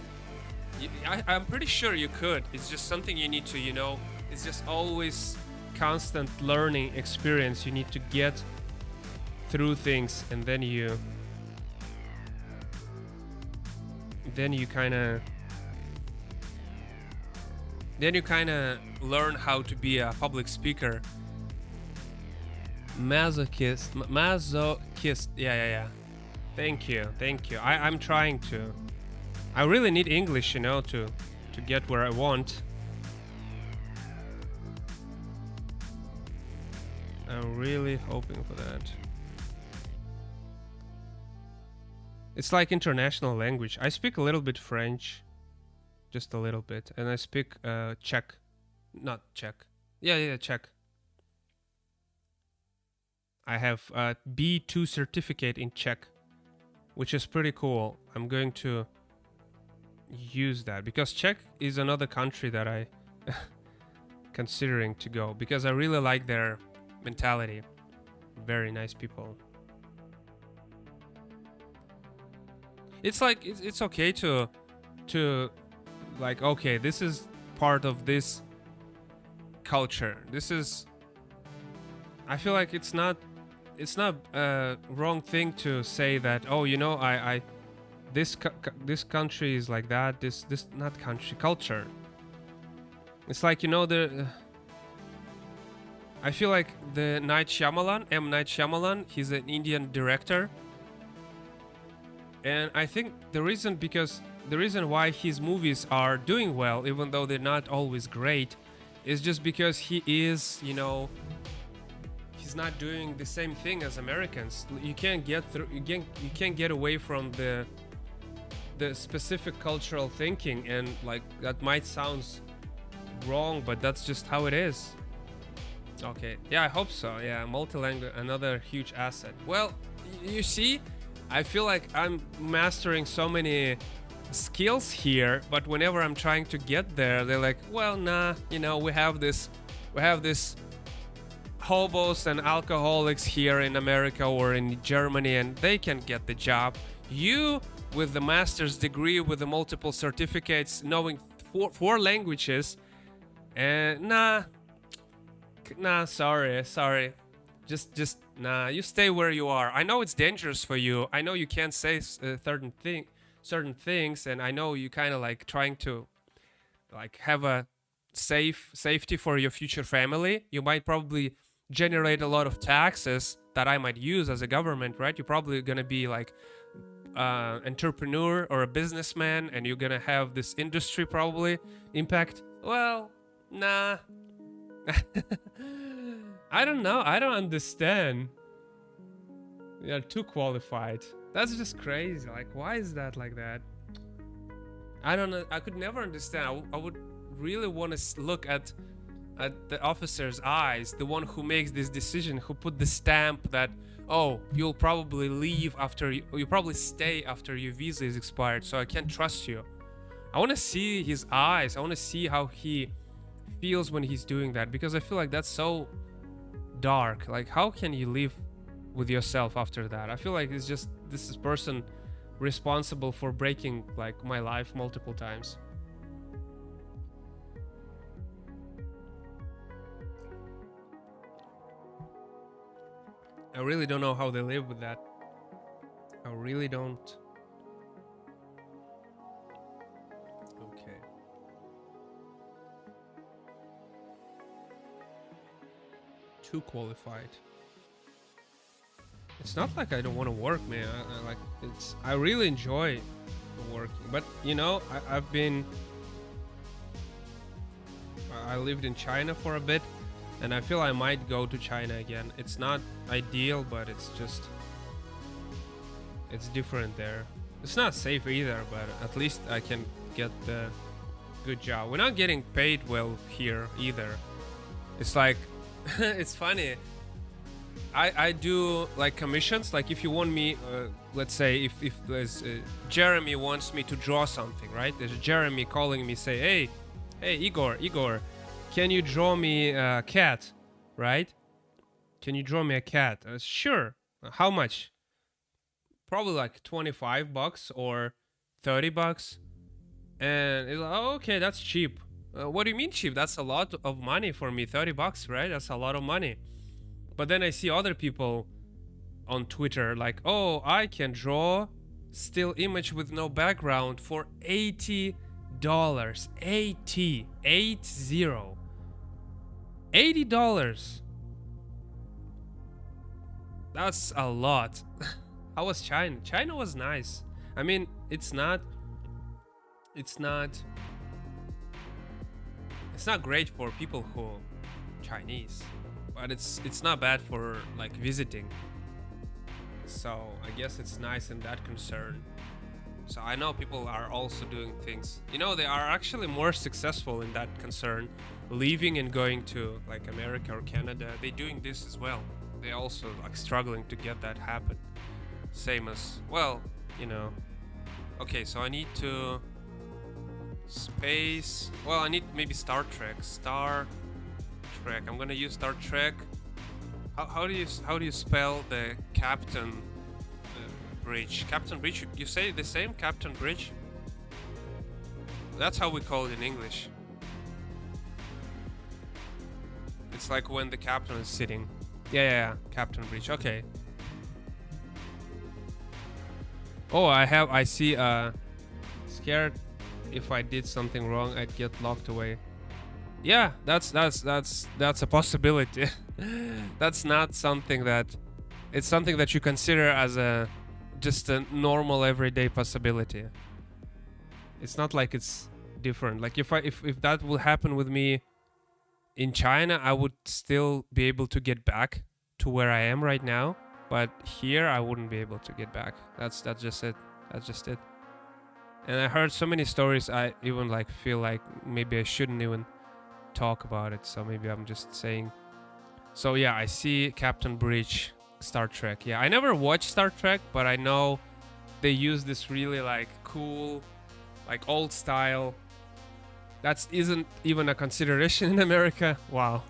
I'm pretty sure you could. It's just something you need to, you know, it's just always constant learning experience. You need to get through things, and then you kind of learn how to be a public speaker. Masochist. Yeah. Thank you. I'm trying to. I really need English, you know, to get where I want. I'm really hoping for that. It's like international language. I speak a little bit French, just a little bit, and I speak Czech, not Czech. Yeah, Czech. I have a B2 certificate in Czech, which is pretty cool. I'm going to use that because Czech is another country that I considering to go because I really like their mentality. Very nice people. It's like it's okay to like, okay, this is part of this culture. This is, I feel like it's not a wrong thing to say that, oh, you know, this country is like that. This not country, culture. It's like, you know, the I feel like the Night Shyamalan, he's an Indian director. And I think the reason why his movies are doing well, even though they're not always great, is just because he is, you know, he's not doing the same thing as Americans. You can't get through. You can't get away from the specific cultural thinking, and like that might sound wrong, but that's just how it is. Okay, yeah, I hope so. Yeah, multilingual, another huge asset. Well, you see, I feel like I'm mastering so many skills here, but whenever I'm trying to get there, they're like, well, nah, you know, we have this hobos and alcoholics here in America or in Germany, and they can get the job. You, with the master's degree, with the multiple certificates, knowing four languages, and nah, sorry. Just nah, you stay where you are. I know it's dangerous for you. I know you can't say certain things, and I know you kind of like trying to like have a safety for your future family. You might probably generate a lot of taxes that I might use as a government, right? You're probably gonna be like entrepreneur or a businessman, and you're gonna have this industry probably impact. Well, nah. I don't know. I don't understand. You're too qualified. That's just crazy. Like, why is that like that? I don't know. I could never understand. I would really want to look at the officer's eyes, the one who makes this decision, who put the stamp that, oh, you'll probably leave after you probably stay after your visa is expired, so I can't trust you. I want to see his eyes. I want to see how he feels when he's doing that, because I feel like that's so dark. Like, how can you live with yourself after that? I feel like it's just this person responsible for breaking like my life multiple times. I really don't know how they live with that. I really don't. Okay. Too qualified. It's not like I don't want to work, man. I really enjoy working, but you know, I lived in China for a bit, and I feel I might go to China again. It's not ideal, but it's different there. It's not safe either, but at least I can get the good job. We're not getting paid well here either. It's like, it's funny. I do like commissions. Like if you want me, let's say if there's Jeremy wants me to draw something, right? There's Jeremy calling me, say, hey, Igor, can you draw me a cat, right? Can you draw me a cat? Sure. How much? Probably like $25 or $30. And it's like, oh, okay, that's cheap. What do you mean cheap? That's a lot of money for me. $30, right? That's a lot of money. But then I see other people on Twitter like, oh, I can draw still image with no background for $80. $80. That's a lot. How was China? China was nice. I mean, it's not great for people who Chinese, but it's not bad for like visiting. So I guess it's nice in that concern. So I know people are also doing things. You know, they are actually more successful in that concern, leaving and going to like America or Canada. They're doing this as well. They're also like struggling to get that happen. Same as, well, you know. Okay, so I need to space. Well, I need maybe Star Trek. I'm gonna use Star Trek. How do you spell the Captain Bridge? Captain Bridge. You say the same, Captain Bridge. That's how we call it in English. It's like when the captain is sitting. Yeah, Captain Bridge. Okay. Oh, I see. Scared if I did something wrong, I'd get locked away. Yeah, that's a possibility. That's not something that it's something that you consider as a just a normal everyday possibility. It's not like it's different. Like if that will happen with me in China, I would still be able to get back to where I am right now, but here I wouldn't be able to get back. That's just it. That's just it. And I heard so many stories I even like feel like maybe I shouldn't even talk about it. So maybe I'm just saying. So yeah, I see Captain Bridge, Star Trek. Yeah, I never watched Star Trek, but I know they use this really like cool, like old style. That isn't even a consideration in America. Wow.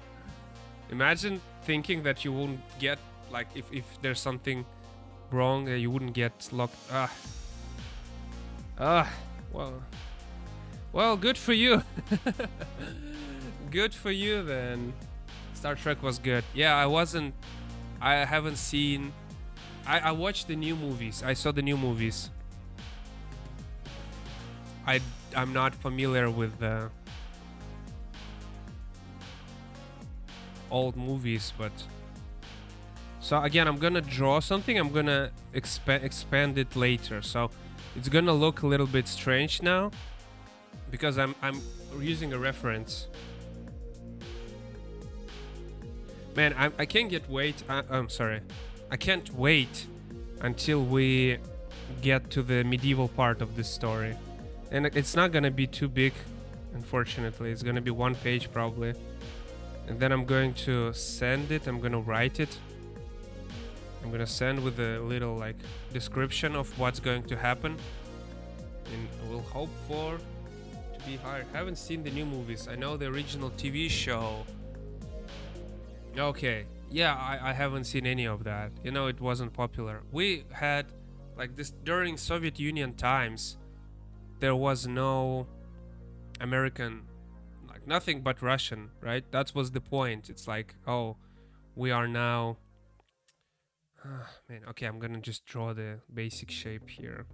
Imagine thinking that you won't get like if there's something wrong, you wouldn't get locked. Well, good for you. Good for you then. Star Trek was good. Yeah, I haven't seen. I watched the new movies. I saw the new movies. I'm not familiar with the old movies, but so again, I'm gonna draw something. I'm gonna expand it later. So it's gonna look a little bit strange now because I'm using a reference. Man, I can't wait. I'm sorry. I can't wait until we get to the medieval part of this story. And it's not gonna be too big, unfortunately. It's gonna be one page probably. And then I'm going to send it. I'm gonna write it. I'm gonna send with a little like description of what's going to happen. And we'll hope for to be higher. I haven't seen the new movies. I know the original TV show. Okay. Yeah, I haven't seen any of that. You know, it wasn't popular. We had like this during Soviet Union times. There was no American, like nothing but Russian, right? That was the point. It's like, oh, we are now. Man, okay, I'm gonna just draw the basic shape here.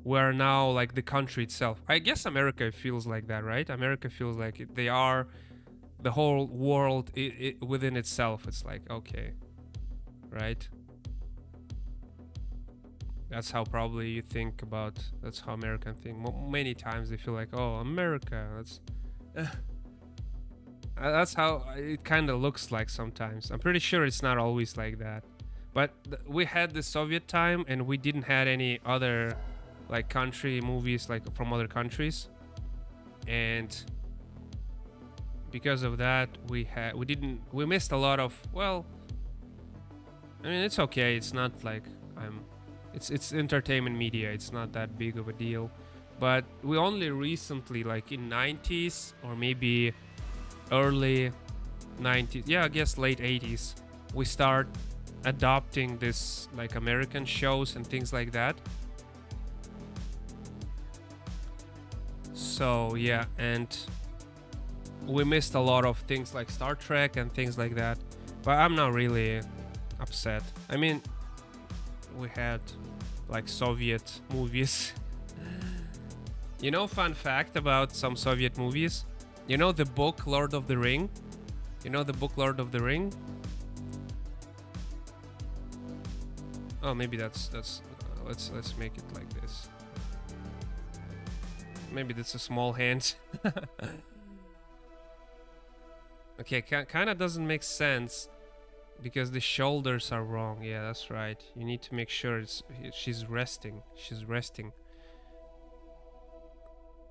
We are now like the country itself. I guess America feels like that, right? America feels like they are the whole world within itself. It's like, okay, right? That's how probably you think about. That's how American think. Many times they feel like, oh, America. That's how it kind of looks like sometimes. I'm pretty sure it's not always like that. But we had the Soviet time, and we didn't had any other like country movies like from other countries, and because of that, we missed a lot of. Well, I mean, it's okay. It's not like it's entertainment media. It's not that big of a deal. But we only recently, like in 90s or maybe early 90s, yeah, I guess late 80s, we start adopting this like American shows and things like that. So yeah, and we missed a lot of things like Star Trek and things like that. But I'm not really upset. I mean, we had like Soviet movies. You know, fun fact about some Soviet movies. You know the book Lord of the Ring? You know the book Lord of the Ring? Oh, maybe that's let's make it like this. Maybe that's a small hand. Okay, kind of doesn't make sense because the shoulders are wrong. Yeah, that's right. You need to make sure she's resting. She's resting.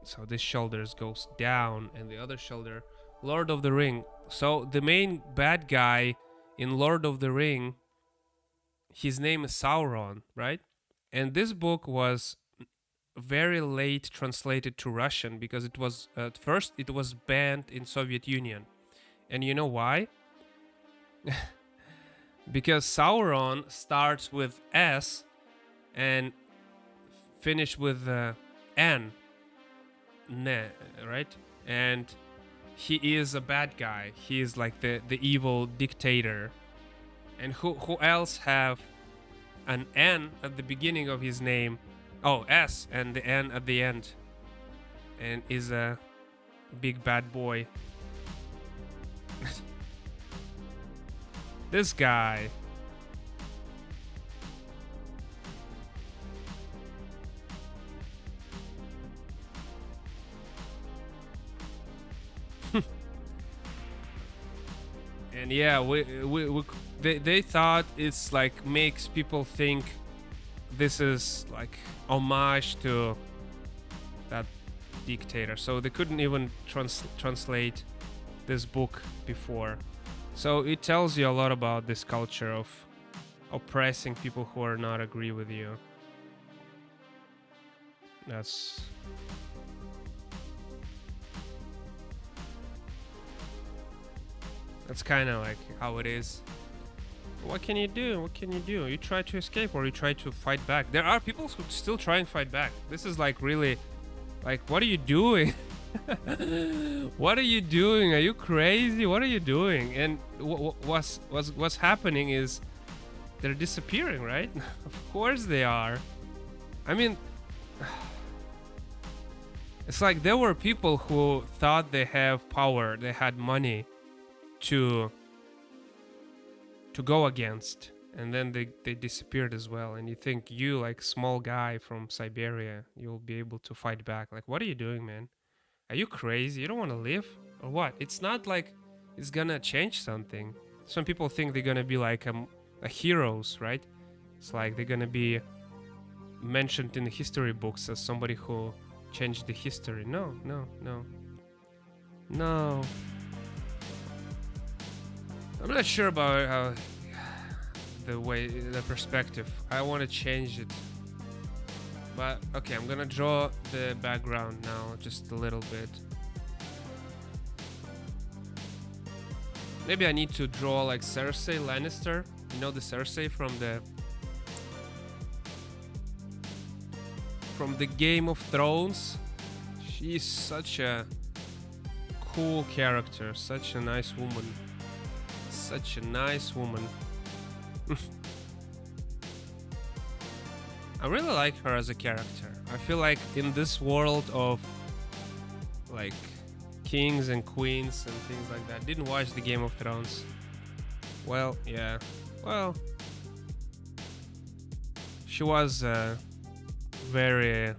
So this shoulders goes down and the other shoulder. Lord of the Ring. So the main bad guy in Lord of the Ring, his name is Sauron, right? And this book was very late translated to Russian because it was at first it was banned in Soviet Union. And you know why? Because Sauron starts with S and finish with N. Ne, right? And he is a bad guy. He is like the evil dictator. And who else have an N at the beginning of his name. Oh, S and the N at the end. And is a big bad boy. This guy. And yeah, they thought it's like makes people think this is like homage to that dictator. So they couldn't even translate this book before. So it tells you a lot about this culture of oppressing people who are not agree with you. That's kind of like how it is. What can you do? What can you do? You try to escape or you try to fight back. There are people who still try and fight back. This is like really, like, what are you doing? What are you doing? Are you crazy? What are you doing? And what's happening is they're disappearing, right? Of course they are. I mean, it's like there were people who thought they have power, they had money to go against, and then they disappeared as well. And you think you, like small guy from Siberia, you'll be able to fight back. Like, what are you doing, man? Are you crazy? You don't want to live or what? It's not like it's gonna change something. Some people think they're gonna be like a heroes, right? It's like they're gonna be mentioned in the history books as somebody who changed the history. No. I'm not sure about how the perspective. I want to change it. But okay, I'm gonna draw the background now just a little bit. Maybe I need to draw like Cersei Lannister. You know the Cersei from the Game of Thrones. She's such a cool character, such a nice woman. Such a nice woman. I really like her as a character. I feel like in this world of like kings and queens and things like that. Didn't watch the Game of Thrones. Well, yeah. Well, she was very,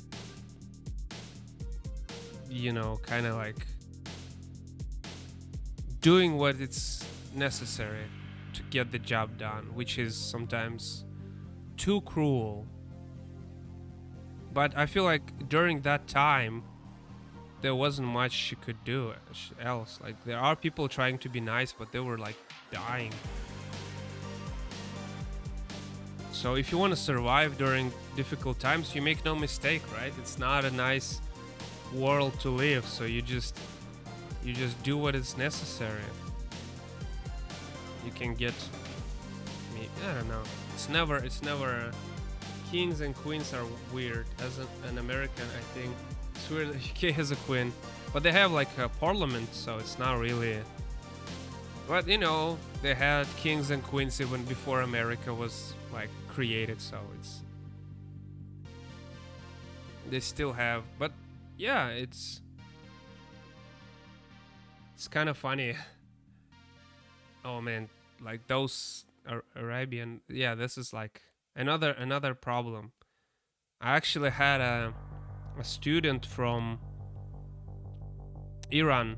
you know, kind of like doing what it's necessary to get the job done, which is sometimes too cruel. But I feel like during that time there wasn't much she could do else. Like, there are people trying to be nice, but they were like dying. So if you want to survive during difficult times, you make no mistake, right? It's not a nice world to live, so you just do what is necessary. You can get me, I don't know. It's never kings and queens are weird. As an American, I think it's weird that UK has a queen, but they have like a parliament, so it's not really. But you know, they had kings and queens even before America was like created, so it's, they still have. But yeah, it's kind of funny. Oh man, like those Arabian, yeah, this is like another problem. I actually had a student from Iran,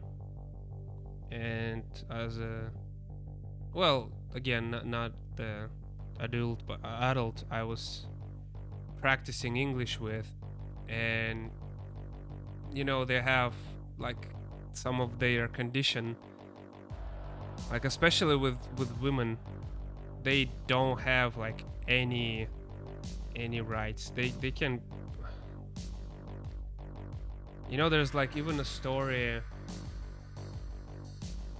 and as a, well, again, not the adult, but adult I was practicing English with, and you know, they have like some of their condition, like especially with women, they don't have like any rights. They can, you know, there's like even a story,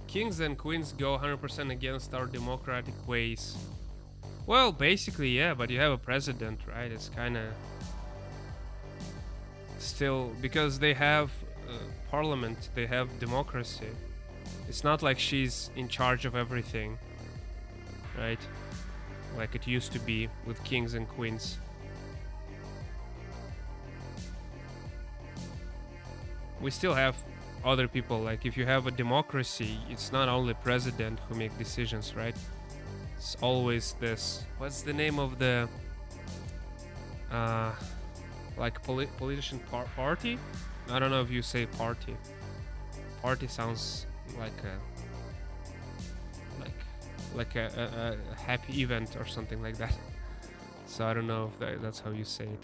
kings and queens go 100% against our democratic ways. Well, basically, yeah, but you have a president, right? It's kind of still, because they have parliament, they have democracy. It's not like she's in charge of everything, right? like it used to be with kings and queens. We still have other people. Like if you have a democracy, it's not only president who make decisions, right? It's always this. What's the name of the like politician party? I don't know if you say party. Party sounds like a happy event or something like that. So I don't know if that's how you say it.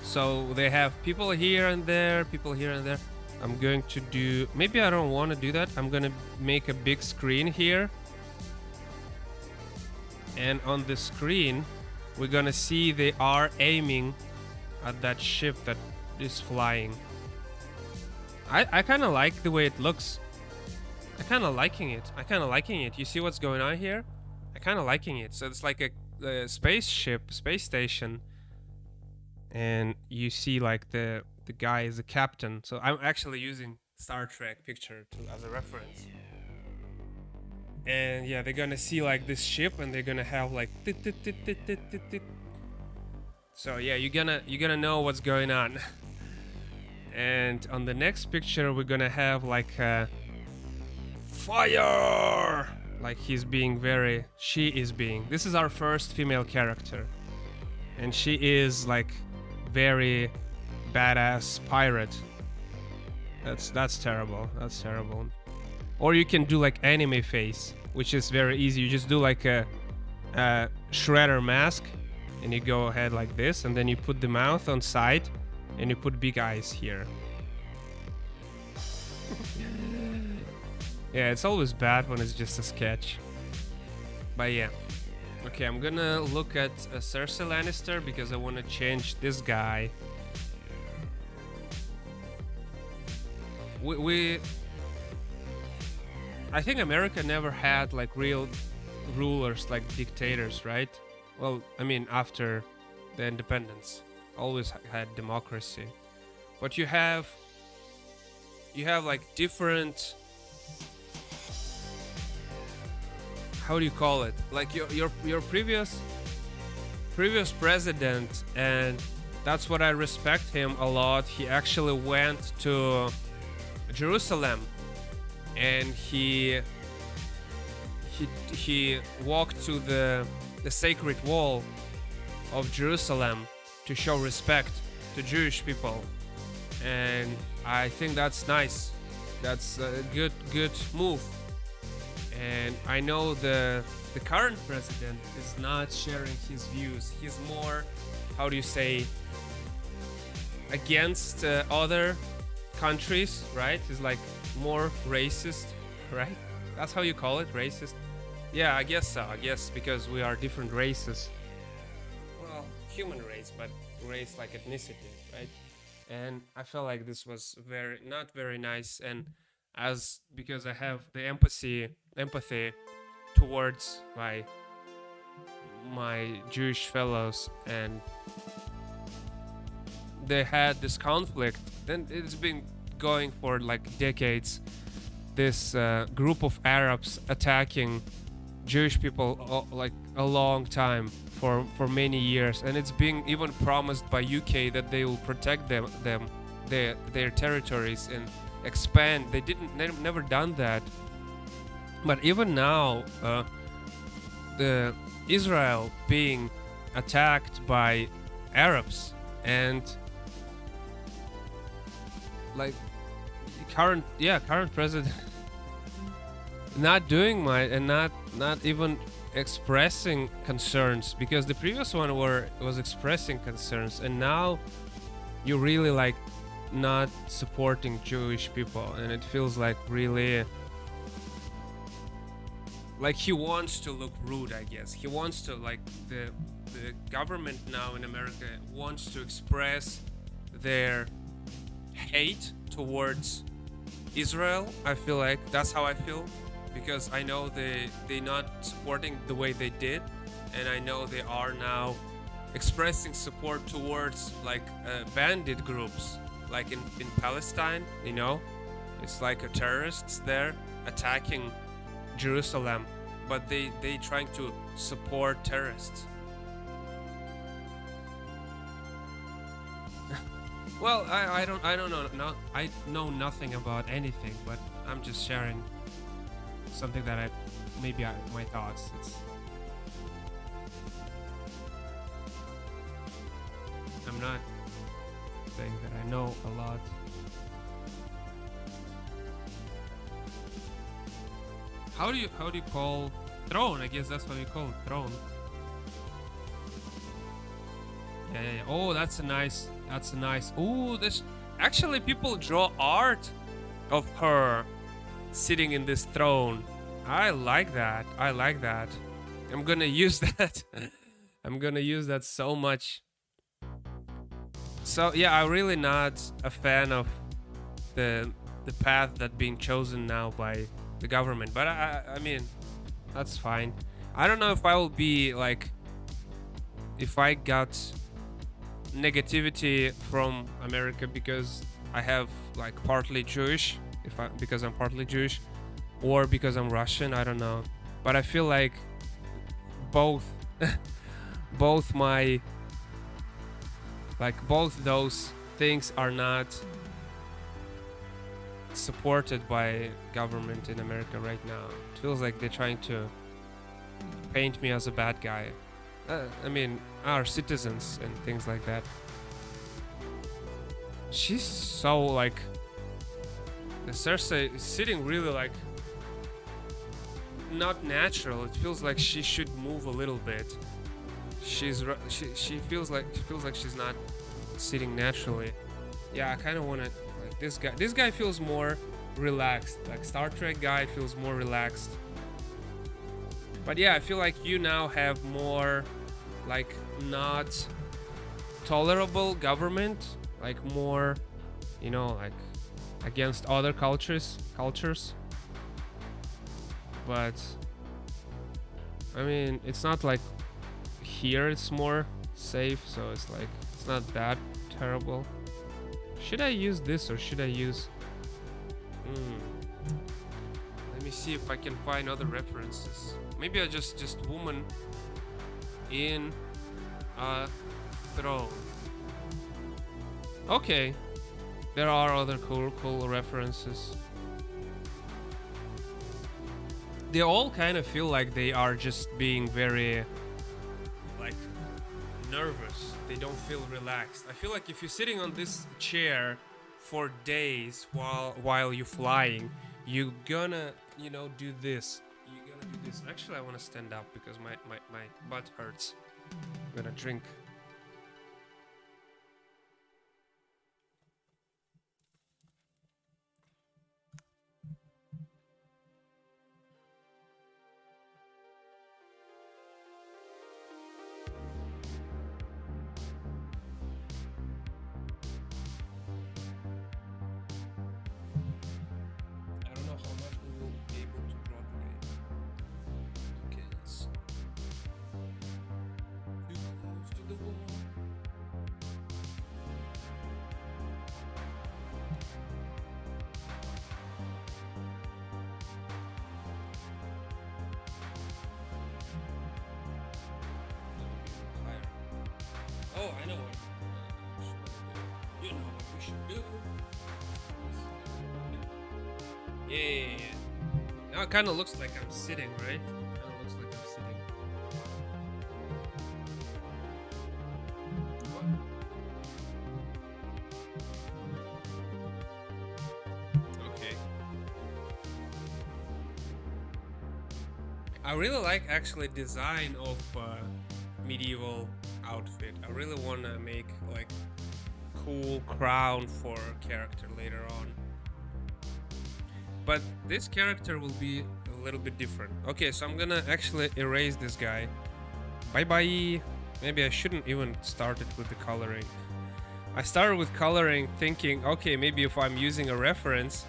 So they have people here and there, people here and there. I'm going to do, maybe I don't want to do that. I'm gonna make a big screen here. And on the screen, we're gonna see they are aiming at that ship that is flying. I kind of like the way it looks. I kind of liking it. You see what's going on here? I kind of liking it. So it's like a spaceship, space station. And you see like the guy is the captain. So I'm actually using Star Trek picture as a reference. And yeah, they're gonna see like this ship, and they're gonna have like so yeah, you're gonna know what's going on. And on the next picture, we're gonna have like fire. Like she is being. This is our first female character, and she is like very badass pirate. That's terrible. That's terrible. Or you can do like anime face, which is very easy. You just do like a shredder mask, and you go ahead like this, and then you put the mouth on side, and you put big eyes here. Yeah, it's always bad when it's just a sketch. But yeah. Okay, I'm gonna look at Cersei Lannister because I want to change this guy. I think America never had like real rulers, like dictators, right? Well, I mean, after the independence, always had democracy. But you have like different, how do you call it? Like your previous president, and that's what I respect him a lot. He actually went to Jerusalem, and he walked to the sacred wall of Jerusalem to show respect to Jewish people, and I think that's nice. That's a good move. And I know the current president is not sharing his views. He's more, how do you say, against other countries, right? He's like more racist, right? That's how you call it, racist? Yeah, I guess so. I guess because we are different races. Well, human race, but race like ethnicity, right? And I felt like this was not very nice. And because I have the empathy towards my Jewish fellows, and they had this conflict. Then it's been going for like decades. This group of Arabs attacking Jewish people like a long time, for many years, and it's being even promised by UK that they will protect their territories and expand. They never done that. But even now, the Israel being attacked by Arabs, and like current president not doing much, and not even expressing concerns, because the previous one was expressing concerns, and now you really like not supporting Jewish people, and it feels like really like he wants to look rude. I guess he wants to, like, the government now in America wants to express their hate towards Israel. I feel like that's how I feel, because I know they not supporting the way they did, and I know they are now expressing support towards like bandit groups like in Palestine, you know, it's like a terrorists there attacking Jerusalem, but they trying to support terrorists. Well, I don't know, no, I know nothing about anything, but I'm just sharing something that my thoughts. I'm not saying that I know a lot. How do you call throne? I guess that's what you call it, throne. Yeah. Oh, that's a nice. Oh, this actually people draw art of her sitting in this throne. I like that. I'm gonna use that. I'm gonna use that so much. So yeah, I'm really not a fan of the path that being chosen now by the government, but I mean, that's fine. I don't know if I will be like, if I got negativity from America because I have like partly Jewish, because I'm partly Jewish, or because I'm Russian, I don't know. But I feel like both my both those things are not supported by government in America right now. It feels like they're trying to paint me as a bad guy. I mean, our citizens and things like that. She's so like, the Cersei is sitting really like not natural. It feels like she should move a little bit. She feels like she's not sitting naturally. Yeah, I kind of want to like this guy. This guy feels more relaxed. Like Star Trek guy feels more relaxed. But yeah, I feel like you now have more like not tolerable government, like more, you know, like against other cultures. But I mean, it's not like here it's more safe, so it's like it's not that terrible. Should I use this or should I use let me see if I can find other references. Maybe I just woman in a throne. Okay, there are other cool references. They all kind of feel like they are just being very like nervous. They don't feel relaxed. I feel like if you're sitting on this chair for days while you're flying, you're gonna, you know, do this. Actually, I want to stand up because my butt hurts. I'm gonna drink. I don't know how much we will be able to draw today. Okay, it's too close to the wall. Higher. Oh, I know what. You know what we should do. Yeah. Now it kind of looks like I'm sitting, right? Kind of looks like I'm sitting. What? Okay. I really like actually design of medieval outfit. I really want to make like cool crown for character later on. But this character will be a little bit different. Okay, so I'm gonna actually erase this guy. Bye-bye. Maybe I shouldn't even start it with the coloring. I started with coloring thinking, okay, maybe if I'm using a reference,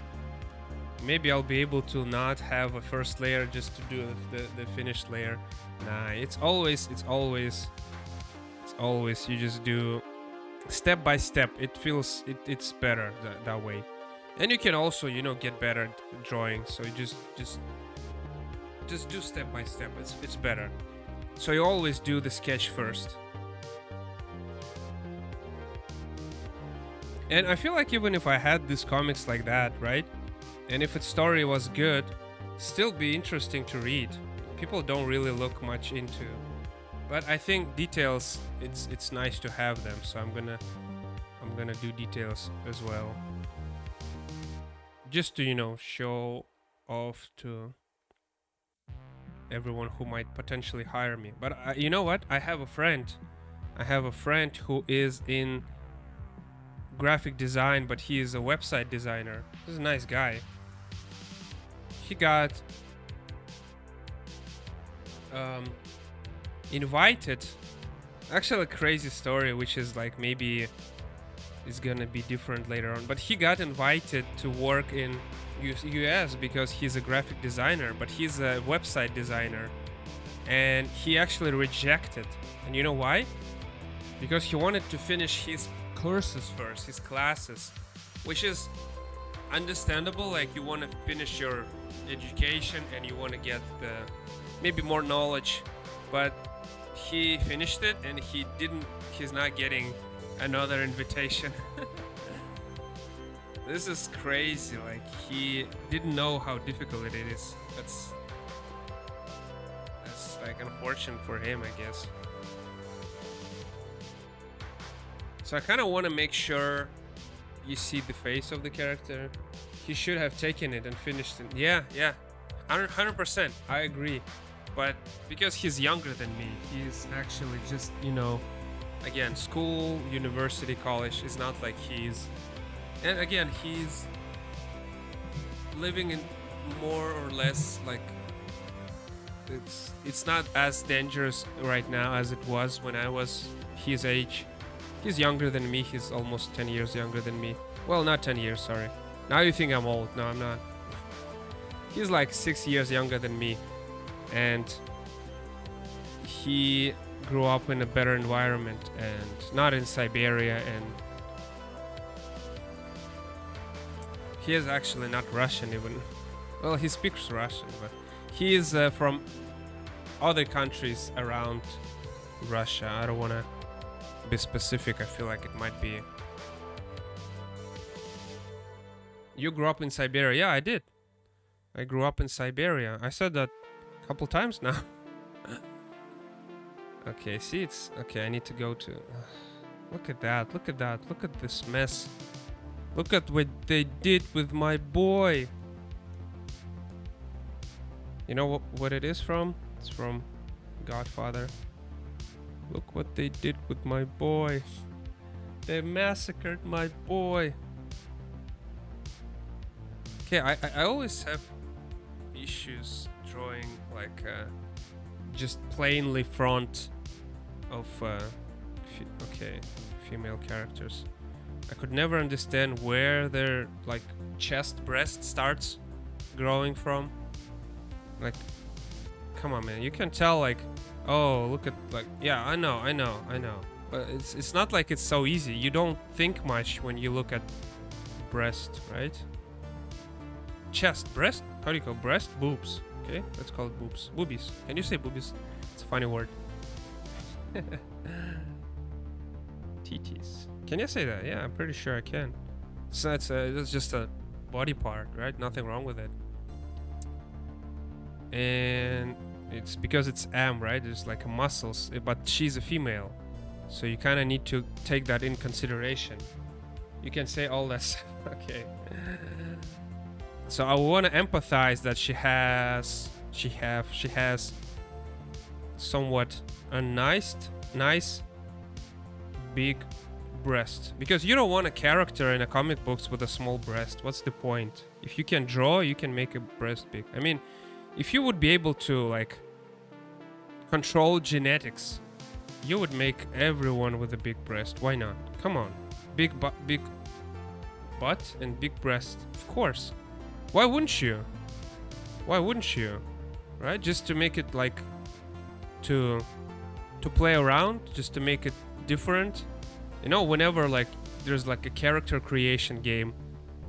maybe I'll be able to not have a first layer just to do the finished layer. Nah, it's always you just do step by step. It feels it's better that way. And you can also, get better at drawing. So you just do step by step. It's better. So you always do the sketch first. And I feel like even if I had these comics like that, right? And if its story was good, still be interesting to read. People don't really look much into. But I think details, it's nice to have them. So I'm gonna do details as well. Just to, show off to everyone who might potentially hire me. But you know what? I have a friend who is in graphic design, but he is a website designer. He's a nice guy. He got invited. Actually, a crazy story, which is like maybe is gonna be different later on. But he got invited to work in US because he's a graphic designer, but he's a website designer, and he actually rejected. And you know why? Because he wanted to finish his courses first, his classes, which is understandable. Like, you want to finish your education and you want to get maybe more knowledge, but he finished it and he's not getting another invitation. This is crazy. Like, he didn't know how difficult it is. That's like unfortunate for him, I guess. So I kind of want to make sure you see the face of the character. He should have taken it and finished it. Yeah, 100%. I agree. But because he's younger than me, he's actually just, again, school, university, college. It's not like he's... And again, he's living in more or less like... It's not as dangerous right now as it was when I was his age. He's younger than me. He's almost 10 years younger than me. Well, not 10 years, sorry. Now you think I'm old. No, I'm not. He's like 6 years younger than me. And he grew up in a better environment and not in Siberia. And he is actually not Russian even. Well, he speaks Russian, but he is from other countries around Russia. I don't want to be specific. I feel like it might be. You grew up in Siberia? Yeah, I did. I grew up in Siberia. I said that a couple times now. Okay, see, it's okay. I need to go to. Look at that! Look at that! Look at this mess! Look at what they did with my boy. You know what it is from? It's from Godfather. Look what they did with my boy. They massacred my boy. Okay, I always have issues drawing like just plainly front of female characters. I could never understand where their like chest breast starts growing from. Like, come on, man, you can tell like, oh, look at like, yeah, I know. But it's not like it's so easy. You don't think much when you look at breast, right? Chest, breast? How do you call breast? Boobs. Okay, let's call it boobs. Boobies. Can you say boobies? It's a funny word. Titties. Can you say that? Yeah, I'm pretty sure I can. So it's just a body part, right? Nothing wrong with it. And it's because it's M, right? It's like muscles, but she's a female, so you kind of need to take that in consideration. You can say all that. Okay. So I want to empathize that she has somewhat a nice big breast, because you don't want a character in a comic books with a small breast. What's the point? If you can draw, you can make a breast big. I mean, if you would be able to like control genetics, you would make everyone with a big breast. Why not? Come on, big butt and big breast, of course. Why wouldn't you? Right? Just to make it like to play around, just to make it different. You know, whenever like there's like a character creation game,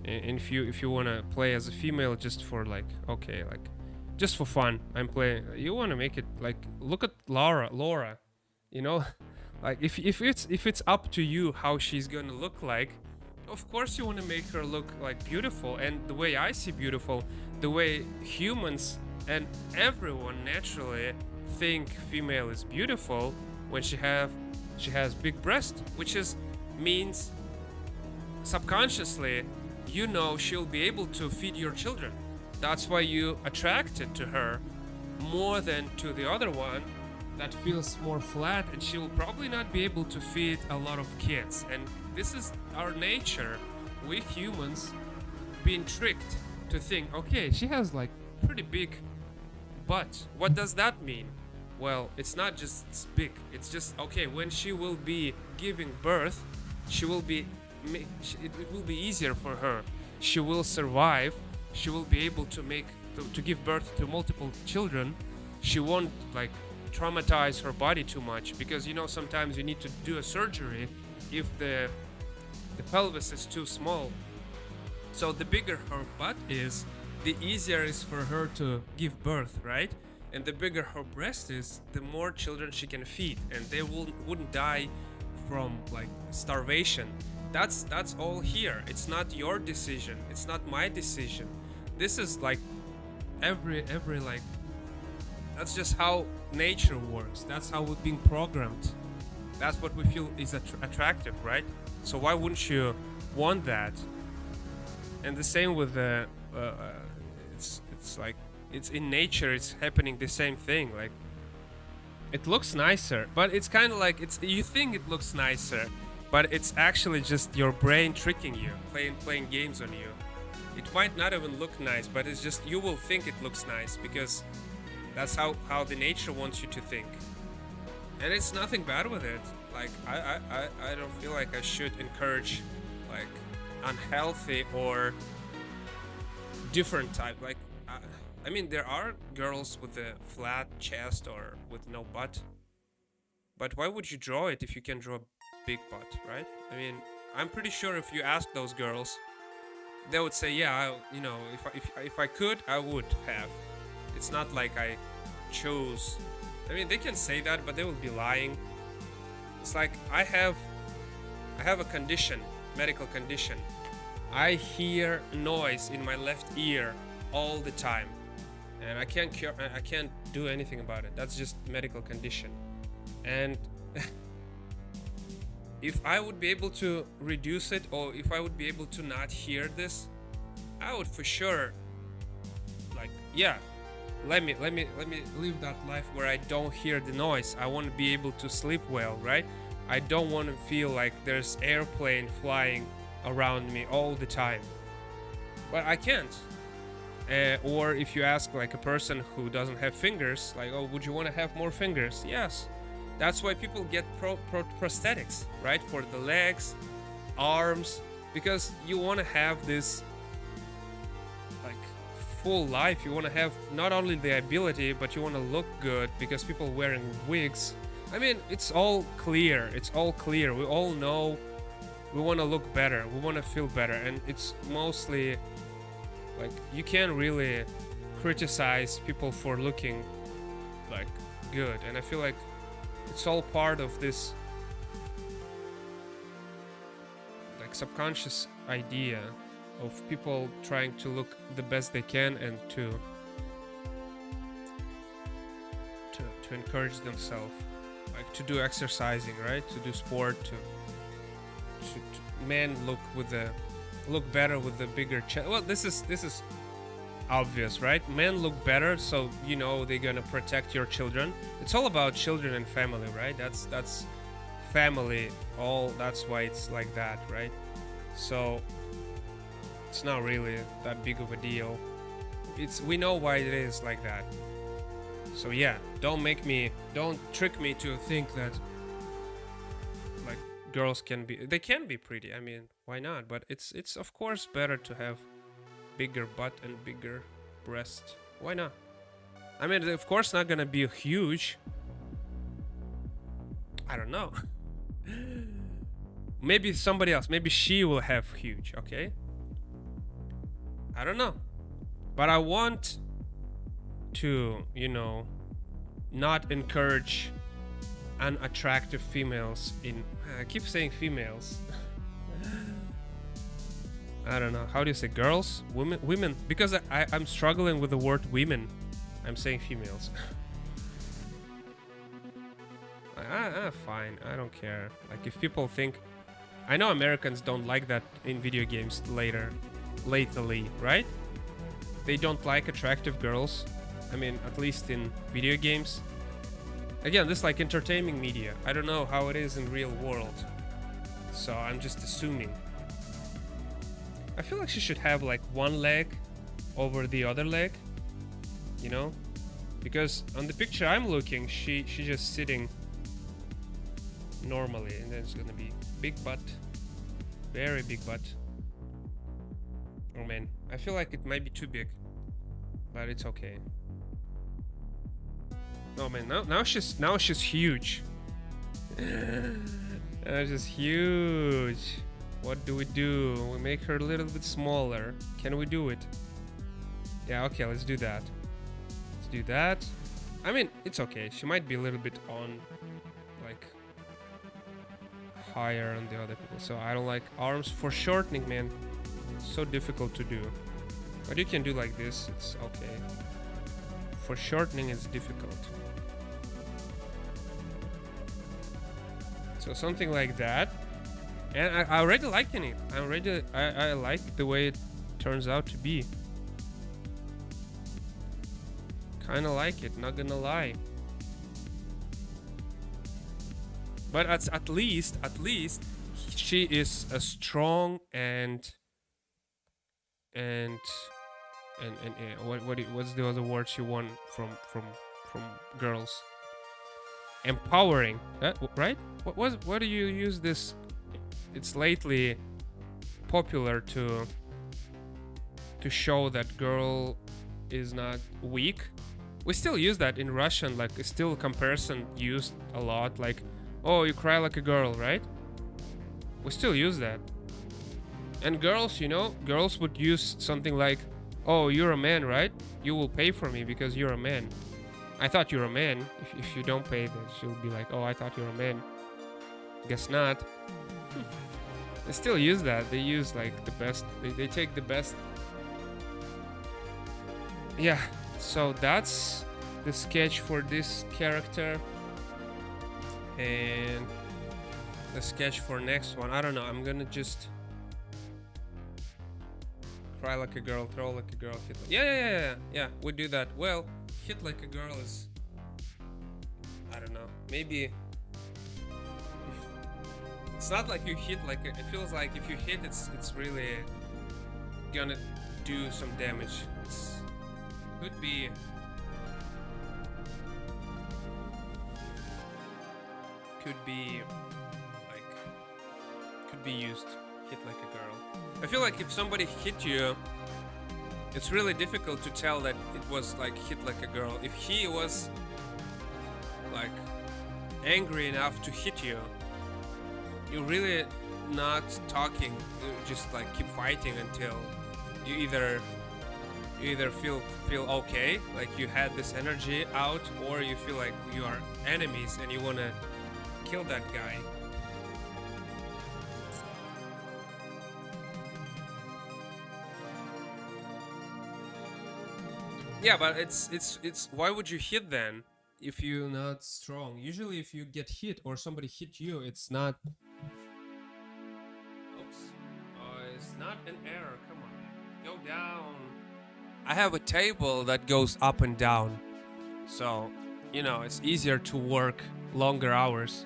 and if you wanna play as a female just for like, okay, like just for fun, I'm playing. You wanna make it like, look at Laura, you know, like if it's up to you how she's gonna look like, of course you wanna make her look like beautiful. And the way I see beautiful, the way humans and everyone naturally think female is beautiful when she has big breast, which is means subconsciously she'll be able to feed your children. That's why you attracted to her more than to the other one that feels more flat, and she will probably not be able to feed a lot of kids. And this is our nature. We humans being tricked to think, okay, she has like pretty big butt. What does that mean? Well, it's not just big. It's just, okay, when she will be giving birth, she will be it will be easier for her. She will survive. She will be able to give birth to multiple children. She won't like traumatize her body too much, because sometimes you need to do a surgery if the pelvis is too small. So the bigger her butt is, the easier it is for her to give birth, right? And the bigger her breast is, the more children she can feed, and they wouldn't die from like starvation. That's all here. It's not your decision. It's not my decision. This is like every like, that's just how nature works. That's how we're being programmed. That's what we feel is attractive, right? So why wouldn't you want that? And the same with the it's like, it's in nature, it's happening the same thing. Like, it looks nicer, but it's kind of like, you think it looks nicer, but it's actually just your brain tricking you, playing games on you. It might not even look nice, but it's just, you will think it looks nice because that's how the nature wants you to think. And it's nothing bad with it. Like, I don't feel like I should encourage like unhealthy or different type. Like, I mean, there are girls with a flat chest or with no butt, but why would you draw it if you can draw a big butt, right? I mean, I'm pretty sure if you ask those girls, they would say, yeah, if I could, I would have. It's not like I chose. I mean, they can say that, but they will be lying. It's like, I have a condition, medical condition. I hear noise in my left ear all the time, and I can't do anything about it. That's just medical condition. And if I would be able to reduce it, or if I would be able to not hear this, I would for sure, like, yeah, let me live that life where I don't hear the noise. I want to be able to sleep well, right? I don't want to feel like there's airplane flying around me all the time. But I can't. Or if you ask like a person who doesn't have fingers, like, oh, would you want to have more fingers? Yes. That's why people get prosthetics, right? For the legs, arms, because you want to have this like full life. You want to have not only the ability, but you want to look good, because people wearing wigs. I mean, it's all clear. It's all clear. We all know we want to look better. We want to feel better. And it's mostly like, you can't really criticize people for looking like good. And I feel like it's all part of this like subconscious idea of people trying to look the best they can, and to encourage themselves, like to do exercising, right? To do sport, to men look better with the bigger chest. Well, this is obvious, right? Men look better, so they're gonna protect your children. It's all about children and family, right? That's family. That's why it's like that, right? So it's not really that big of a deal. We know why it is like that. So yeah, don't trick me to think that like girls can be pretty. I mean, why not? But it's of course better to have bigger butt and bigger breast. Why not? I mean, of course not gonna be huge. I don't know. Maybe somebody else. Maybe she will have huge. Okay. I don't know. But I want to, not encourage unattractive females in. I keep saying females. I don't know. How do you say girls? Women? Because I'm struggling with the word women. I'm saying females. Fine. I don't care. Like, if people think... I know Americans don't like that in video games lately, right? They don't like attractive girls. I mean, at least in video games. Again, this is like entertainment media. I don't know how it is in real world. So I'm just assuming. I feel like she should have like one leg over the other leg. You know? Because on the picture I'm looking, she's just sitting normally, and then it's gonna be big butt, very big butt. Oh man, I feel like it might be too big, but it's okay. Oh man, now she's huge. She's huge. What do? We make her a little bit smaller. Can we do it? Yeah, okay, let's do that. Let's do that. I mean, it's okay. She might be a little bit on, like, higher on the other people. So I don't like arms for shortening, man. So difficult to do. But you can do like this. It's okay. For shortening, it's difficult. So something like that. And I already liking it. I like the way it turns out to be. Kinda like it, not gonna lie. But at least she is a strong and what's the other words you want from girls? Empowering, right? What do you use this? It's lately popular to show that girl is not weak. We still use that in Russian, like still comparison used a lot, like, oh, you cry like a girl, right? We still use that. And girls, girls would use something like, oh, you're a man, right? You will pay for me because you're a man. I thought you're a man. If you don't pay, then she'll be like, oh, I thought you're a man. Guess not. They still use that. They use like the best. They take the best. Yeah. So that's the sketch for this character. And the sketch for next one. I don't know. I'm gonna just cry like a girl, throw like a girl, hit. Yeah. We do that. Well, hit like a girl is. I don't know. Maybe. It's not like you hit like it feels like if you hit, it's really gonna do some damage. Could be used. Hit like a girl. I feel like if somebody hit you, it's really difficult to tell that it was like hit like a girl. If he was like angry enough to hit you, you're really not talking. You just like keep fighting until you either feel okay, like you had this energy out, or you feel like you are enemies and you want to kill that guy. Yeah, but it's why would you hit then if you're not strong? Usually if you get hit or somebody hit you, it's not. Oops. It's not an error. Come on. Go down. I have a table that goes up and down. So, it's easier to work longer hours.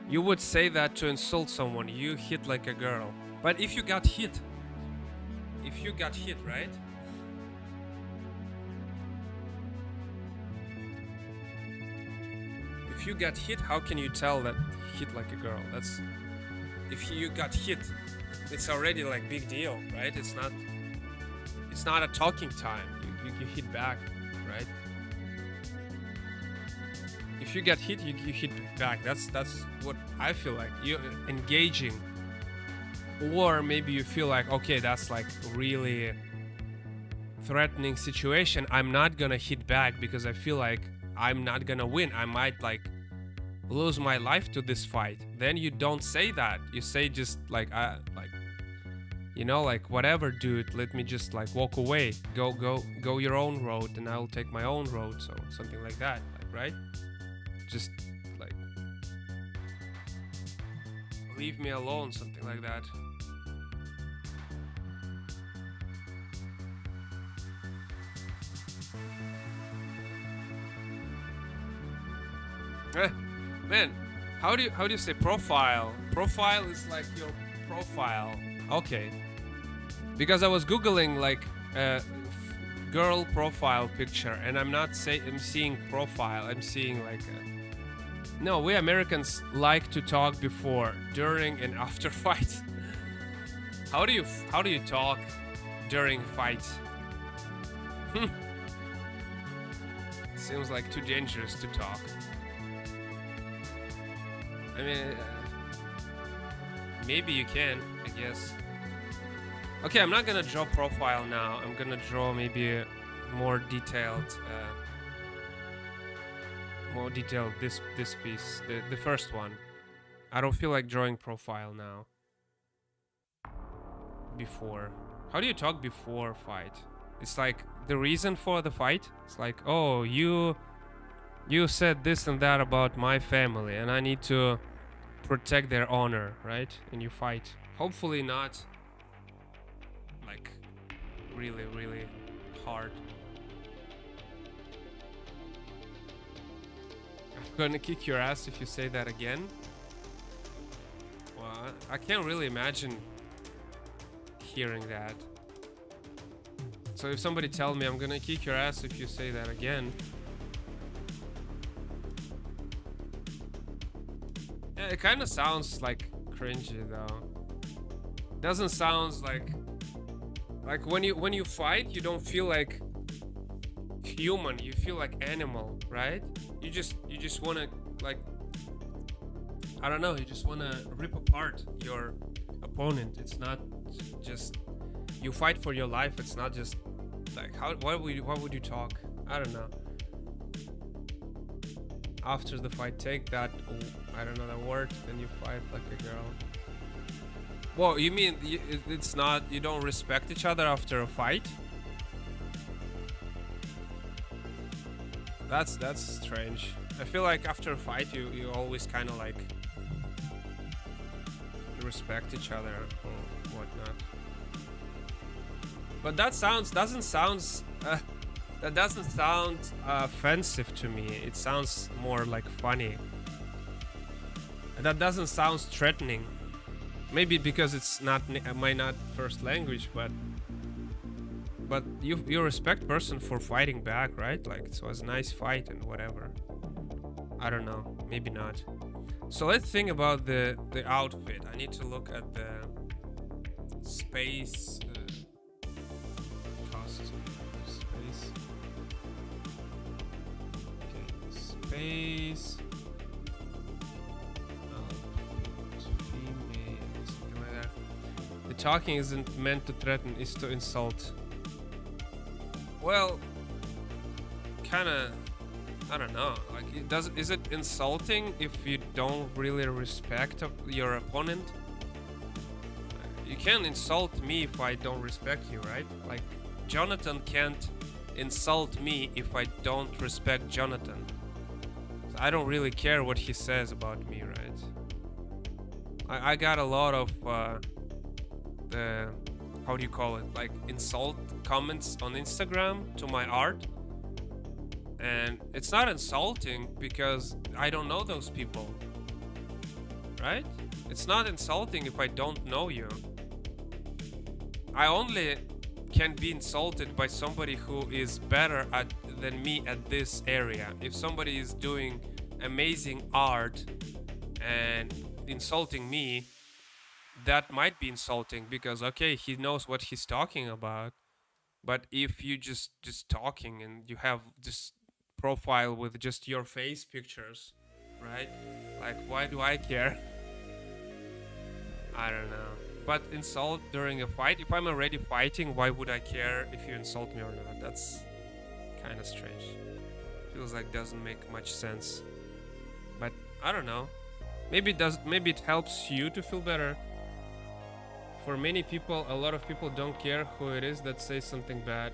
You would say that to insult someone. You hit like a girl. But if you got hit, right? If you got hit, how can you tell that hit like a girl? That's if you got hit, it's already like big deal, right? It's not a talking time. You hit back, right? If if you get hit, you hit back. That's what I feel like. You're engaging, or maybe you feel like, okay, that's like really threatening situation. I'm not gonna hit back because I feel like I'm not gonna win. I might like lose my life to this fight. Then you don't say that. You say just like like whatever, dude. Let me just like walk away. Go your own road, and I'll take my own road. So something like that, like, right? Just like leave me alone, something like that. Eh, man, how do you say profile? Profile is like your profile. Okay, because I was googling like girl profile picture, and I'm seeing profile. I'm seeing like no. We Americans like to talk before, during, and after fights. How do you talk during fights? Seems like too dangerous to talk. I mean, maybe you can, I guess. Okay, I'm not gonna draw profile now. I'm gonna draw maybe a more detailed this piece, the first one. I don't feel like drawing profile now. Before, how do you talk before fight? It's like the reason for the fight. It's like, oh, you said this and that about my family, and I need to protect their honor, right? And you fight. Hopefully not like really, really hard. I'm gonna kick your ass if you say that again. Well, I can't really imagine hearing that. So if somebody tell me I'm gonna kick your ass if you say that again, yeah, it kind of sounds like cringy though. Doesn't sound like when you fight, you don't feel like human. You feel like animal, right? You just wanna like, I don't know. You just wanna rip apart your opponent. It's not just you fight for your life. It's not just like what would you talk? I don't know. After the fight, take that, I don't know that word, and you fight like a girl. Whoa, you mean it's not, you don't respect each other after a fight? That's strange. I feel like after a fight, you always kind of like respect each other or whatnot. But that doesn't sound offensive to me. It sounds more like funny. That doesn't sound threatening. Maybe because it's not my first language, but you respect person for fighting back, right? Like it was a nice fight and whatever. I don't know, maybe not. So let's think about the outfit. I need to look at the space costume. Space. Okay, space. The talking isn't meant to threaten, is to insult. Well, kinda, I don't know. Like, is it insulting if you don't really respect your opponent? You can't insult me if I don't respect you, right? Like, Jonathan can't insult me if I don't respect Jonathan. So I don't really care what he says about me, right? I got a lot of how do you call it, like insult comments on Instagram to my art, and it's not insulting because I don't know those people, right? It's not insulting if I don't know you. I only can be insulted by somebody who is better than me at this area. If somebody is doing amazing art and insulting me, that might be insulting because okay, he knows what he's talking about. But if you just talking and you have this profile with just your face pictures, right? Like, why do I care? I don't know. But insult during a fight, if I'm already fighting, why would I care if you insult me or not? That's kind of strange. Feels like doesn't make much sense. But I don't know. Maybe it does. Maybe it helps you to feel better. For many people, a lot of people don't care who it is that says something bad.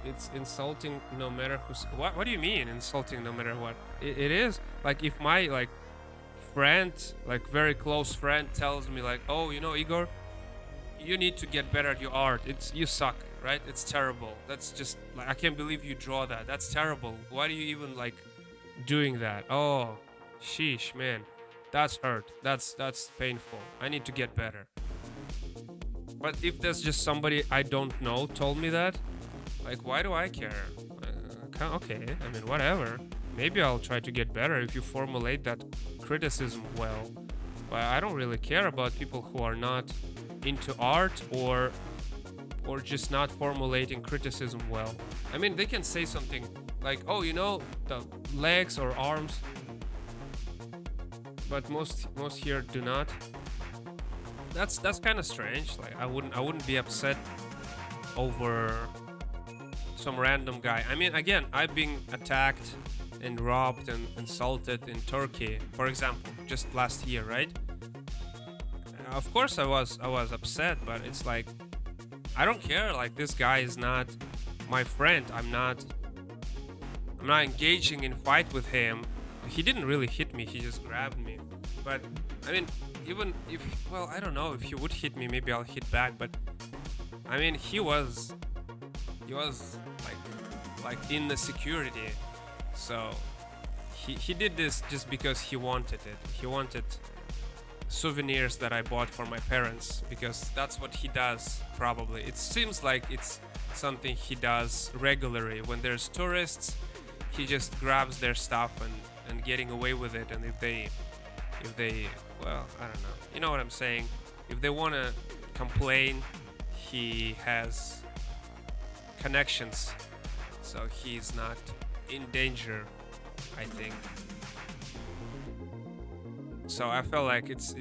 It's insulting no matter who's. What do you mean insulting no matter what? It is like if my like friend, like very close friend, tells me like, oh, you know, Igor, you need to get better at your art. You suck, right? It's terrible. That's just like, I can't believe you draw that. That's terrible. Why do you even like doing that? Oh, sheesh, man, that's hurt. That's painful. I need to get better. But if there's just somebody I don't know told me that, like, why do I care? Okay, I mean, whatever. Maybe I'll try to get better if you formulate that criticism well. But I don't really care about people who are not into art or just not formulating criticism well. I mean, they can say something like, oh, you know, the legs or arms, but most here do not. That's kind of strange. Like, I wouldn't be upset over some random guy. I mean, again, I've been attacked and robbed and insulted in Turkey, for example, just last year, right? Of course I was upset, but it's like, I don't care. Like, this guy is not my friend. I'm not engaging in fight with him. He didn't really hit me, he just grabbed me. But I mean, even if, well, I don't know, if he would hit me, maybe I'll hit back. But I mean, he was like in the security, so he did this just because he wanted it. He wanted souvenirs that I bought for my parents, because that's what he does. Probably it seems like it's something he does regularly. When there's tourists, he just grabs their stuff and getting away with it. And if they well, I don't know, you know what I'm saying, if they want to complain, he has connections, so he's not in danger, I think. So I felt like it's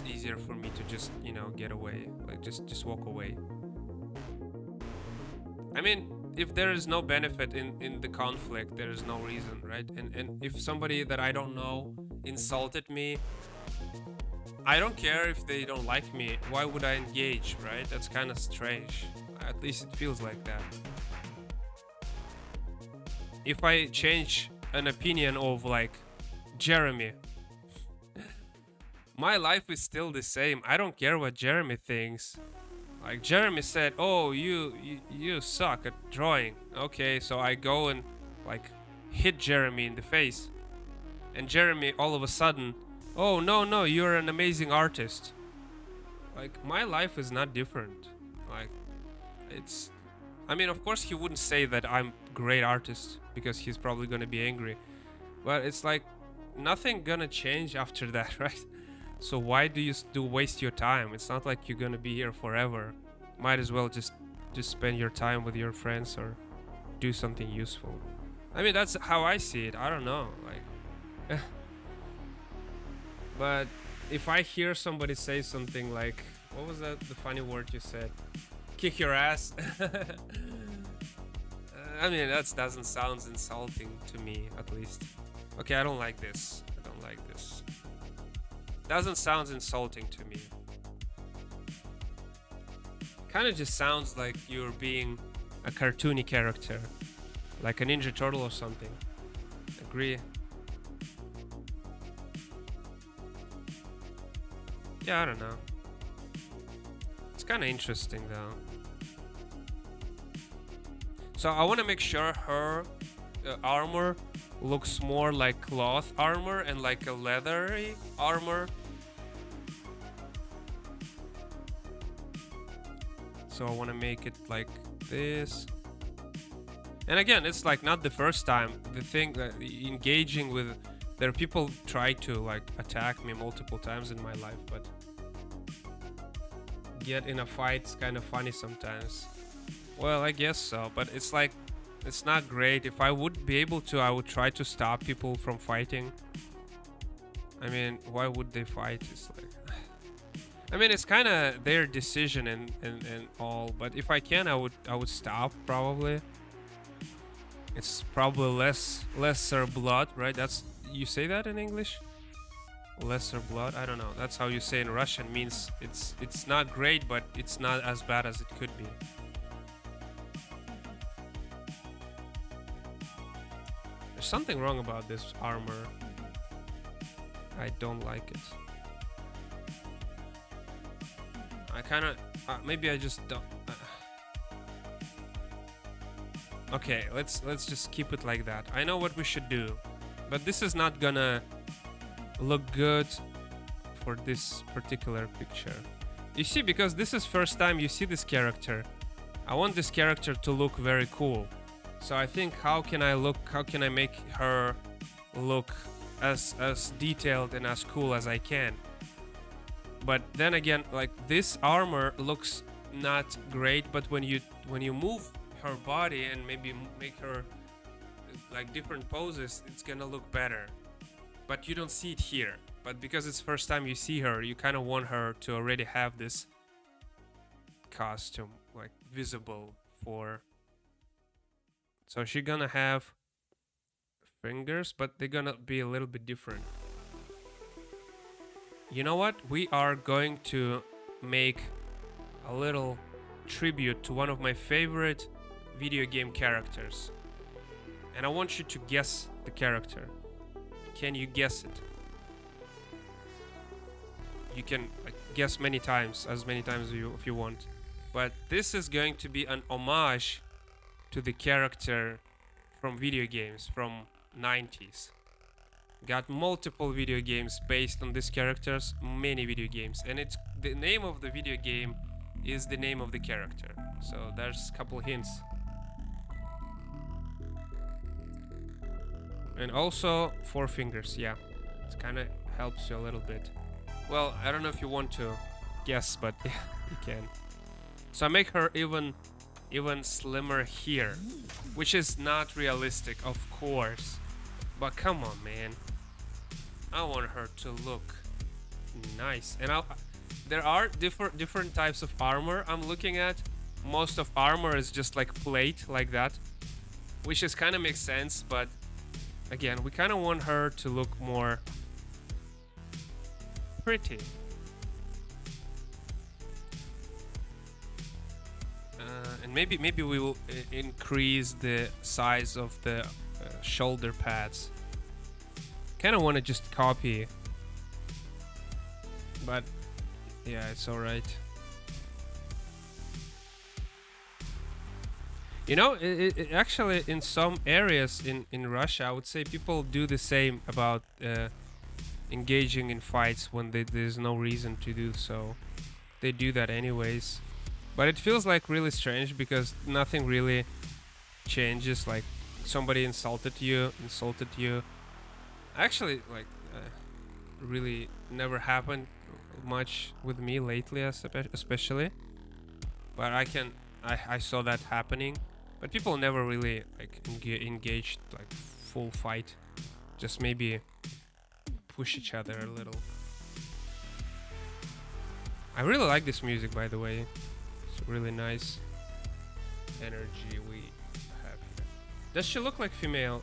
easier for me to just, you know, get away, like just walk away. I mean, if there is no benefit in the conflict, there is no reason, right? And if somebody that I don't know insulted me, I don't care if they don't like me. Why would I engage, right? That's kind of strange. At least it feels like that. If I change an opinion of like Jeremy, my life is still the same. I don't care what Jeremy thinks. Like, Jeremy said, oh, you suck at drawing. Okay, so I go and like hit Jeremy in the face. And Jeremy all of a sudden, oh, no, you're an amazing artist. Like, my life is not different. Like, it's, I mean, of course he wouldn't say that I'm a great artist, because he's probably gonna be angry. But it's like, nothing gonna change after that, right? So why do you waste your time? It's not like you're gonna be here forever. Might as well just spend your time with your friends or do something useful. I mean, that's how I see it. I don't know, like but if I hear somebody say something like, what was that, the funny word you said? Kick your ass. I mean, that doesn't sound insulting to me, at least. Okay, I don't like this. I don't like this. Doesn't sound insulting to me. Kind of just sounds like you're being a cartoony character, like a Ninja Turtle or something. Agree. Yeah, I don't know. It's kind of interesting though. So I want to make sure her armor looks more like cloth armor and like a leathery armor. So I want to make it like this. And again, it's like not the first time. The thing that engaging with, there are people try to like attack me multiple times in my life, but get in a fight is kind of funny sometimes. Well, I guess so, but it's like It's not great. If I would be able to, I would try to stop people from fighting. I mean, why would they fight? It's like, I mean, it's kind of their decision and all. But if I can, I would stop probably. It's probably lesser blood, right? That's, you say that in English? Lesser blood? I don't know. That's how you say in Russian. Means it's not great, but it's not as bad as it could be. There's something wrong about this armor. I don't like it. I kind of maybe I just don't. Okay, let's just keep it like that. I know what we should do, but this is not gonna look good for this particular picture. You see, because this is first time you see this character, I want this character to look very cool. So I think how can I make her look as detailed and as cool as I can. But then again, like, this armor looks not great, but when you move her body and maybe make her like different poses, it's gonna look better. But you don't see it here. But because it's first time you see her, you kind of want her to already have this costume like visible for. So she's gonna have fingers, but they're gonna be a little bit different. You know what? We are going to make a little tribute to one of my favorite video game characters. And I want you to guess the character. Can you guess it? You can guess many times, as many times if you want. But this is going to be an homage to the character from video games from 90s. Got multiple video games based on these characters, many video games, and it's the name of the video game is the name of the character. So there's a couple hints. And also 4 fingers, yeah. It kind of helps you a little bit. Well, I don't know if you want to guess, but yeah, you can. So I make her even slimmer here, which is not realistic, of course. But come on, man. I want her to look nice. And there are different types of armor I'm looking at. Most of armor is just like plate like that, which is kind of makes sense, but again, we kind of want her to look more pretty. And maybe we will increase the size of the shoulder pads. Kind of want to just copy, but yeah, it's all right. You know, it actually in some areas in Russia, I would say people do the same about engaging in fights when there's no reason to do so. They do that anyways. But it feels like really strange because nothing really changes. Like somebody insulted you. Actually, like really never happened much with me lately, especially. But I saw that happening. But people never really like engaged like full fight. Just maybe push each other a little. I really like this music, by the way. It's really nice energy we have here. Does she look like female?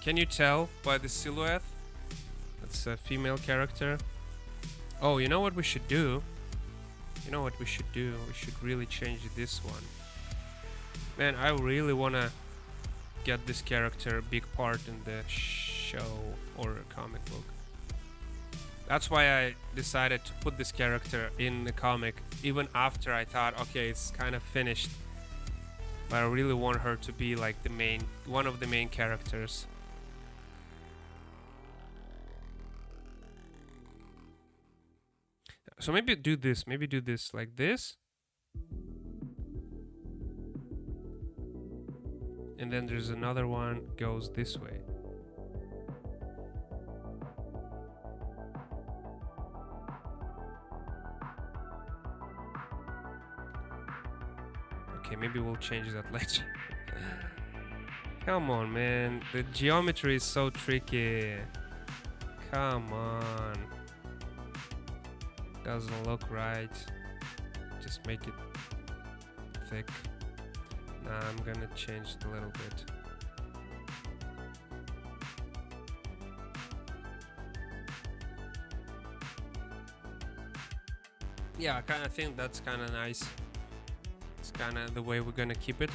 Can you tell by the silhouette? That's a female character. Oh, you know what we should do? We should really change this one. Man, I really wanna get this character a big part in the show or comic book. That's why I decided to put this character in the comic, even after I thought, okay, it's kind of finished. But I really want her to be like one of the main characters. So maybe do this like this. And then there's another one goes this way. Okay, maybe we'll change that later. Come on, man. The geometry is so tricky. Come on. Doesn't look right. Just make it thick. Nah, I'm gonna change it a little bit. Yeah, I kind of think that's kind of nice. It's kind of the way we're gonna keep it.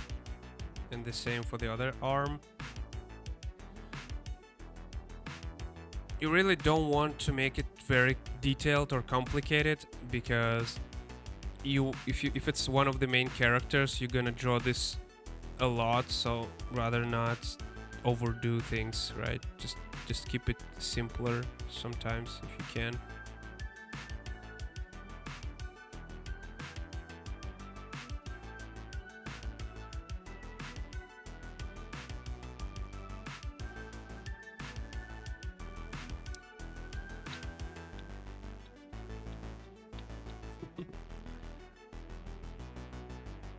And the same for the other arm. You really don't want to make it very detailed or complicated, because if it's one of the main characters, you're gonna draw this a lot, so rather not overdo things, right? Just keep it simpler sometimes if you can.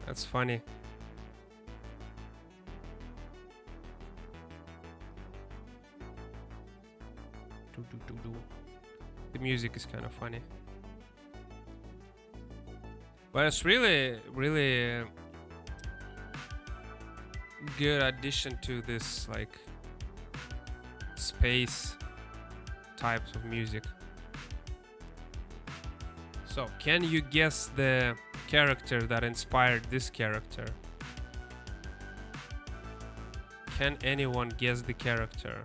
That's funny. The music is kind of funny. But it's really, really good addition to this, like, space types of music. So, can you guess the character that inspired this character? Can anyone guess the character?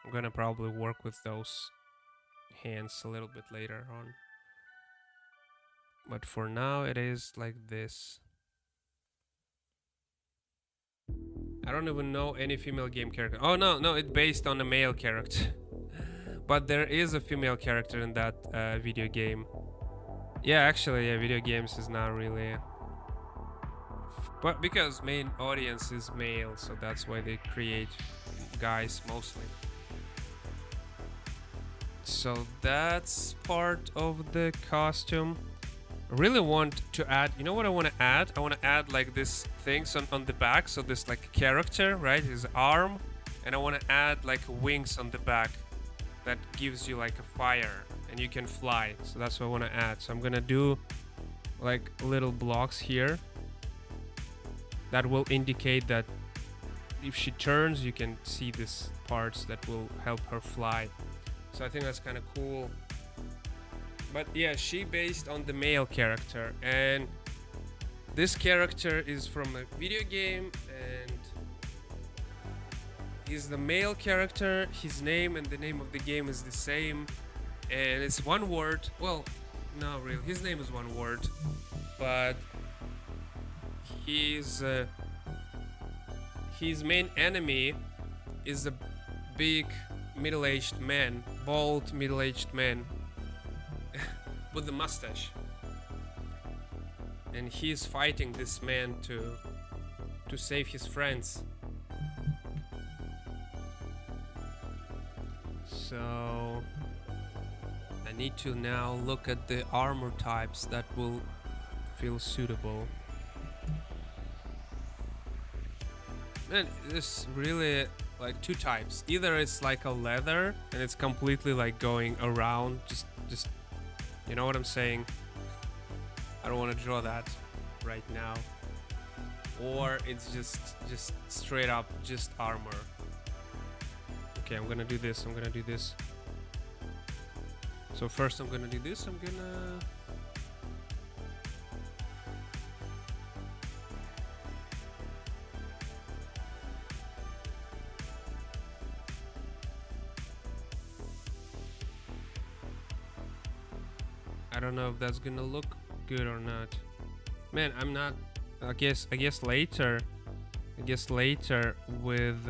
I'm gonna probably work with those hands a little bit later on. But for now, it is like this. I don't even know any female game character. Oh, no, it's based on a male character. But there is a female character in that video game. Yeah, actually, yeah, video games is not really... But because main audience is male, so that's why they create guys mostly. So that's part of the costume. I really want to add, you know what I want to add? I want to add like this things on the back. So this like character, right? His arm. And I want to add like wings on the back. That gives you like a fire and you can fly. So that's what I want to add. So I'm gonna do like little blocks here that will indicate that if she turns, you can see these parts that will help her fly. So I think that's kind of cool. But yeah, she based on the male character, and this character is from a video game, and he's the male character. His name and the name of the game is the same, and it's one word. Well, not really. His name is one word, but his main enemy is a big middle-aged man, bald middle-aged man with a mustache, and he's fighting this man to save his friends. So I need to now look at the armor types that will feel suitable. Man, there's really like two types. Either it's like a leather and it's completely like going around, just you know what I'm saying? I don't want to draw that right now. Or it's just straight up just armor. Okay, I'm gonna do this. So first I'm gonna do this. I don't know if that's gonna look good or not. Man, I'm not. I guess later. With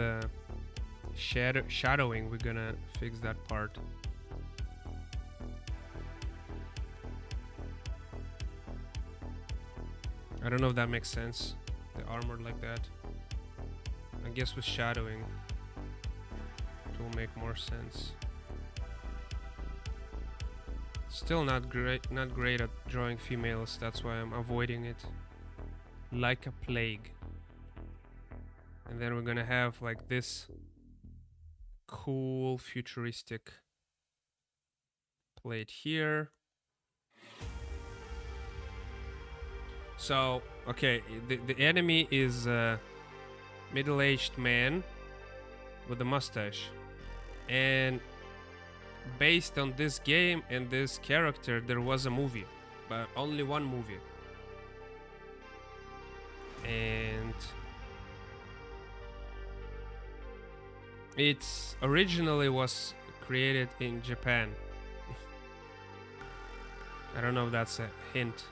shadowing, we're gonna fix that part. I don't know if that makes sense. The armor like that. I guess with shadowing, it will make more sense. Still not great at drawing females, that's why I'm avoiding it. like a plague. And then we're gonna have like this cool futuristic plate here. So, okay, the enemy is a middle-aged man with a mustache. And based on this game and this character, there was a movie, but only one movie. And it's originally was created in Japan. I don't know if that's a hint.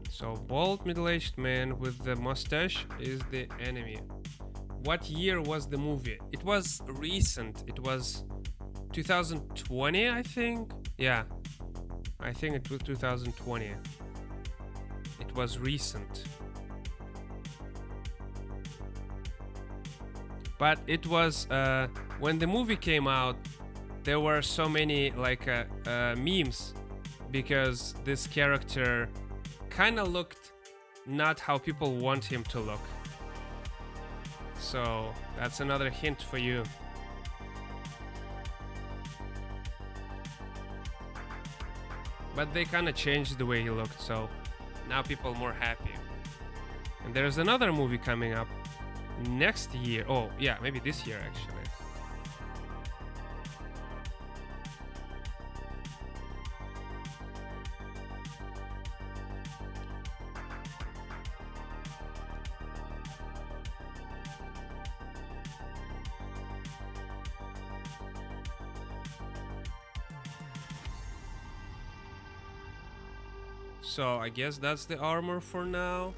So, bald middle-aged man with the mustache is the enemy. What year was the movie? It was recent. It was 2020, I think. Yeah, I think it was 2020. It was recent. But it was when the movie came out, there were so many like memes because this character kind of looked not how people want him to look. So that's another hint for you. But they kind of changed the way he looked, so now people are more happy. And there's another movie coming up next year. Oh, yeah, maybe this year actually. So I guess that's the armor for now.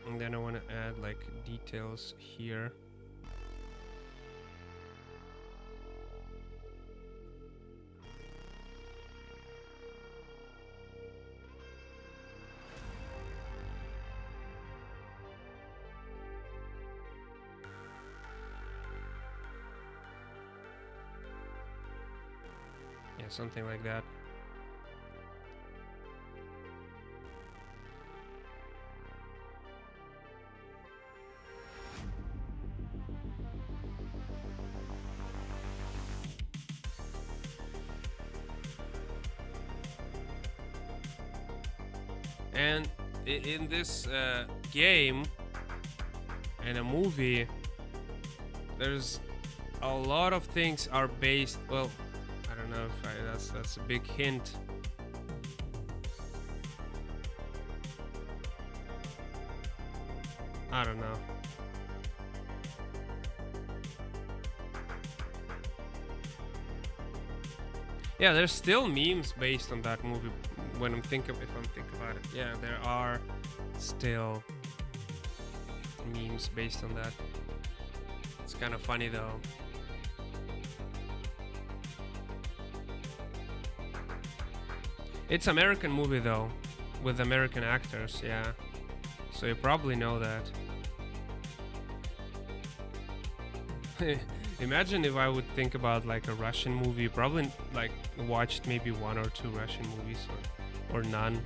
And then I want to add like details here. Yeah, something like that. And in this game and a movie, there's a lot of things are based. Well, I don't know if that's a big hint. I don't know. Yeah, there's still memes based on that movie. When I'm thinking about it, yeah, there are still memes based on that. It's kind of funny though. It's American movie though, with American actors, yeah. So you probably know that. Imagine if I would think about like a Russian movie. Probably like watched maybe one or two Russian movies or none.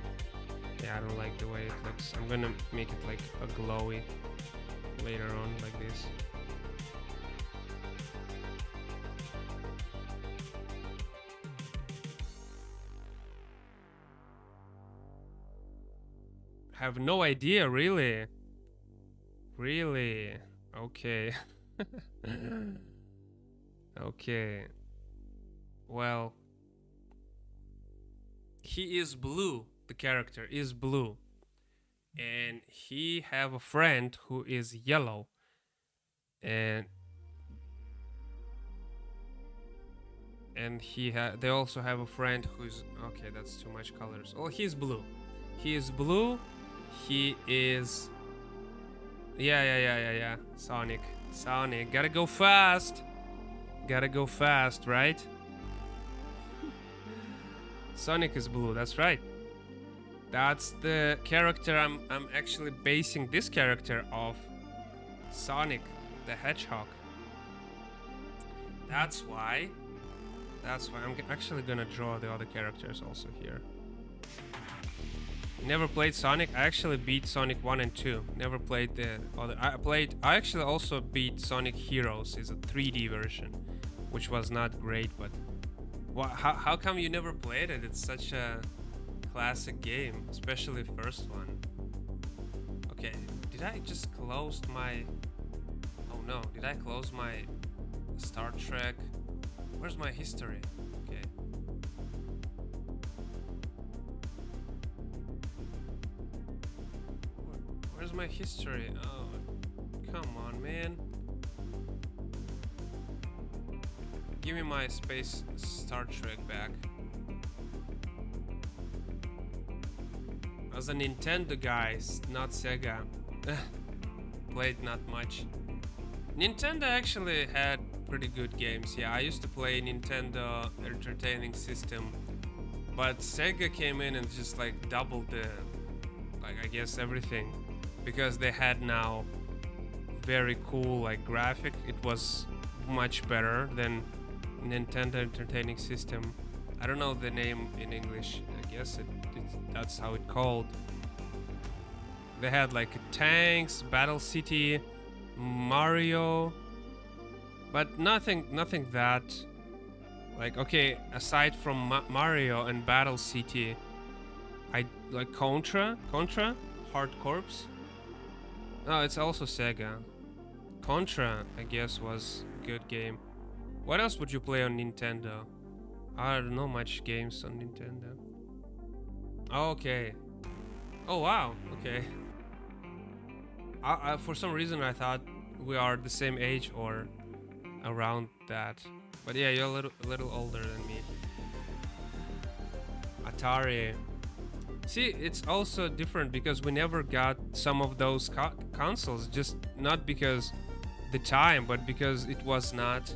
Yeah, I don't like the way it looks. I'm gonna make it like a glowy later on like this. Have no idea, really. Really? Okay. Okay. Well, he is blue. The character is blue, and he have a friend who is yellow, and they also have a friend who's okay. That's too much colors. Oh, he's blue. He is blue. He is. Yeah. Sonic. Gotta go fast. Right? Sonic is blue. That's right. That's the character I'm actually basing this character off. Sonic the Hedgehog. That's why. That's why I'm actually gonna draw the other characters also here. Never played Sonic. I actually beat Sonic 1 and 2. Never played the other. I actually also beat Sonic Heroes. It's a 3D version, which was not great, but how come you never played it? It's such a classic game, especially the first one. Okay, did I just close my... Oh no, did I close my Star Trek? Where's my history? Okay. Where's my history? Oh, come on, man. Give me my space Star Trek back. As a Nintendo guy, not Sega. Played not much. Nintendo actually had pretty good games. Yeah, I used to play Nintendo Entertainment System, but Sega came in and just like doubled the, like, I guess everything, because they had now very cool like graphic. It was much better than Nintendo Entertainment System. I don't know the name in English. I guess that's how it called. They had like tanks, Battle City, Mario, but nothing that like, okay, aside from Mario and Battle City, I like Contra, Hard Corps. No, it's also Sega. Contra, I guess, was a good game. What else would you play on Nintendo? I don't know much games on Nintendo. Oh, okay. Oh wow. Okay. I for some reason I thought we are the same age or around that. But yeah, you're a little older than me. Atari. See, it's also different because we never got some of those consoles, just not because the time, but because it was not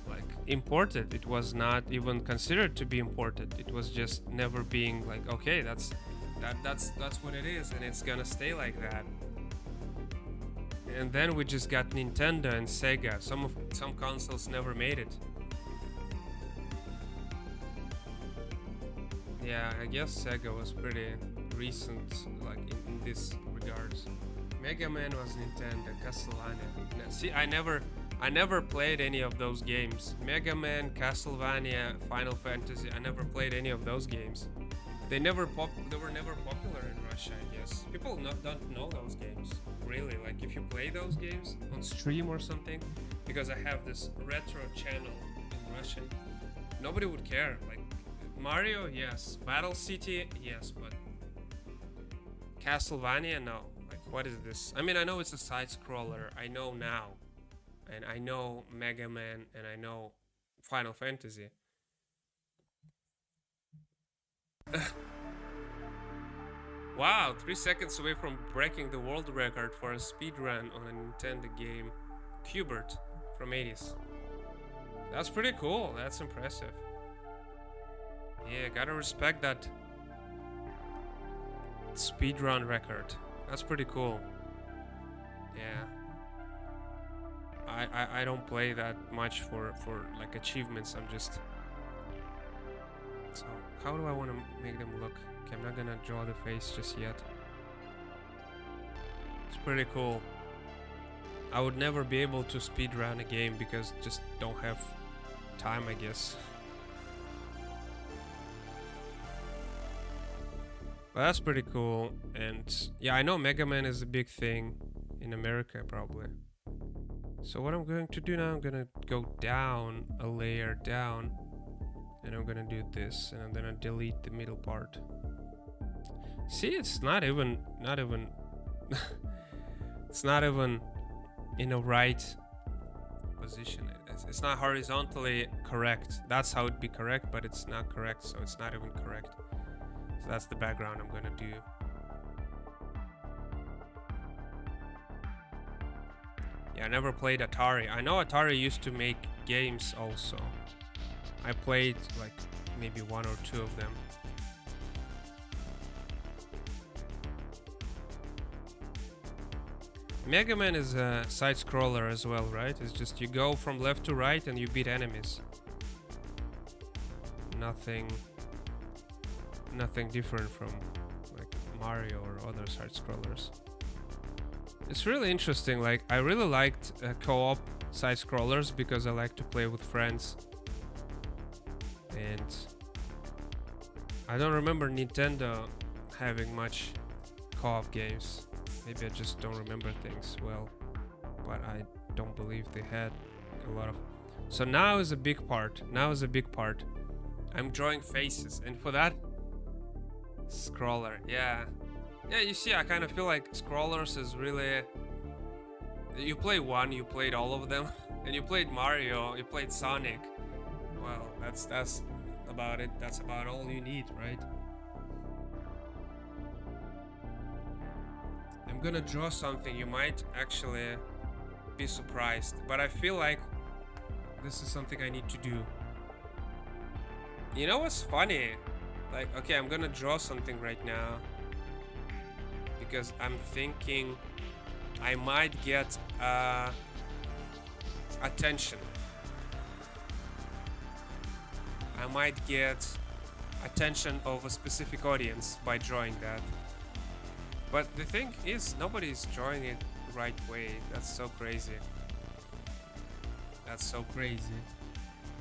like imported. It was not even considered to be imported. It was just never being like, okay, that's what it is, and it's gonna stay like that. And then we just got Nintendo and Sega. Some consoles never made it. Yeah, I guess Sega was pretty recent, like in this regards. Mega Man was Nintendo, Castlevania. See, I never played any of those games. Mega Man, Castlevania, Final Fantasy. I never played any of those games. They were never popular in Russia, I guess. People don't know those games, really. Like if you play those games on stream or something, because I have this retro channel in Russian, nobody would care. Like Mario, yes. Battle City, yes, but Castlevania, no. Like what is this? I mean, I know it's a side scroller. I know now, and I know Mega Man, and I know Final Fantasy. Wow, 3 seconds away from breaking the world record for a speedrun on a Nintendo game. Qbert from 80s. That's pretty cool. That's impressive. Yeah, gotta respect that speedrun record. That's pretty cool. Yeah. I don't play that much for like achievements. I'm just... So, how do I want to make them look? Okay, I'm not gonna draw the face just yet. It's pretty cool. I would never be able to speedrun a game because just don't have time, I guess. But that's pretty cool. And yeah, I know Mega Man is a big thing in America probably. So what I'm going to do now, I'm gonna go down a layer down. And I'm gonna do this, and I'm gonna delete the middle part. See, it's not even it's not even in a right position. It's not horizontally correct. That's how it'd be correct, but it's not correct, so it's not even correct. So that's the background I'm gonna do. Yeah, I never played Atari. I know Atari used to make games also. I played like maybe 1 or 2 of them. Mega Man is a side scroller as well, right? It's just you go from left to right and you beat enemies. Nothing different from like Mario or other side scrollers. It's really interesting. Like I really liked co-op side scrollers because I like to play with friends. And I don't remember Nintendo having much co-op games. Maybe I just don't remember things well, but I don't believe they had a lot of. So now is a big part. I'm drawing faces, and for that, scroller. Yeah, you see, I kind of feel like scrollers is really. You play one, you played all of them, and you played Mario, you played Sonic. Well, that's about it. That's about all you need, right? I'm gonna draw something. You might actually be surprised, but I feel like this is something I need to do. You know what's funny? Like, okay, I'm gonna draw something right now because I'm thinking I might get attention. I might get attention of a specific audience by drawing that. But the thing is, nobody's drawing it the right way. That's so crazy. That's so crazy.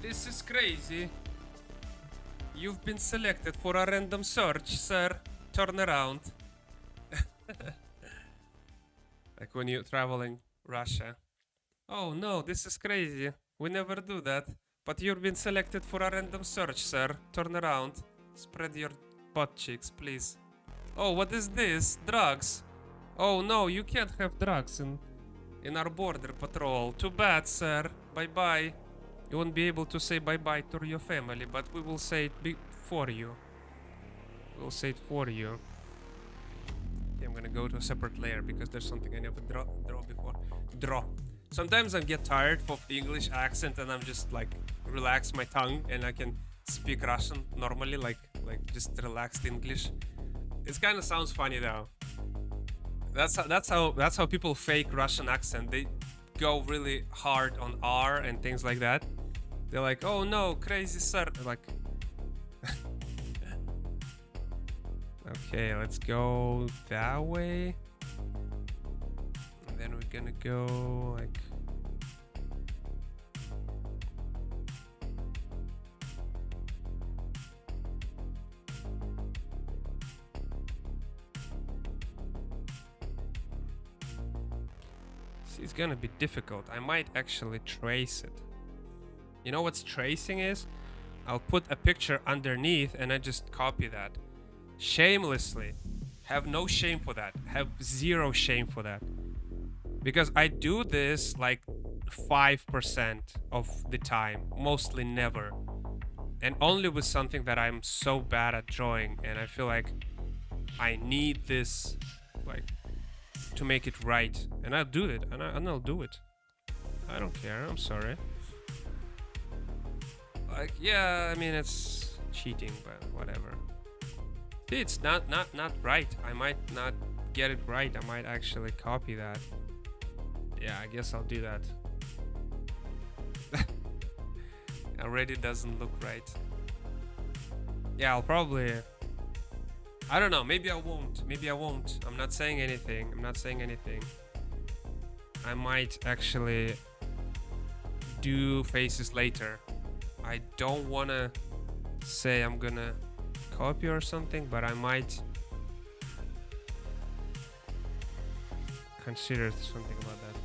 This is crazy. You've been selected for a random search, sir. Turn around. Like when you're traveling Russia. Oh no, this is crazy. We never do that. But you've been selected for a random search, sir. Turn around. Spread your butt cheeks, please. Oh, what is this? Drugs. Oh no, you can't have drugs in our border patrol. Too bad, sir. Bye-bye. You won't be able to say bye-bye to your family, but we will say it for you. We'll say it for you. Okay, I'm gonna go to a separate layer because there's something I never draw before. Draw. Sometimes I get tired of the English accent and I'm just like relax my tongue and I can speak Russian normally, like just relaxed English. It kind of sounds funny though. That's how people fake Russian accent. They go really hard on R and things like that. They're like, oh no, crazy sir. Like, okay, let's go that way. And then we're gonna go like. See, it's gonna be difficult. I might actually trace it. You know what tracing is? I'll put a picture underneath and I just copy that. Shamelessly. Have no shame for that. Have zero shame for that. Because I do this like 5% of the time. Mostly never. And only with something that I'm so bad at drawing. And I feel like I need this like to make it right. And I'll do it. And I'll do it. I don't care. I'm sorry. Like, yeah, I mean, it's cheating, but whatever. See, it's not right. I might not get it right. I might actually copy that. Yeah, I guess I'll do that. Already doesn't look right. Yeah, I'll probably... I don't know, maybe I won't. Maybe I won't. I'm not saying anything. I might actually do faces later. I don't wanna say I'm gonna copy or something, but I might consider something about that.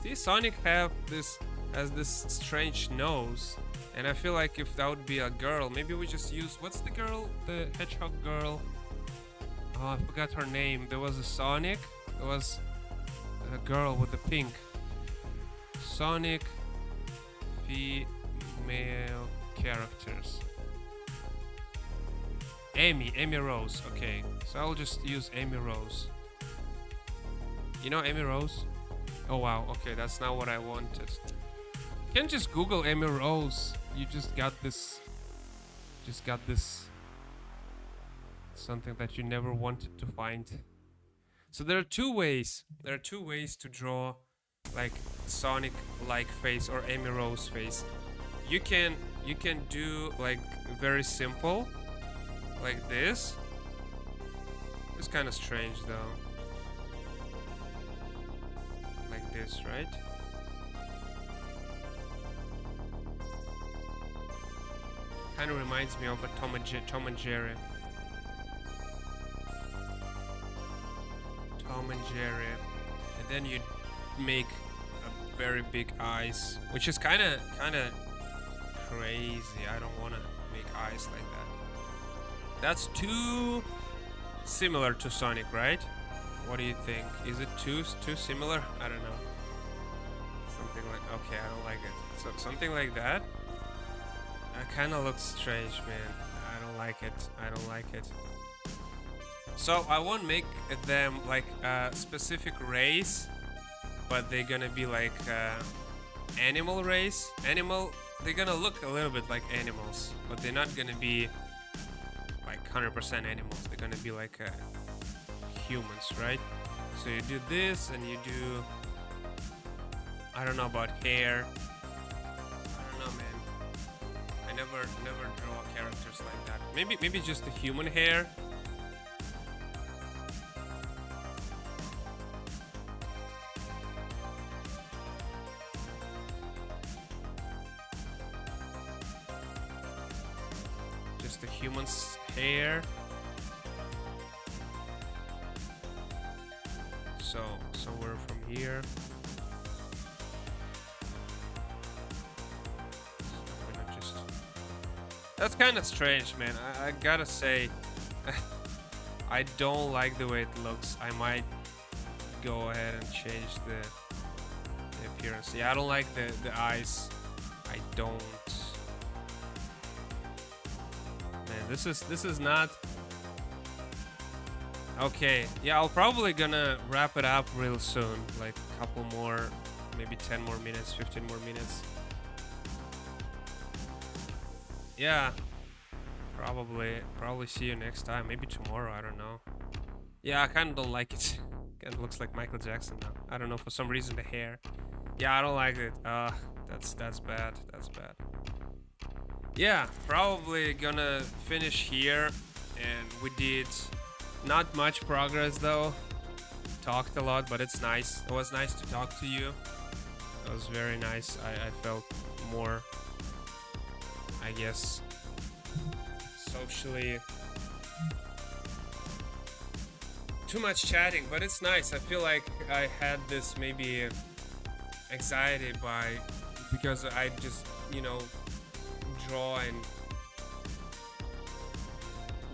See, Sonic has this strange nose, and I feel like if that would be a girl, maybe we just use, what's the girl? The hedgehog girl? Oh, I forgot her name. There was a Sonic. There was a girl with the pink. Sonic female characters. Amy Rose. Okay, so I'll just use Amy Rose. You know Amy Rose? Oh wow, okay, that's not what I wanted. You can just Google Amy Rose. You just got this Something that you never wanted to find. So there are two ways. There are two ways to draw like Sonic-like face or Amy Rose face. You can do like very simple, like this. It's kind of strange though. Like this, right? Kind of reminds me of a Tom and Jerry. Tom and Jerry, and then you make a very big eyes, which is kind of crazy. I don't want to make eyes like that. That's too similar to Sonic, right? What do you think? Is it too similar? I don't know. Something like, okay, I don't like it. So something like that. That kind of looks strange, man. I don't like it. I don't like it. So I won't make them like a specific race, but they're gonna be like animal race. They're gonna look a little bit like animals, but they're not gonna be like 100% animals. They're gonna be like humans, right? So you do this, and you do, I don't know about hair. I don't know, man. I never draw characters like that. Maybe just the human hair. Just the human's hair. So somewhere from here. So I'm gonna just. That's kind of strange, man. I gotta say, I don't like the way it looks. I might go ahead and change the appearance. Yeah, I don't like the eyes. I don't. Man, this is not. Okay, yeah, I'll probably gonna wrap it up real soon. Like a couple more, maybe 10 more minutes, 15 more minutes. Yeah, probably see you next time. Maybe tomorrow, I don't know. Yeah, I kind of don't like it. Kind of looks like Michael Jackson now. I don't know, for some reason the hair. Yeah, I don't like it. That's bad. That's bad. Yeah, probably gonna finish here, and we did not much progress though. Talked a lot, but it's nice. It was nice to talk to you. It was very nice. I felt more, I guess, socially. Too much chatting, but it's nice. I feel like I had this maybe anxiety because I just, draw and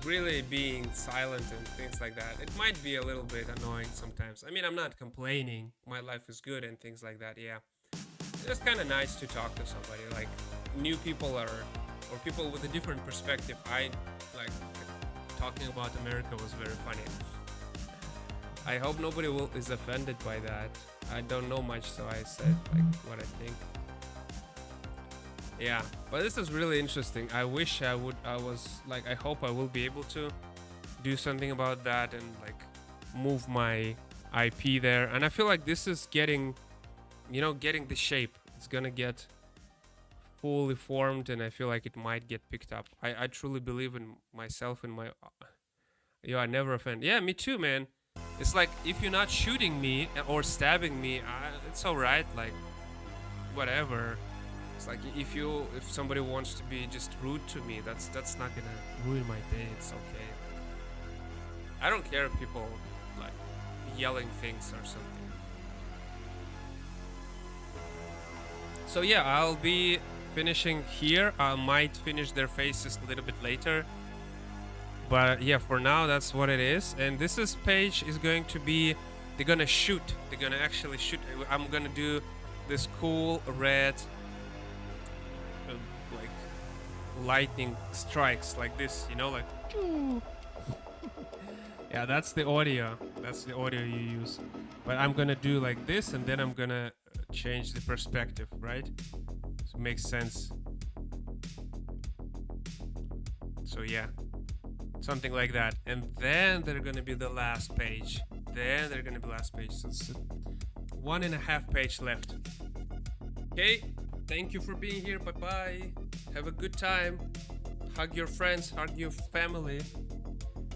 really being silent and things like that. It might be a little bit annoying sometimes. I mean, I'm not complaining. My life is good and things like that. Yeah, it's kind of nice to talk to somebody, like new people or people with a different perspective. I like talking about America was very funny. I hope nobody is offended by that. I don't know much, so I said like what I think. Yeah, but this is really interesting. I wish I hope I will be able to do something about that and like move my IP there. And I feel like this is getting the shape. It's gonna get fully formed, and I feel like it might get picked up. I truly believe in myself and my. I never offend. Yeah, me too, man. It's like if you're not shooting me or stabbing me, it's alright. Like whatever. It's like if somebody wants to be just rude to me, that's not gonna ruin my day. It's okay. I don't care if people like yelling things or something. So yeah, I'll be finishing here. I might finish their faces a little bit later. But yeah, for now that's what it is. And this page is going to be, they're gonna shoot. They're gonna actually shoot. I'm gonna do this cool red like lightning strikes like this, like yeah, that's the audio. That's the audio you use. But I'm gonna do like this, and then I'm gonna change the perspective, right? So it makes sense. So yeah. something like that, and then they're gonna be the last page. Then they're gonna be last page. So it's 1.5 page left. Okay, thank you for being here. Bye bye. Have a good time. Hug your friends, hug your family.